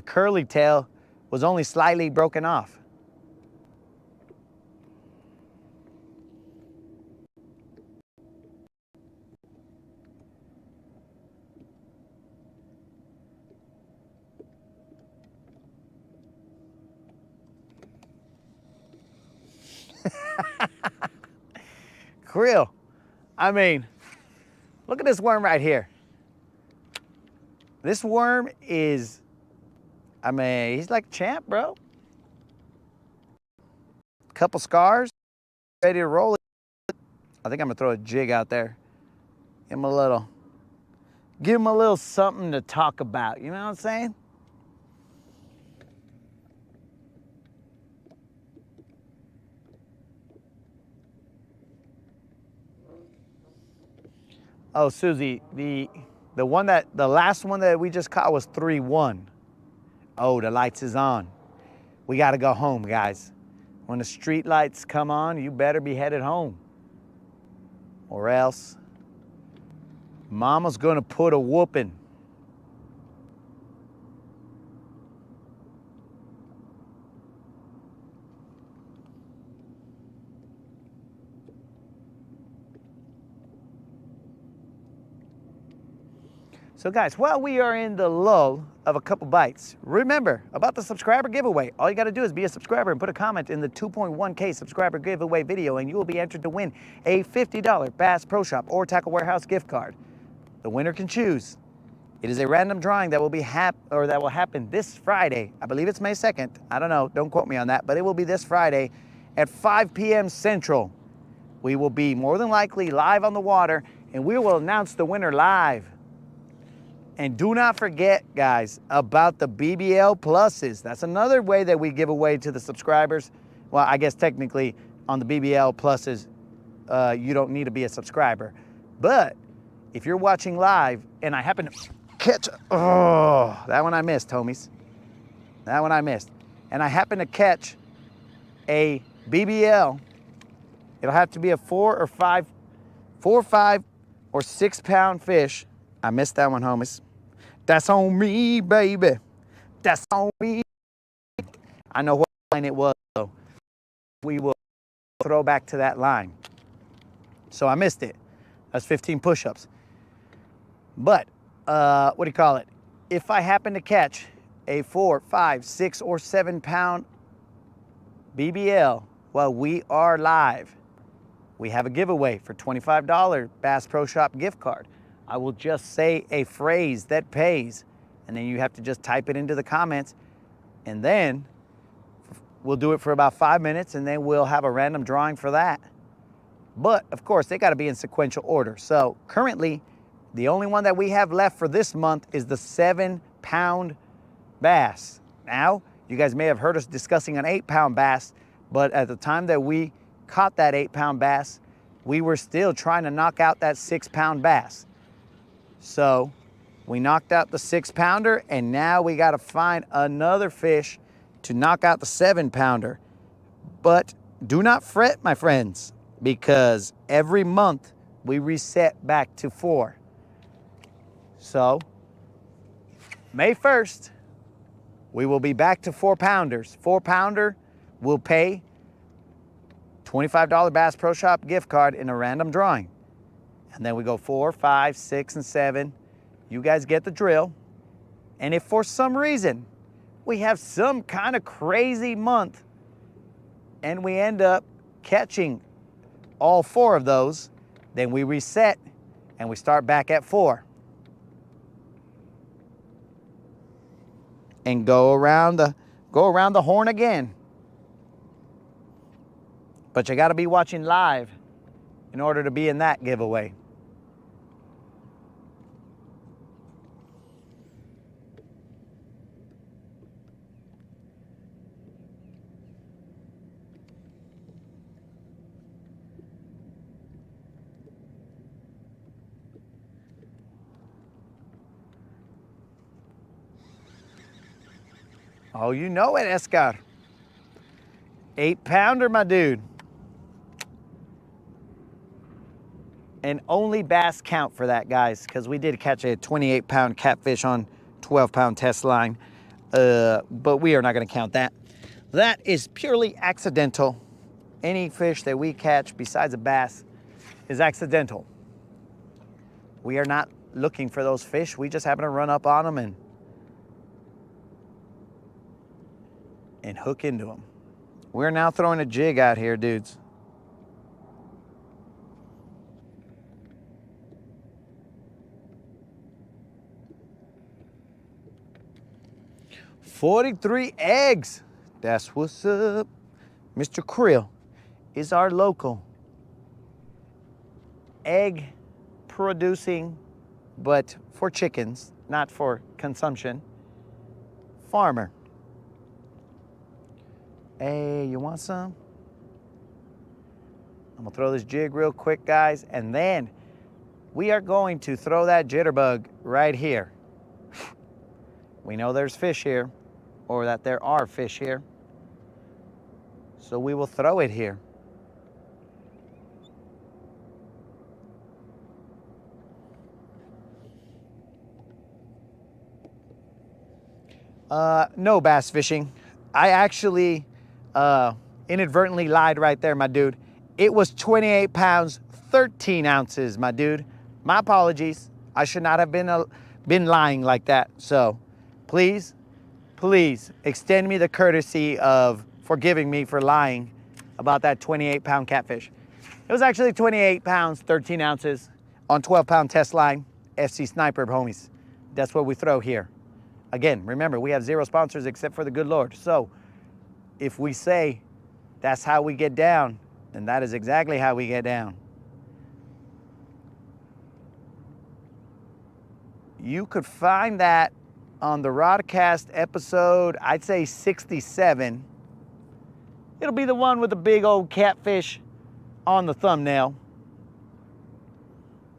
curly tail was only slightly broken off. Creel, I mean, look at this worm right here. This worm is, I mean, he's like a champ, bro. Couple scars, ready to roll it. I think I'm gonna throw a jig out there. Give him a little something to talk about. You know what I'm saying? Oh, Susie, the last one that we just caught was 3-1. Oh, the lights is on. We gotta go home, guys. When the street lights come on, you better be headed home. Or else, Mama's gonna put a whooping. So guys, while we are in the lull of a couple bites, remember about the subscriber giveaway. All you gotta do is be a subscriber and put a comment in the 2.1K subscriber giveaway video, and you will be entered to win a $50 Bass Pro Shop or Tackle Warehouse gift card. The winner can choose. It is a random drawing that will be that will happen this Friday. I believe it's May 2nd. I don't know, don't quote me on that, but it will be this Friday at 5 p.m. Central. We will be more than likely live on the water, and we will announce the winner live. And do not forget, guys, about the BBL Pluses. That's another way that we give away to the subscribers. Well, I guess technically on the BBL Pluses, you don't need to be a subscriber. But if you're watching live and I happen to catch, oh, that one I missed, homies. That one I missed. And I happen to catch a BBL, it'll have to be a 4 or 5 or 6 pound fish. I missed that one, homies. That's on me, baby. That's on me. I know what line it was. So we will throw back to that line. So I missed it. That's 15 push-ups. But, what do you call it? If I happen to catch a 4, 5, 6, or 7 pound BBL while we are live, we have a giveaway for $25 Bass Pro Shop gift card. I will just say a phrase that pays, and then you have to just type it into the comments, and then we'll do it for about 5 minutes, and then we'll have a random drawing for that. But of course, they got to be in sequential order. So currently, the only one that we have left for this month is the 7 pound bass. Now, you guys may have heard us discussing an 8 pound bass, but at the time that we caught that 8 pound bass, we were still trying to knock out that 6 pound bass. So we knocked out the 6 pounder, and now we got to find another fish to knock out the 7 pounder. But do not fret, my friends, because every month we reset back to 4. So May 1st, we will be back to 4 pounders. 4 pounder will pay $25 Bass Pro Shop gift card in a random drawing. And then we go 4, 5, 6, and 7. You guys get the drill. And if for some reason we have some kind of crazy month and we end up catching all 4 of those, then we reset and we start back at 4. And go around the horn again. But you got to be watching live in order to be in that giveaway. Oh, you know it, Escar. 8 pounder, my dude. And only bass count for that, guys, because we did catch a 28 pound catfish on 12 pound test line. But we are not going to count that. That is purely accidental. Any fish that we catch besides a bass is accidental. We are not looking for those fish. We just happen to run up on them and hook into them. We're now throwing a jig out here, dudes. $43 eggs. That's what's up. Mr. Krill is our local egg producing, but for chickens, not for consumption, farmer. Hey, you want some? I'm gonna throw this jig real quick, guys, and then we are going to throw that jitterbug right here. We know there's fish here, or that there are fish here, so we will throw it here. No bass fishing. I actually inadvertently lied right there, my dude. It was 28 pounds, 13 ounces, my dude. My apologies. I should not have been lying like that. So please, please extend me the courtesy of forgiving me for lying about that 28 pound catfish. It was actually 28 pounds, 13 ounces on 12 pound test line, FC Sniper, homies. That's what we throw here. Again, remember, we have 0 sponsors except for the good Lord. So if we say that's how we get down, then that is exactly how we get down. You could find that on the Rodcast episode, I'd say 67. It'll be the one with the big old catfish on the thumbnail.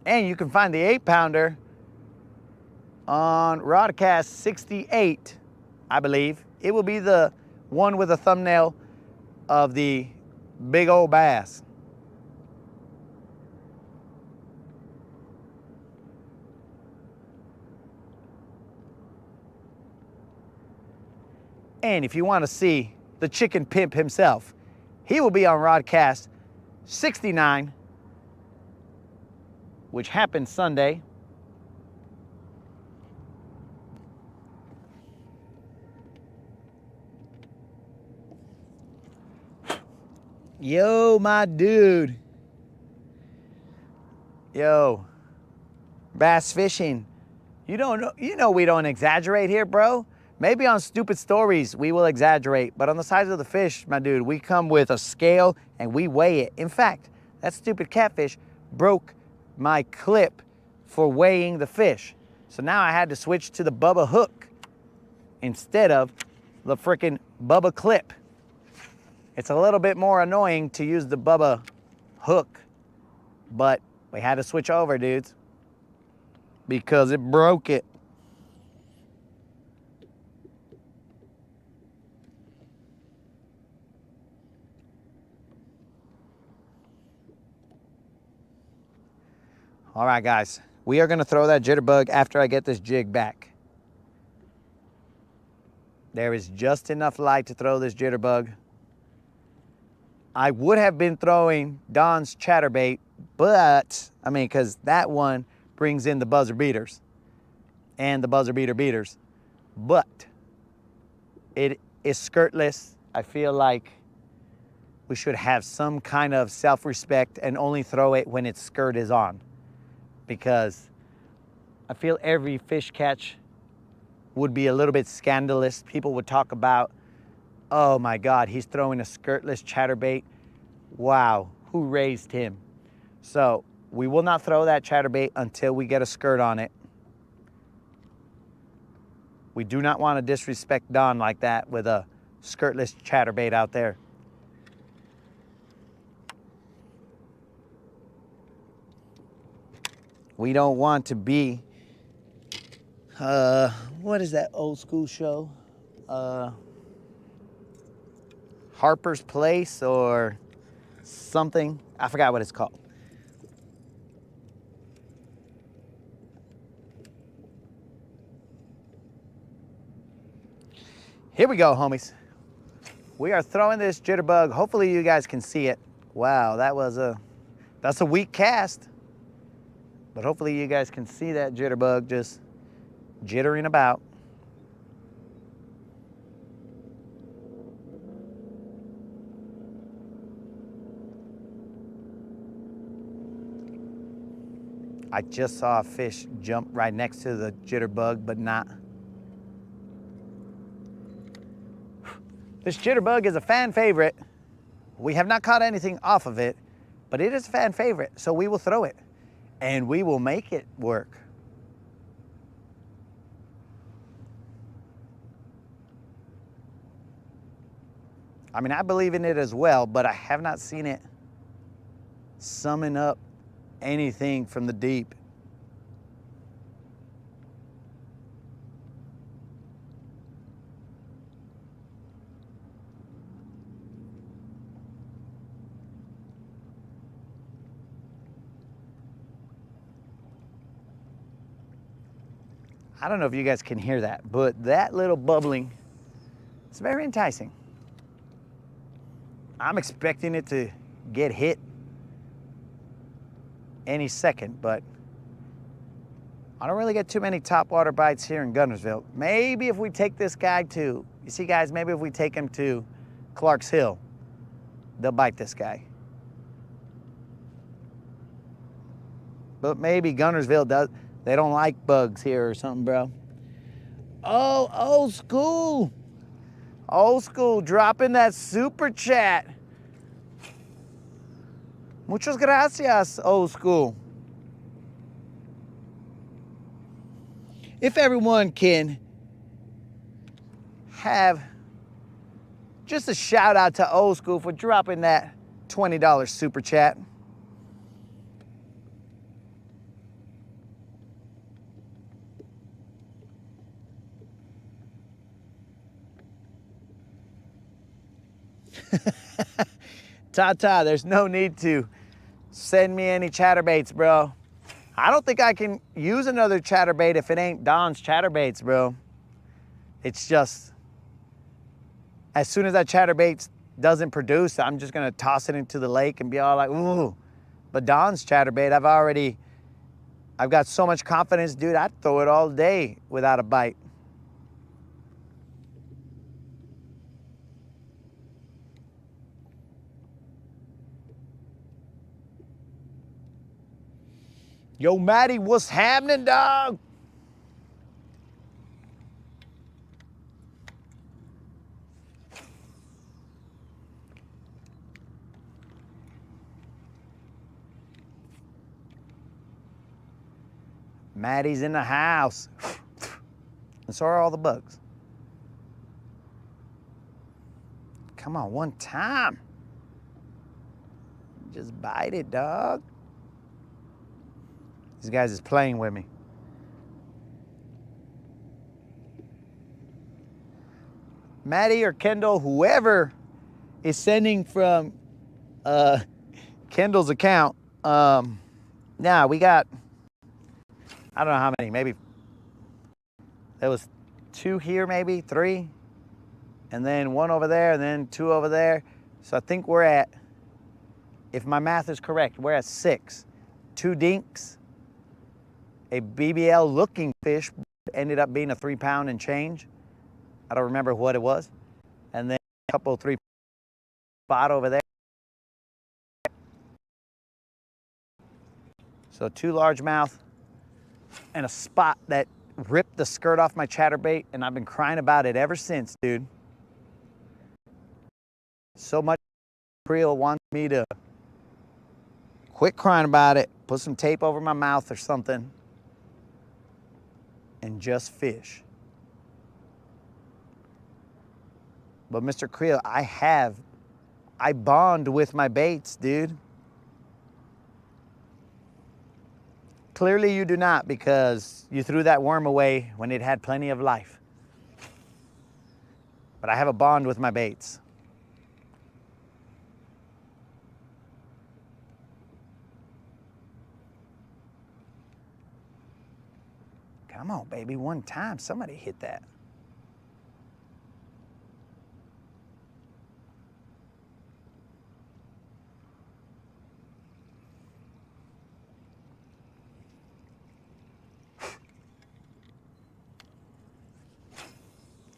And you can find the 8 pounder on Rodcast 68, I believe. It will be the one with the thumbnail of the big old bass. And if you want to see the chicken pimp himself. He will be on Rodcast 69, which happened Sunday. Yo, my dude. Yo, bass fishing. You know we don't exaggerate here, bro. Maybe on stupid stories we will exaggerate, but on the size of the fish, my dude, we come with a scale and we weigh it. In fact, that stupid catfish broke my clip for weighing the fish. So now I had to switch to the Bubba hook instead of the frickin' Bubba clip. It's a little bit more annoying to use the Bubba hook, but we had to switch over, dudes, because it broke it. All right, guys, we are gonna throw that jitterbug after I get this jig back. There is just enough light to throw this jitterbug. I would have been throwing Don's chatterbait, but, I mean, because that one brings in the buzzer beaters and the buzzer beater beaters, but it is skirtless. I feel like we should have some kind of self-respect and only throw it when its skirt is on, because I feel every fish catch would be a little bit scandalous. People would talk about, oh my God, he's throwing a skirtless chatterbait. Wow, who raised him? So we will not throw that chatterbait until we get a skirt on it. We do not want to disrespect Don like that with a skirtless chatterbait out there. We don't want to be, what is that old school show? Harper's Place or something. I forgot what it's called. Here we go, homies. We are throwing this jitterbug. Hopefully you guys can see it. Wow, that's a weak cast. But hopefully you guys can see that jitterbug just jittering about. I just saw a fish jump right next to the jitterbug, but not. This jitterbug is a fan favorite. We have not caught anything off of it, but it is a fan favorite, so we will throw it and we will make it work. I mean, I believe in it as well, but I have not seen it summon up anything from the deep. I don't know if you guys can hear that, but that little bubbling, it's very enticing. I'm expecting it to get hit any second, but I don't really get too many topwater bites here in Guntersville. Maybe if we take this guy to, you see guys, maybe if we take him to Clark's Hill, they'll bite this guy. But maybe Guntersville does, they don't like bugs here or something, bro. Oh, old school. Old school, dropping that super chat. Muchas gracias, old school. If everyone can have just a shout out to old school for dropping that $20 super chat. Tata, there's no need to send me any chatterbaits, bro. I don't think I can use another chatterbait if it ain't Don's chatterbaits, bro. It's just, as soon as that chatterbait doesn't produce, I'm just gonna toss it into the lake and be all like, ooh. But Don's chatterbait, I've got so much confidence, dude, I'd throw it all day without a bite. Yo, Matty, what's happening, dog? Maddie's in the house. And so are all the bugs. Come on, one time. Just bite it, dog. These guys is playing with me. Maddie or Kendall, whoever is sending from Kendall's account. Now we got, I don't know how many, maybe there was 2 here, maybe 3, and then 1 over there, and then 2 over there. So I think we're at, if my math is correct, we're at 6. 2 dinks, a BBL looking fish, ended up being a 3-pound and change. I don't remember what it was. And then a couple 3 spot over there. So 2 largemouth and a spot that ripped the skirt off my chatterbait, and I've been crying about it ever since, dude. So much Creel wants me to quit crying about it, put some tape over my mouth or something, and just fish. But Mr. Creel, I bond with my baits, dude. Clearly you do not, because you threw that worm away when it had plenty of life. But I have a bond with my baits. Come on, baby, one time, somebody hit that.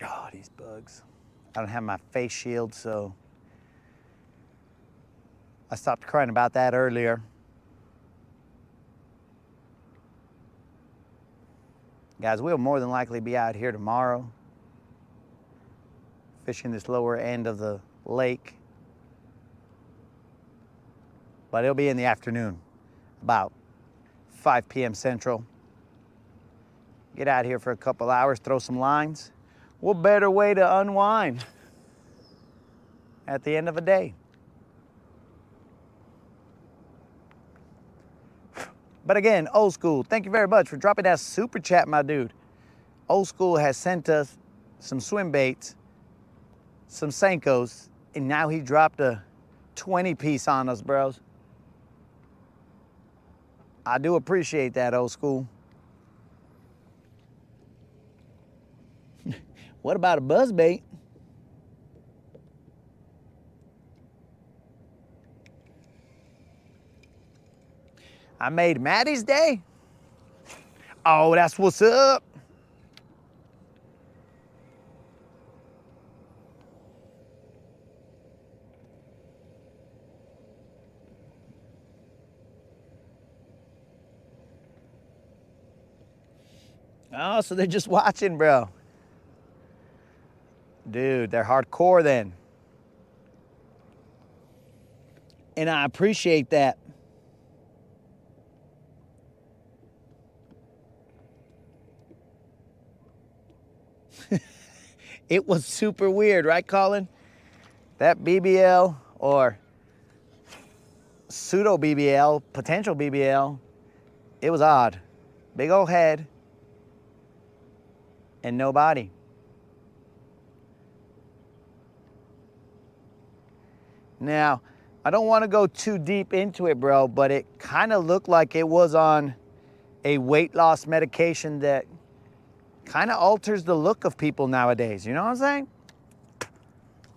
Oh, these bugs. I don't have my face shield, so I stopped crying about that earlier. Guys, we'll more than likely be out here tomorrow, fishing this lower end of the lake. But it'll be in the afternoon, about 5 p.m. Central. Get out here for a couple hours, throw some lines. What better way to unwind at the end of a day? But again, Old School, thank you very much for dropping that super chat, my dude. Old School has sent us some swim baits, some Senkos, and now he dropped a 20-piece on us, bros. I do appreciate that, Old School. What about a buzzbait? I made Maddie's day. Oh, that's what's up. Oh, so they're just watching, bro. Dude, they're hardcore then. And I appreciate that. It was super weird, right, Colin? That BBL or pseudo BBL, potential BBL, it was odd. Big old head and no body. Now, I don't want to go too deep into it, bro, but it kind of looked like it was on a weight loss medication that kind of alters the look of people nowadays. You know what I'm saying?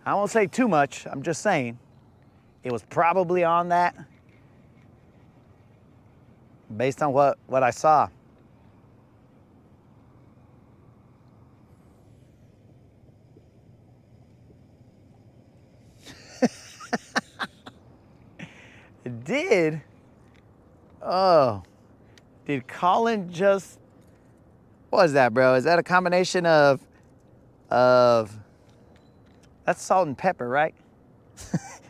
I won't say too much. I'm just saying it was probably on that based on what I saw. It did? Oh, did Colin just, what is that, bro? Is that a combination of, that's salt and pepper, right?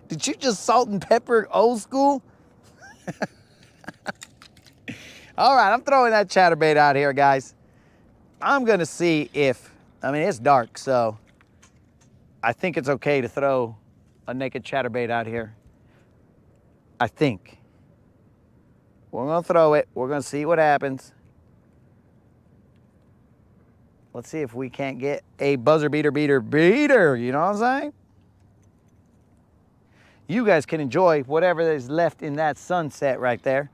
Did you just salt and pepper old school? All right, I'm throwing that chatterbait out here, guys. I'm gonna see if, I mean, it's dark, so I think it's okay to throw a naked chatterbait out here. I think. We're gonna throw it. We're gonna see what happens. Let's see if we can't get a buzzer beater, you know what I'm saying? You guys can enjoy whatever is left in that sunset right there.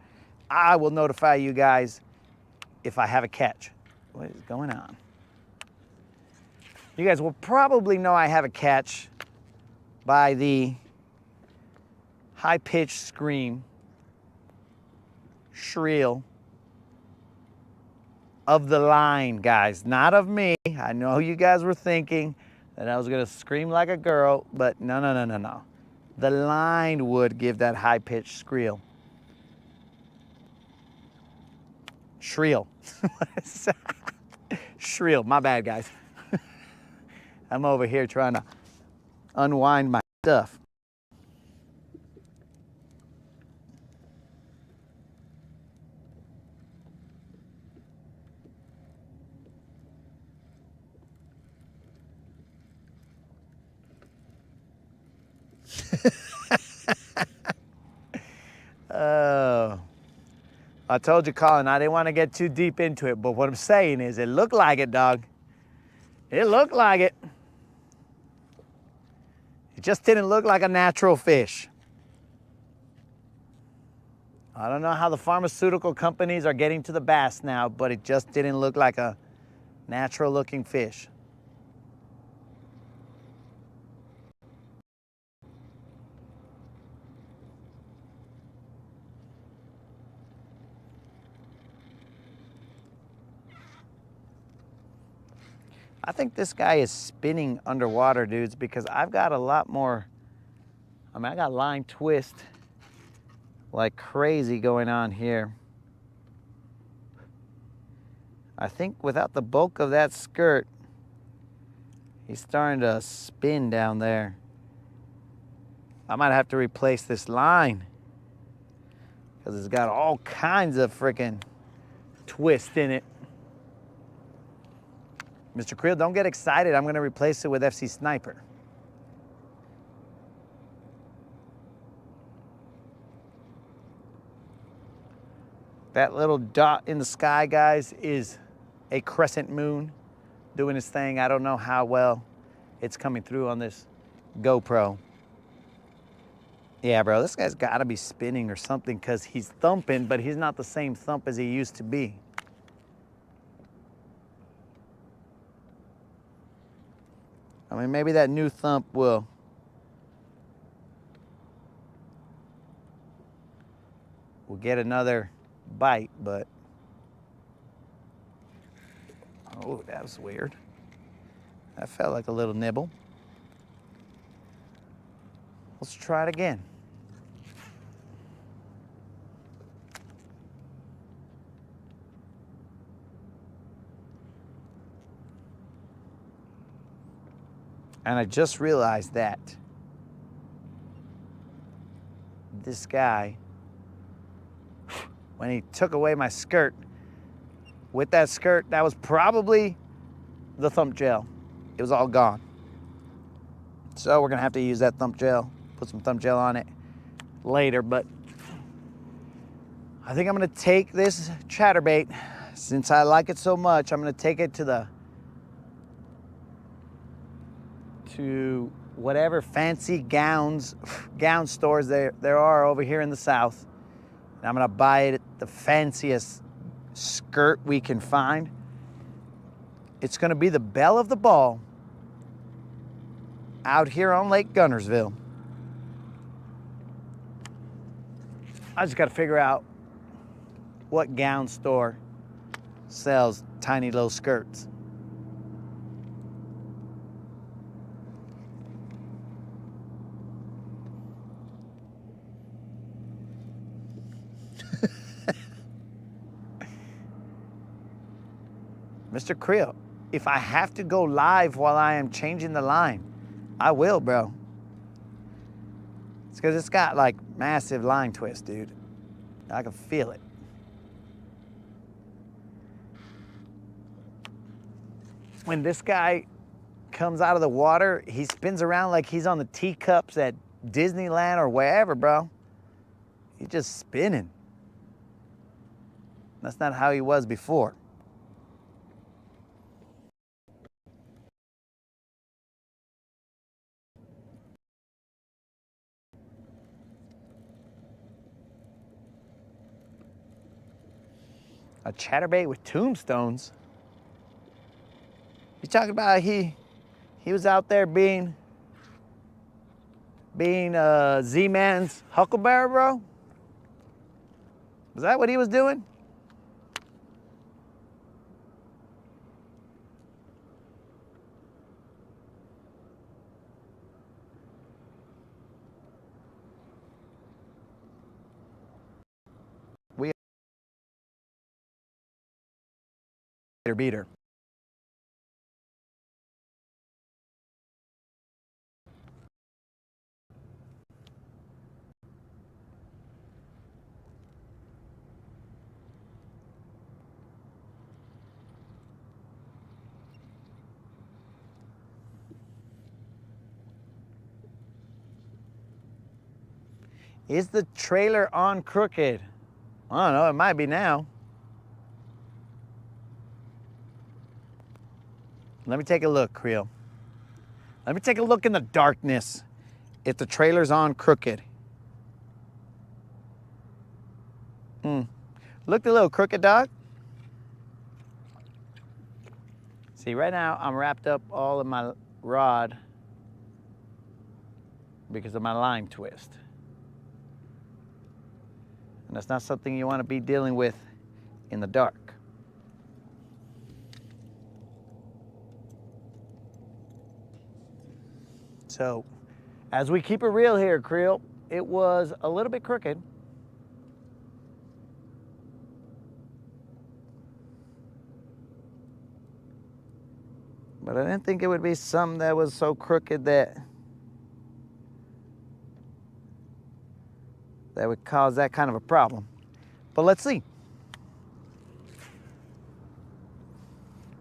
I will notify you guys if I have a catch. What is going on? You guys will probably know I have a catch by the high-pitched scream, shrill of the line, guys, not of me. I know you guys were thinking that I was gonna scream like a girl, but no, no, no, no, no. The line would give that high-pitched squeal. Shrill. Shrill, my bad, guys. I'm over here trying to unwind my stuff. Oh, I told you, Colin, I didn't want to get too deep into it, but what I'm saying is it looked like it, dog. It looked like it. It just didn't look like a natural fish. I don't know how the pharmaceutical companies are getting to the bass now, but it just didn't look like a natural looking fish. I think this guy is spinning underwater, dudes, because I've got a lot more, I mean, I got line twist like crazy going on here. I think without the bulk of that skirt, he's starting to spin down there. I might have to replace this line because it's got all kinds of freaking twist in it. Mr. Creel, don't get excited. I'm going to replace it with FC Sniper. That little dot in the sky, guys, is a crescent moon doing its thing. I don't know how well it's coming through on this GoPro. Yeah, bro, this guy's got to be spinning or something because he's thumping, but he's not the same thump as he used to be. I mean, maybe that new thump will get another bite, but oh, that was weird. That felt like a little nibble. Let's try it again. And I just realized that this guy, when he took away my skirt, with that skirt, that was probably the thump gel. It was all gone. So we're gonna have to use that thump gel, put some thump gel on it later, but I think I'm gonna take this chatterbait, since I like it so much, I'm gonna take it to whatever fancy gown stores there are over here in the South. And I'm gonna buy it the fanciest skirt we can find. It's gonna be the belle of the ball out here on Lake Guntersville. I just got to figure out what gown store sells tiny little skirts. Mr. Creel, if I have to go live while I am changing the line, I will, bro. It's because it's got like massive line twist, dude. I can feel it. When this guy comes out of the water, he spins around like he's on the teacups at Disneyland or wherever, bro. He's just spinning. That's not how he was before. A chatterbait with tombstones. You talking about he was out there being Z-Man's huckleberry, bro? Was that what he was doing? We beater. Is the trailer on crooked? I don't know, it might be now. Let me take a look, Creel. Let me take a look in the darkness if the trailer's on crooked. Looked a little crooked, dog. See, right now I'm wrapped up all of my rod because of my line twist. And that's not something you want to be dealing with in the dark. So, as we keep it real here, Creel, it was a little bit crooked. But I didn't think it would be something that was so crooked that would cause that kind of a problem. But let's see.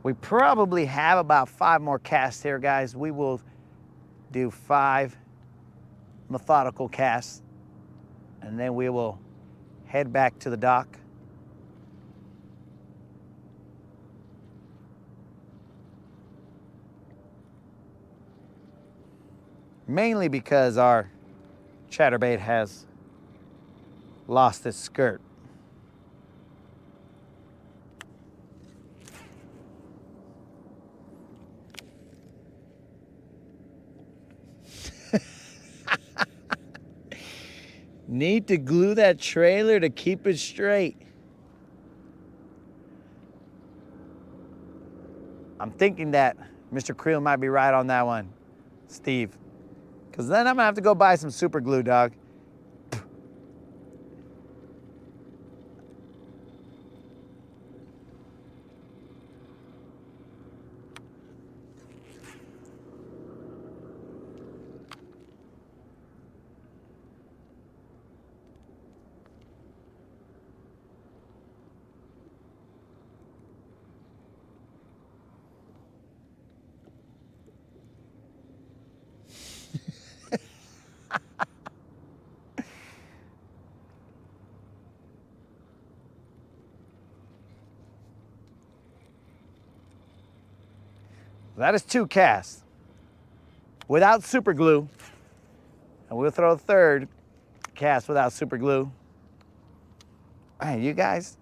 We probably have about 5 more casts here, guys. We will do 5 methodical casts, and then we will head back to the dock. Mainly because our chatterbait has lost its skirt. Need to glue that trailer to keep it straight. I'm thinking that Mr. Creel might be right on that one, Steve. Because then I'm going to have to go buy some super glue, dog. That is 2 casts without super glue. And we'll throw a 3rd cast without super glue. Hey, you guys,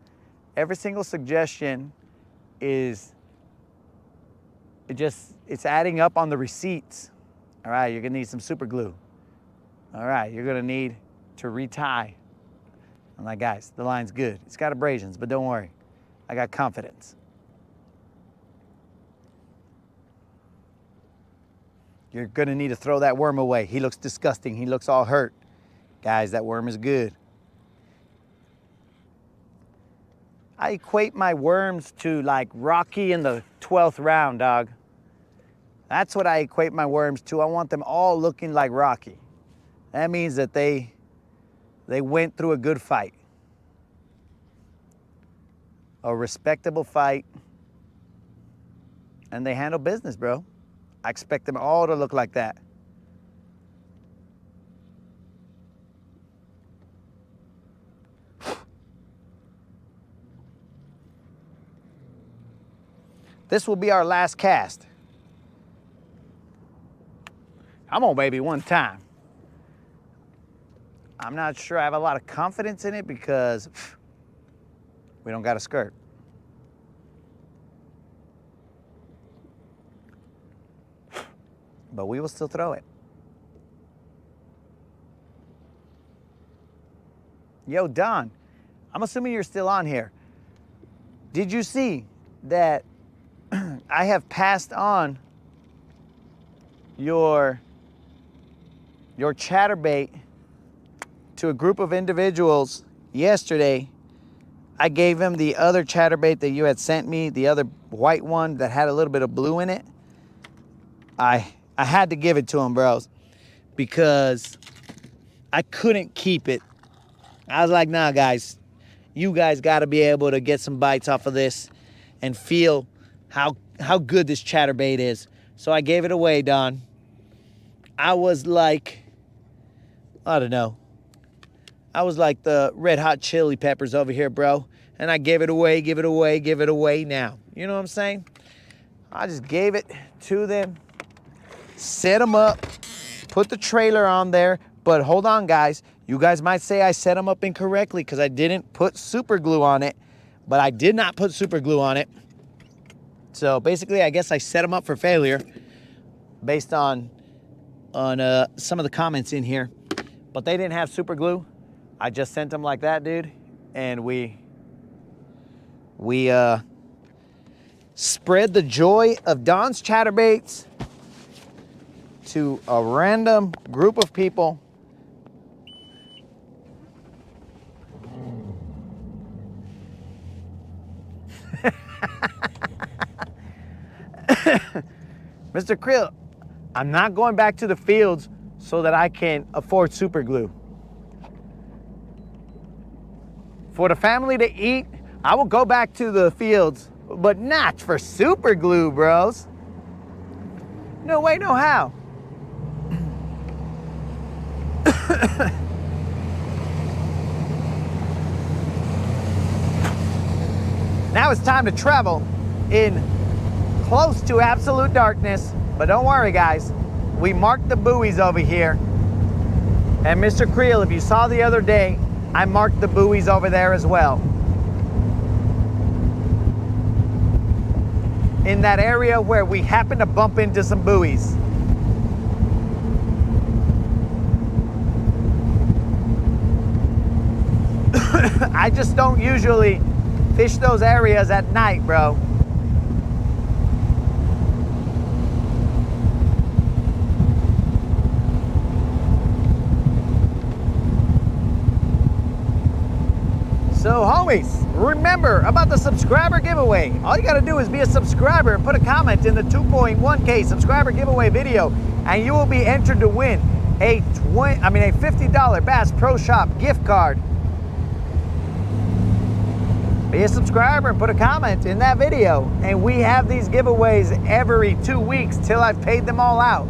every single suggestion is, it's adding up on the receipts. All right, you're gonna need some super glue. All right, you're gonna need to retie. I'm like, guys, the line's good. It's got abrasions, but don't worry. I got confidence. You're gonna need to throw that worm away. He looks disgusting. He looks all hurt. Guys, that worm is good. I equate my worms to like Rocky in the 12th round, dog. That's what I equate my worms to. I want them all looking like Rocky. That means that they went through a good fight. A respectable fight. And they handle business, bro. I expect them all to look like that. This will be our last cast. Come on, baby, one time. I'm not sure I have a lot of confidence in it because we don't got a skirt. But we will still throw it. Yo, Don, I'm assuming you're still on here. Did you see that I have passed on your chatterbait to a group of individuals yesterday? I gave him the other chatterbait that you had sent me, the other white one that had a little bit of blue in it. I had to give it to him, bros, because I couldn't keep it. I was like, nah, guys, you guys got to be able to get some bites off of this and feel how good this chatterbait is. So I gave it away, Don. I was like, I don't know. I was like the red hot chili peppers over here, bro. And I gave it away, give it away, give it away now. You know what I'm saying? I just gave it to them, set them up, put the trailer on there. But hold on, guys. You guys might say I set them up incorrectly because I didn't put super glue on it. But I did not put super glue on it. So basically, I guess I set them up for failure based on some of the comments in here. But they didn't have super glue. I just sent them like that, dude. And we spread the joy of Don's chatterbaits to a random group of people. Mr. Krill, I'm not going back to the fields so that I can afford super glue. For the family to eat, I will go back to the fields, but not for super glue, bros. No way, no how. Now it's time to travel in close to absolute darkness, but don't worry, guys. We marked the buoys over here. And Mr. Creel, if you saw the other day, I marked the buoys over there as well. In that area where we happen to bump into some buoys. I just don't usually fish those areas at night, bro. So homies, remember about the subscriber giveaway. All you gotta do is be a subscriber and put a comment in the 2.1K subscriber giveaway video, and you will be entered to win a $50 Bass Pro Shop gift card. Be a subscriber and put a comment in that video, and we have these giveaways every 2 weeks till I've paid them all out.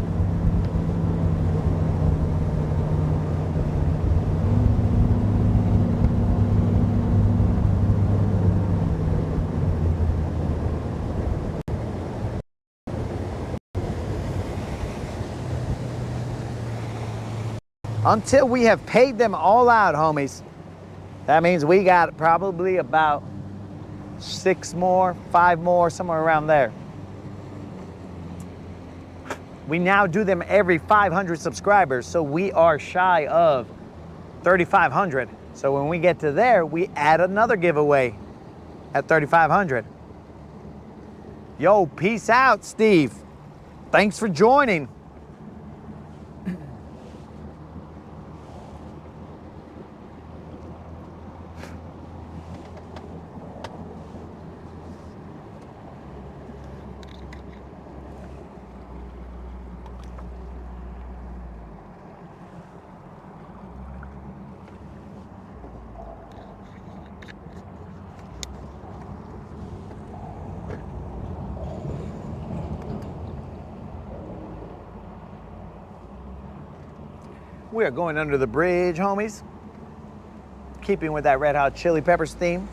Until we have paid them all out, homies. That means we got probably about 6 more, 5 more, somewhere around there. We now do them every 500 subscribers, so we are shy of 3,500. So when we get to there, we add another giveaway at 3,500. Yo, peace out, Steve. Thanks for joining. We are going under the bridge, homies. Keeping with that Red Hot Chili Peppers theme.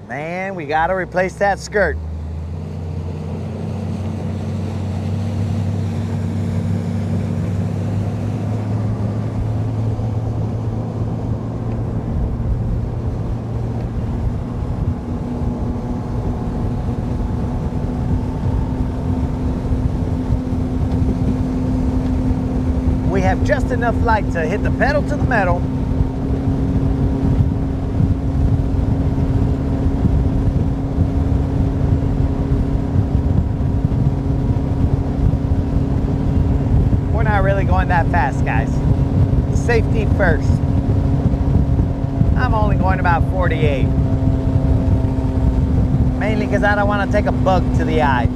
Man, we gotta replace that skirt. We have just enough light to hit the pedal to the metal. We're not really going that fast, guys. Safety first. I'm only going about 48. Mainly because I don't want to take a bug to the eye.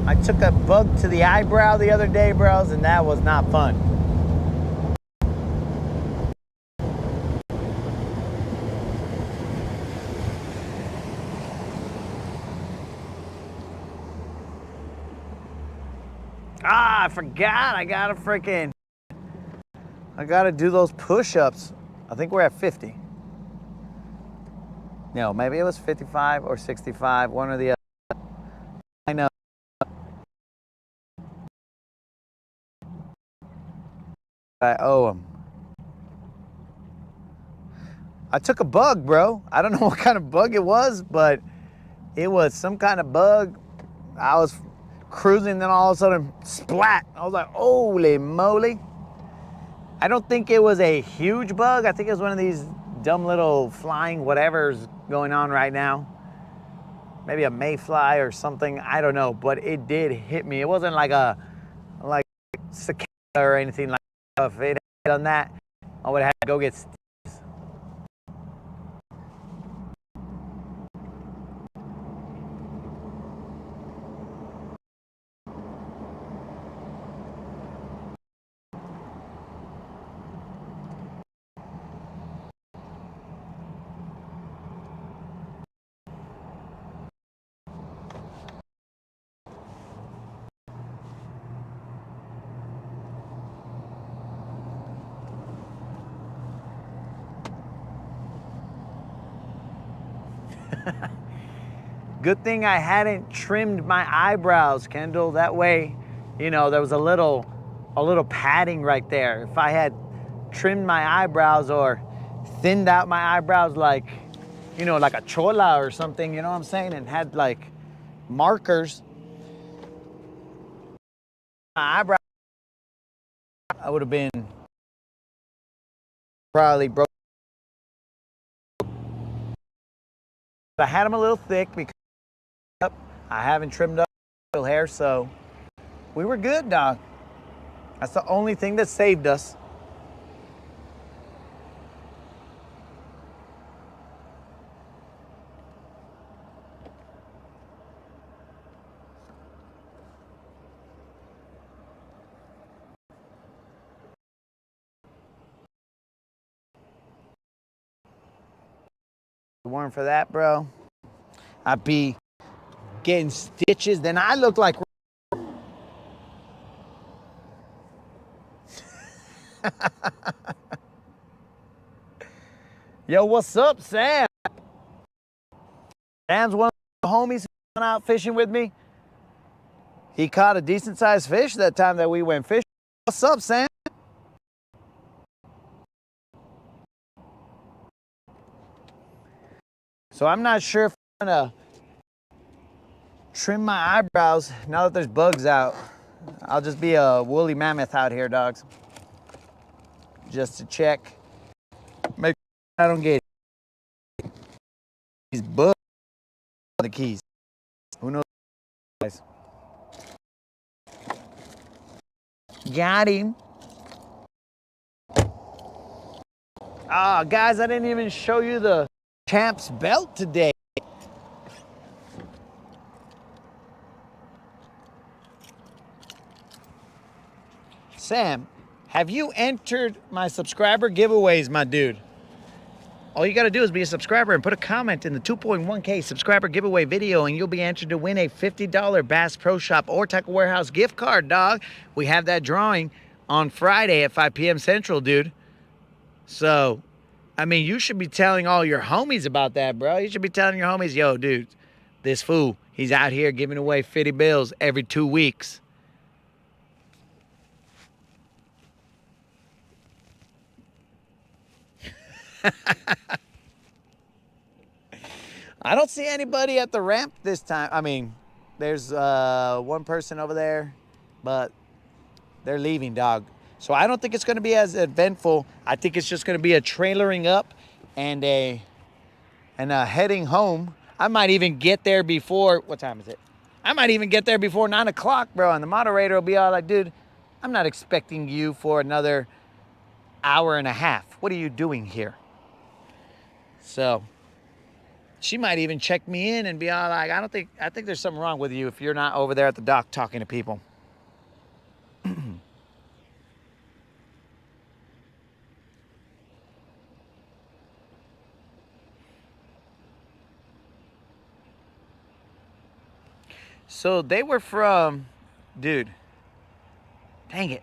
I took a bug to the eyebrow the other day, bros, and that was not fun. Ah, I forgot. I gotta do those push-ups. I think we're at 50. No, maybe it was 55 or 65, one or the other. I know. I owe him. I took a bug, bro. I don't know what kind of bug it was, but it was some kind of bug. I was cruising, then all of a sudden, splat. I was like, holy moly. I don't think it was a huge bug. I think it was one of these dumb little flying whatever's going on right now. Maybe a mayfly or something. I don't know, but it did hit me. It wasn't like a cicada or anything like that. If it had done that, I would have had to go get stitches. Good thing I hadn't trimmed my eyebrows, Kendall. That way, you know, there was a little padding right there. If I had trimmed my eyebrows or thinned out my eyebrows like, you know, like a chola or something, you know what I'm saying? And had like markers, my eyebrow, I would have been probably broke. I had them a little thick because I haven't trimmed up hair, so we were good, dog. That's the only thing that saved us. If it weren't for that, bro, I'd be getting stitches. Then I look like Yo, what's up, Sam? Sam's one of the homies who went out fishing with me. He caught a decent sized fish that time that we went fishing. What's up, Sam? So I'm not sure if I'm gonna trim my eyebrows now that there's bugs out. I'll just be a woolly mammoth out here, dogs. Just to check. Make sure I don't get these bugs on the keys. Who knows? Got him. Ah, guys, I didn't even show you the champ's belt today. Sam, have you entered my subscriber giveaways, my dude? All you got to do is be a subscriber and put a comment in the 2.1K subscriber giveaway video, and you'll be entered to win a $50 Bass Pro Shop or Tackle Warehouse gift card, dog. We have that drawing on Friday at 5 p.m. Central, dude. So, I mean, you should be telling all your homies about that, bro. You should be telling your homies, yo, dude, this fool, he's out here giving away 50 bills every 2 weeks. I don't see anybody at the ramp this time. I mean, there's one person over there, but they're leaving, dog. So I don't think it's going to be as eventful. I think it's just going to be a trailering up and a heading home. I might even get there before, what time is it? I might even get there before 9 o'clock, bro. And the moderator will be all like, dude, I'm not expecting you for another hour and a half. What are you doing here? So she might even check me in and be all like, I think there's something wrong with you if you're not over there at the dock talking to people. So they were from, dude, dang it.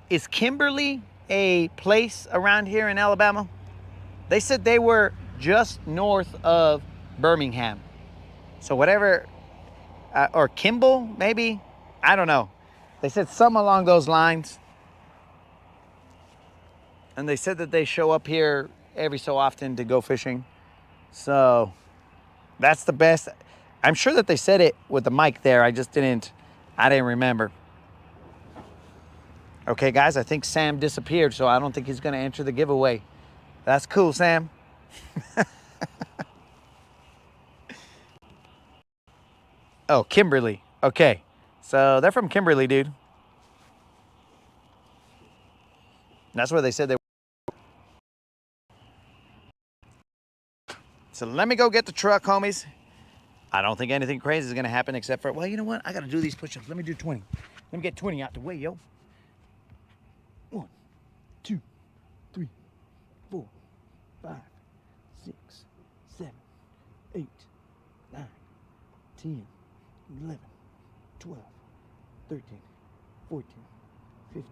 Is Kimberly a place around here in Alabama? They said they were just north of Birmingham. So whatever, or Kimball, maybe? I don't know. They said something along those lines. And they said that they show up here every so often to go fishing. So that's the best. I'm sure that they said it with the mic there. I didn't remember. Okay, guys, I think Sam disappeared, so I don't think he's going to enter the giveaway. That's cool, Sam. Oh, Kimberly. Okay. So they're from Kimberly, dude. That's where they said they were. So let me go get the truck, homies. I don't think anything crazy is going to happen except for, well, you know what? I got to do these push-ups. Let me do 20. Let me get 20 out the way, yo. 1, 2, 3, 4, 5, 6, 7, 8, 9, 10, 11, 12, 13, 14, 15,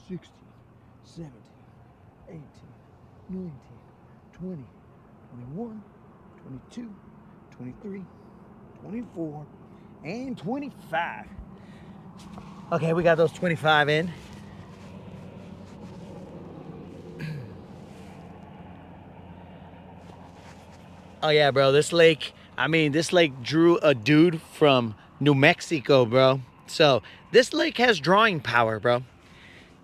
16, 17, 18, 19, 20, 21, 22, 23, 24, and 25. Okay, we got those 25 in. Oh yeah, bro, this lake drew a dude from New Mexico, bro. So this lake has drawing power, bro.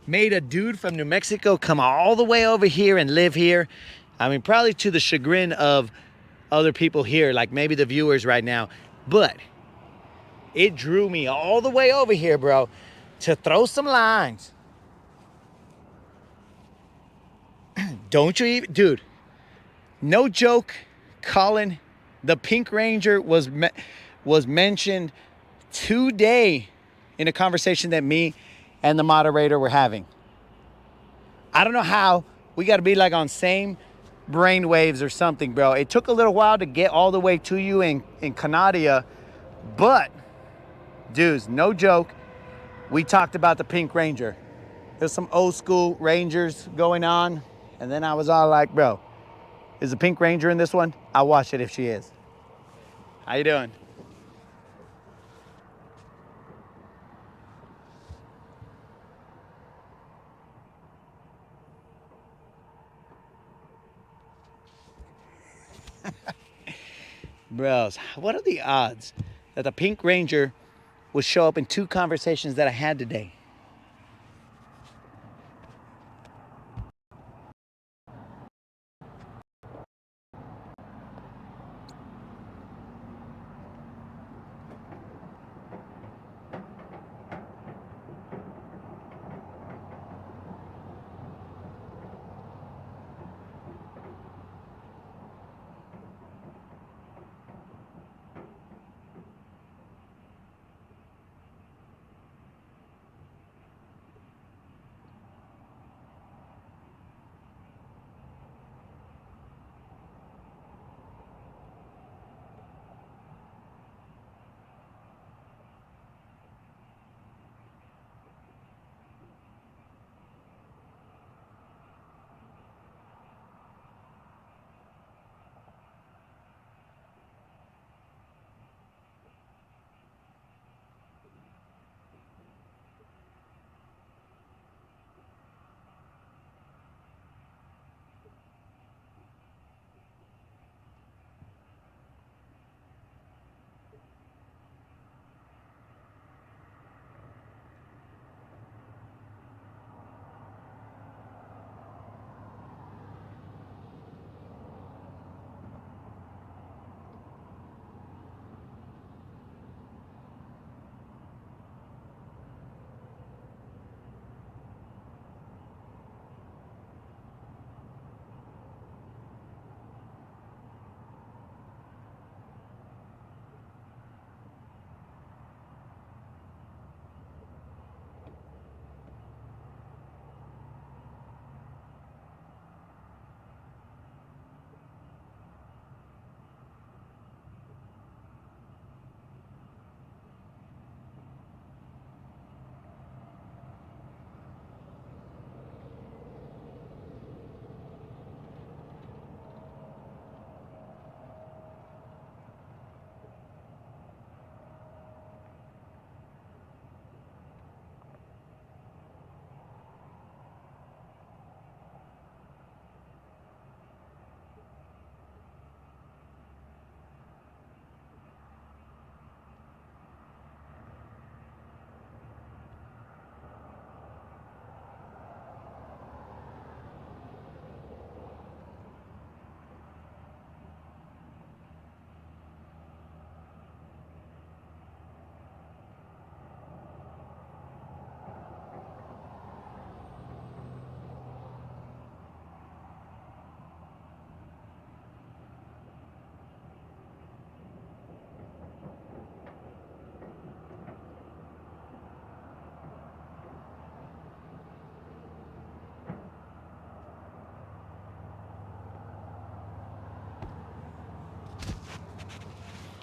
Made a dude from New Mexico come all the way over here and live here. I mean, probably to the chagrin of other people here, like maybe the viewers right now. But it drew me all the way over here, bro, to throw some lines. Don't you even, dude, no joke, Colin, the Pink Ranger was mentioned today in a conversation that me and the moderator were having. I don't know how. We got to be like on same brain waves or something, bro. It took a little while to get all the way to you in Canada, but dudes, no joke, we talked about the Pink Ranger. There's some old school Rangers going on, And then I was all like, bro, is the Pink Ranger in this one? I'll watch it if she is. How you doing? Bros, what are the odds that the Pink Ranger will show up in 2 conversations that I had today?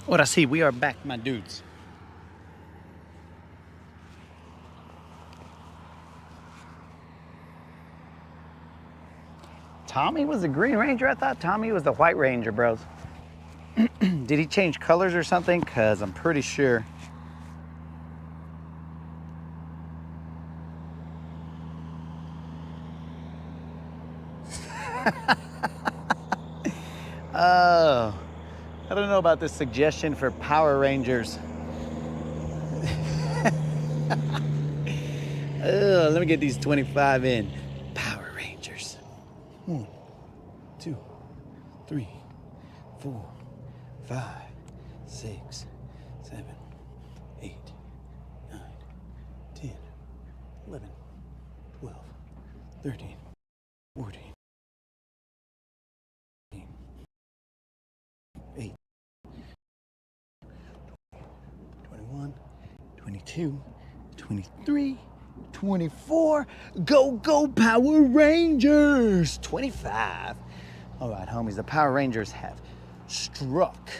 What I see, we are back, my dudes. Tommy was the Green Ranger? I thought Tommy was the White Ranger, bros. Did he change colors or something? Because I'm pretty sure. Oh, I don't know about this suggestion for Power Rangers. Oh, let me get these 25 in. Power Rangers. 1, 2, 3, 4, 5, 6, 7, 8, 9, 10, 11, 12, 13, 14, 8, 21, 22, 23, 24. Go Power Rangers! 25. All right, homies, the Power Rangers have struck.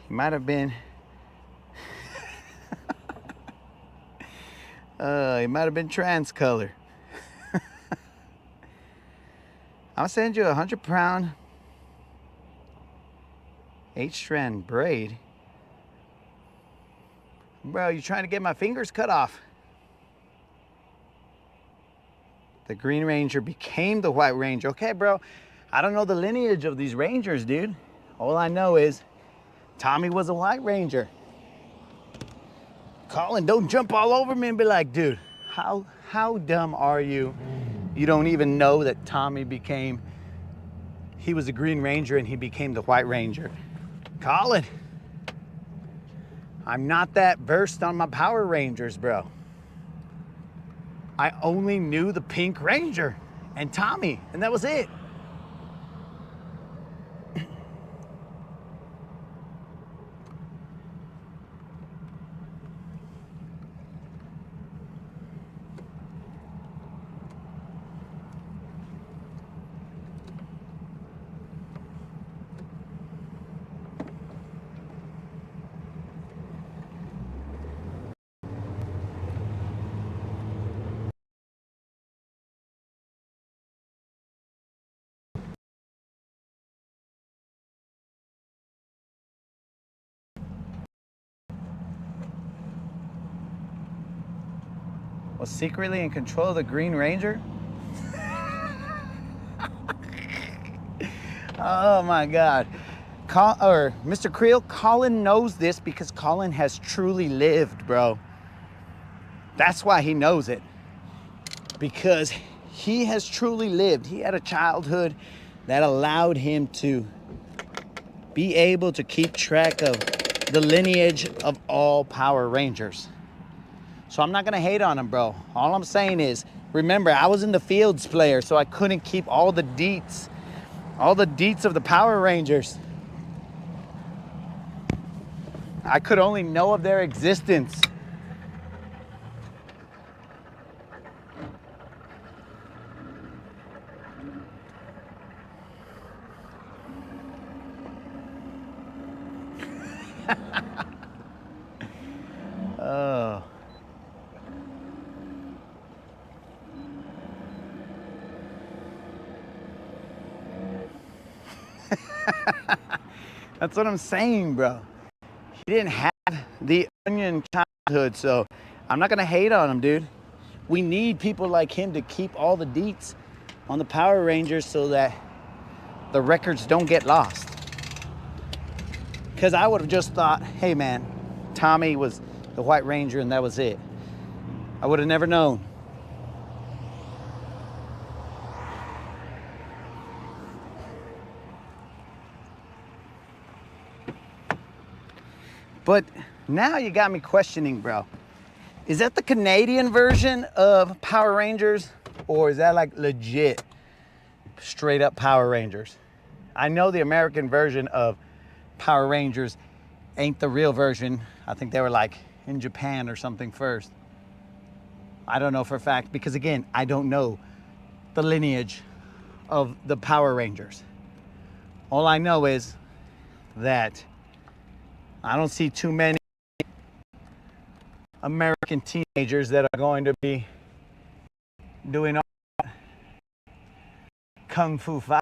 He might have been It might have been trans color. I'll send you a 100-pound 8-strand braid. Bro, you trying to get my fingers cut off. The Green Ranger became the White Ranger. Okay, bro, I don't know the lineage of these Rangers, dude. All I know is Tommy was a White Ranger. Colin, don't jump all over me and be like, dude, how dumb are you? You don't even know that Tommy he was a Green Ranger and he became the White Ranger. Colin, I'm not that versed on my Power Rangers, bro. I only knew the Pink Ranger and Tommy, and that was it. Was secretly in control of the Green Ranger? Oh my God. Mr. Creel, Colin knows this because Colin has truly lived, bro. That's why he knows it. Because he has truly lived. He had a childhood that allowed him to be able to keep track of the lineage of all Power Rangers. So I'm not gonna hate on him, bro. All I'm saying is, remember, I was in the fields player, so I couldn't keep all the deets of the Power Rangers. I could only know of their existence. Oh. That's what I'm saying, bro. He didn't have the onion childhood, so I'm not gonna hate on him, dude. We need people like him to keep all the deets on the Power Rangers so that the records don't get lost. Because I would have just thought, hey man, Tommy was the White Ranger and that was it. I would have never known. But now you got me questioning, bro. Is that the Canadian version of Power Rangers? Or is that like legit, straight up Power Rangers? I know the American version of Power Rangers ain't the real version. I think they were like in Japan or something first. I don't know for a fact because again, I don't know the lineage of the Power Rangers. All I know is that I don't see too many American teenagers that are going to be doing all that kung fu fight.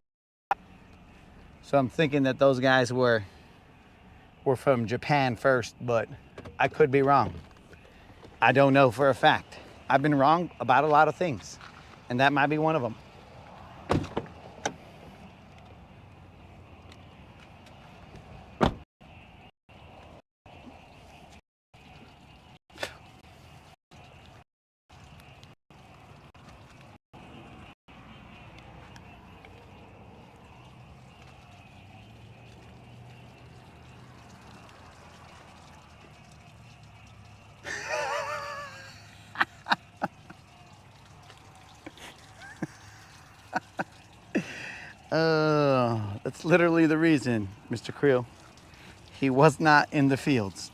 So I'm thinking that those guys were from Japan first, but I could be wrong. I don't know for a fact. I've been wrong about a lot of things, and that might be one of them. That's literally the reason, Mr. Creel. He was not in the fields.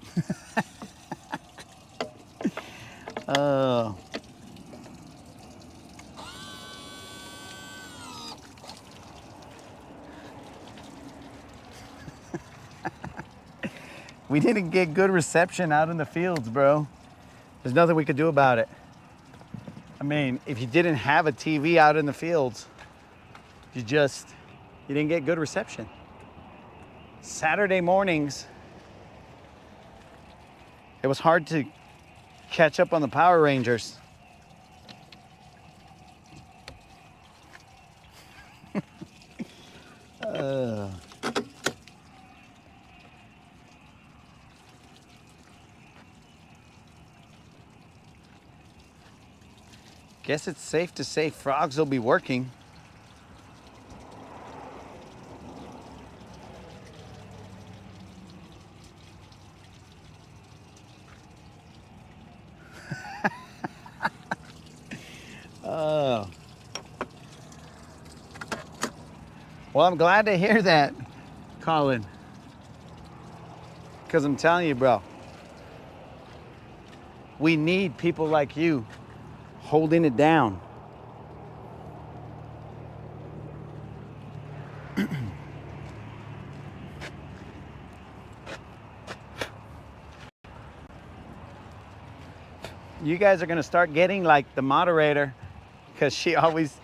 We didn't get good reception out in the fields, bro. There's nothing we could do about it. I mean, if you didn't have a TV out in the fields, you didn't get good reception. Saturday mornings, it was hard to catch up on the Power Rangers. Guess it's safe to say frogs will be working. Oh. Well, I'm glad to hear that, Colin. Because I'm telling you, bro, we need people like you holding it down. You guys are gonna start getting like the moderator, because I always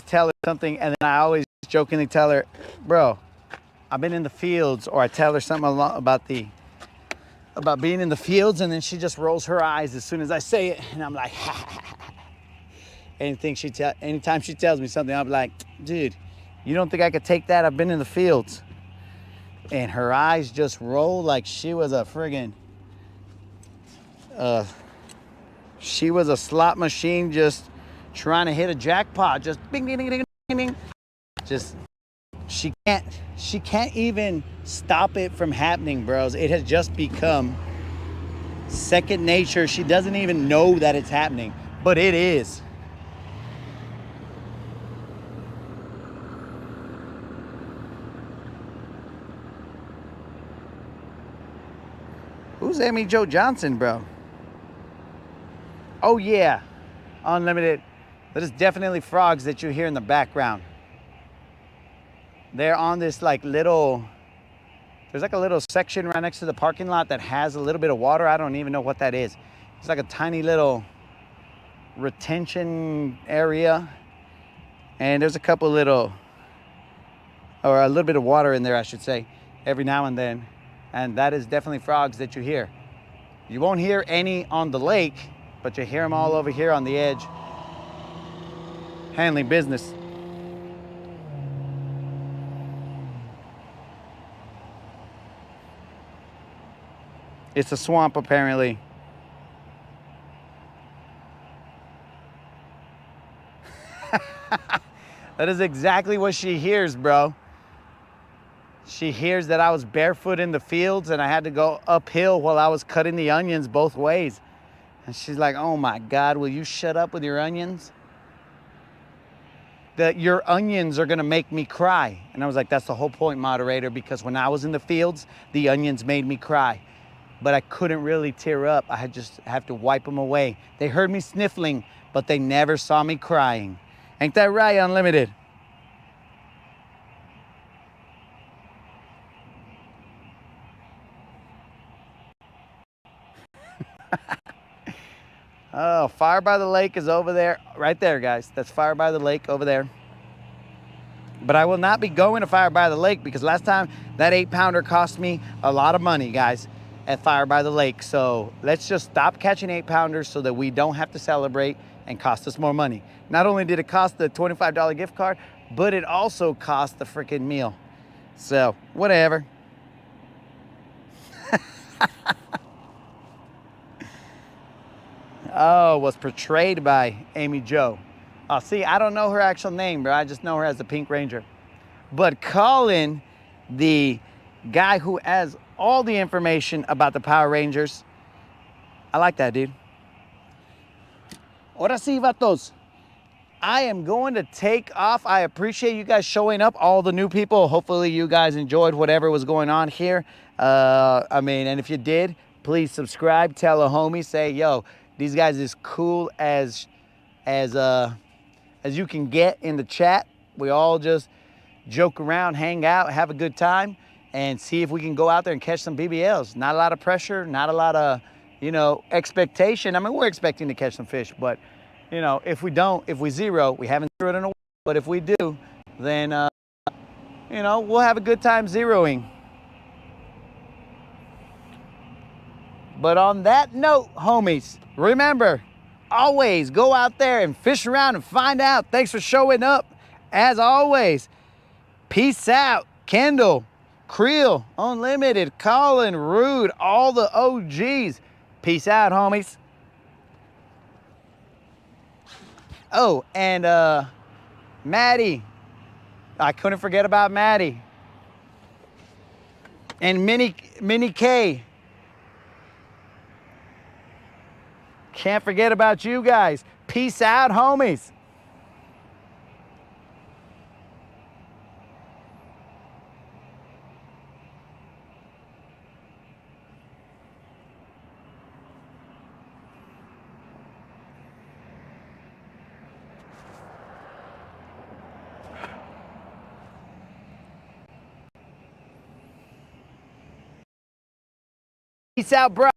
tell her something, and then I always jokingly tell her, bro, I've been in the fields, or I tell her something about being in the fields, and then she just rolls her eyes as soon as I say it, and I'm like, anytime she tells me something, I'm like, dude, you don't think I could take that? I've been in the fields. And her eyes just roll like she was a friggin', she was a slot machine just trying to hit a jackpot, just bing, ding, ding, ding, ding, ding. Just, she can't even stop it from happening, bros. It has just become second nature. She doesn't even know that it's happening, but it is. Who's Amy Jo Johnson, bro? Oh yeah, Unlimited. That is definitely frogs that you hear in the background. They're on this like little, there's like a little section right next to the parking lot that has a little bit of water. I don't even know what that is. It's like a tiny little retention area. And there's a couple little, or a little bit of water in there, I should say, every now and then. And that is definitely frogs that you hear. You won't hear any on the lake, but you hear them all over here on the edge, handling business. It's a swamp, apparently. That is exactly what she hears, bro. She hears that I was barefoot in the fields and I had to go uphill while I was cutting the onions both ways. And she's like, oh my God, will you shut up with your onions? Your onions are gonna make me cry. And I was like, that's the whole point, moderator, because when I was in the fields, the onions made me cry. But I couldn't really tear up. I just have to wipe them away. They heard me sniffling, but they never saw me crying. Ain't that right, Unlimited? Oh, Fire by the Lake is over there. Right there, guys. That's Fire by the Lake over there. But I will not be going to Fire by the Lake because last time that 8-pounder cost me a lot of money, guys, at Fire by the Lake. So let's just stop catching 8-pounders so that we don't have to celebrate and cost us more money. Not only did it cost the $25 gift card, but it also cost the freaking meal. So, whatever. Oh, was portrayed by Amy Jo. Oh, see, I don't know her actual name, bro. I just know her as the Pink Ranger. But Colin, the guy who has all the information about the Power Rangers, I like that, dude. Ahora sí, vatos. I am going to take off. I appreciate you guys showing up, all the new people. Hopefully you guys enjoyed whatever was going on here. And if you did, please subscribe, tell a homie, say, yo, these guys is cool as you can get in the chat. We all just joke around, hang out, have a good time, and see if we can go out there and catch some BBLs. Not a lot of pressure, not a lot of, expectation. I mean, we're expecting to catch some fish, but You know, if we zero, we haven't zeroed in a while, but if we do, then, you know, we'll have a good time zeroing. But on that note, homies, remember, always go out there and fish around and find out. Thanks for showing up. As always, peace out. Kendall, Creel, Unlimited, Colin, Rude, all the OGs. Peace out, homies. Oh, and Maddie. I couldn't forget about Maddie. And Mini K. Can't forget about you guys. Peace out, homies. Peace out, bro.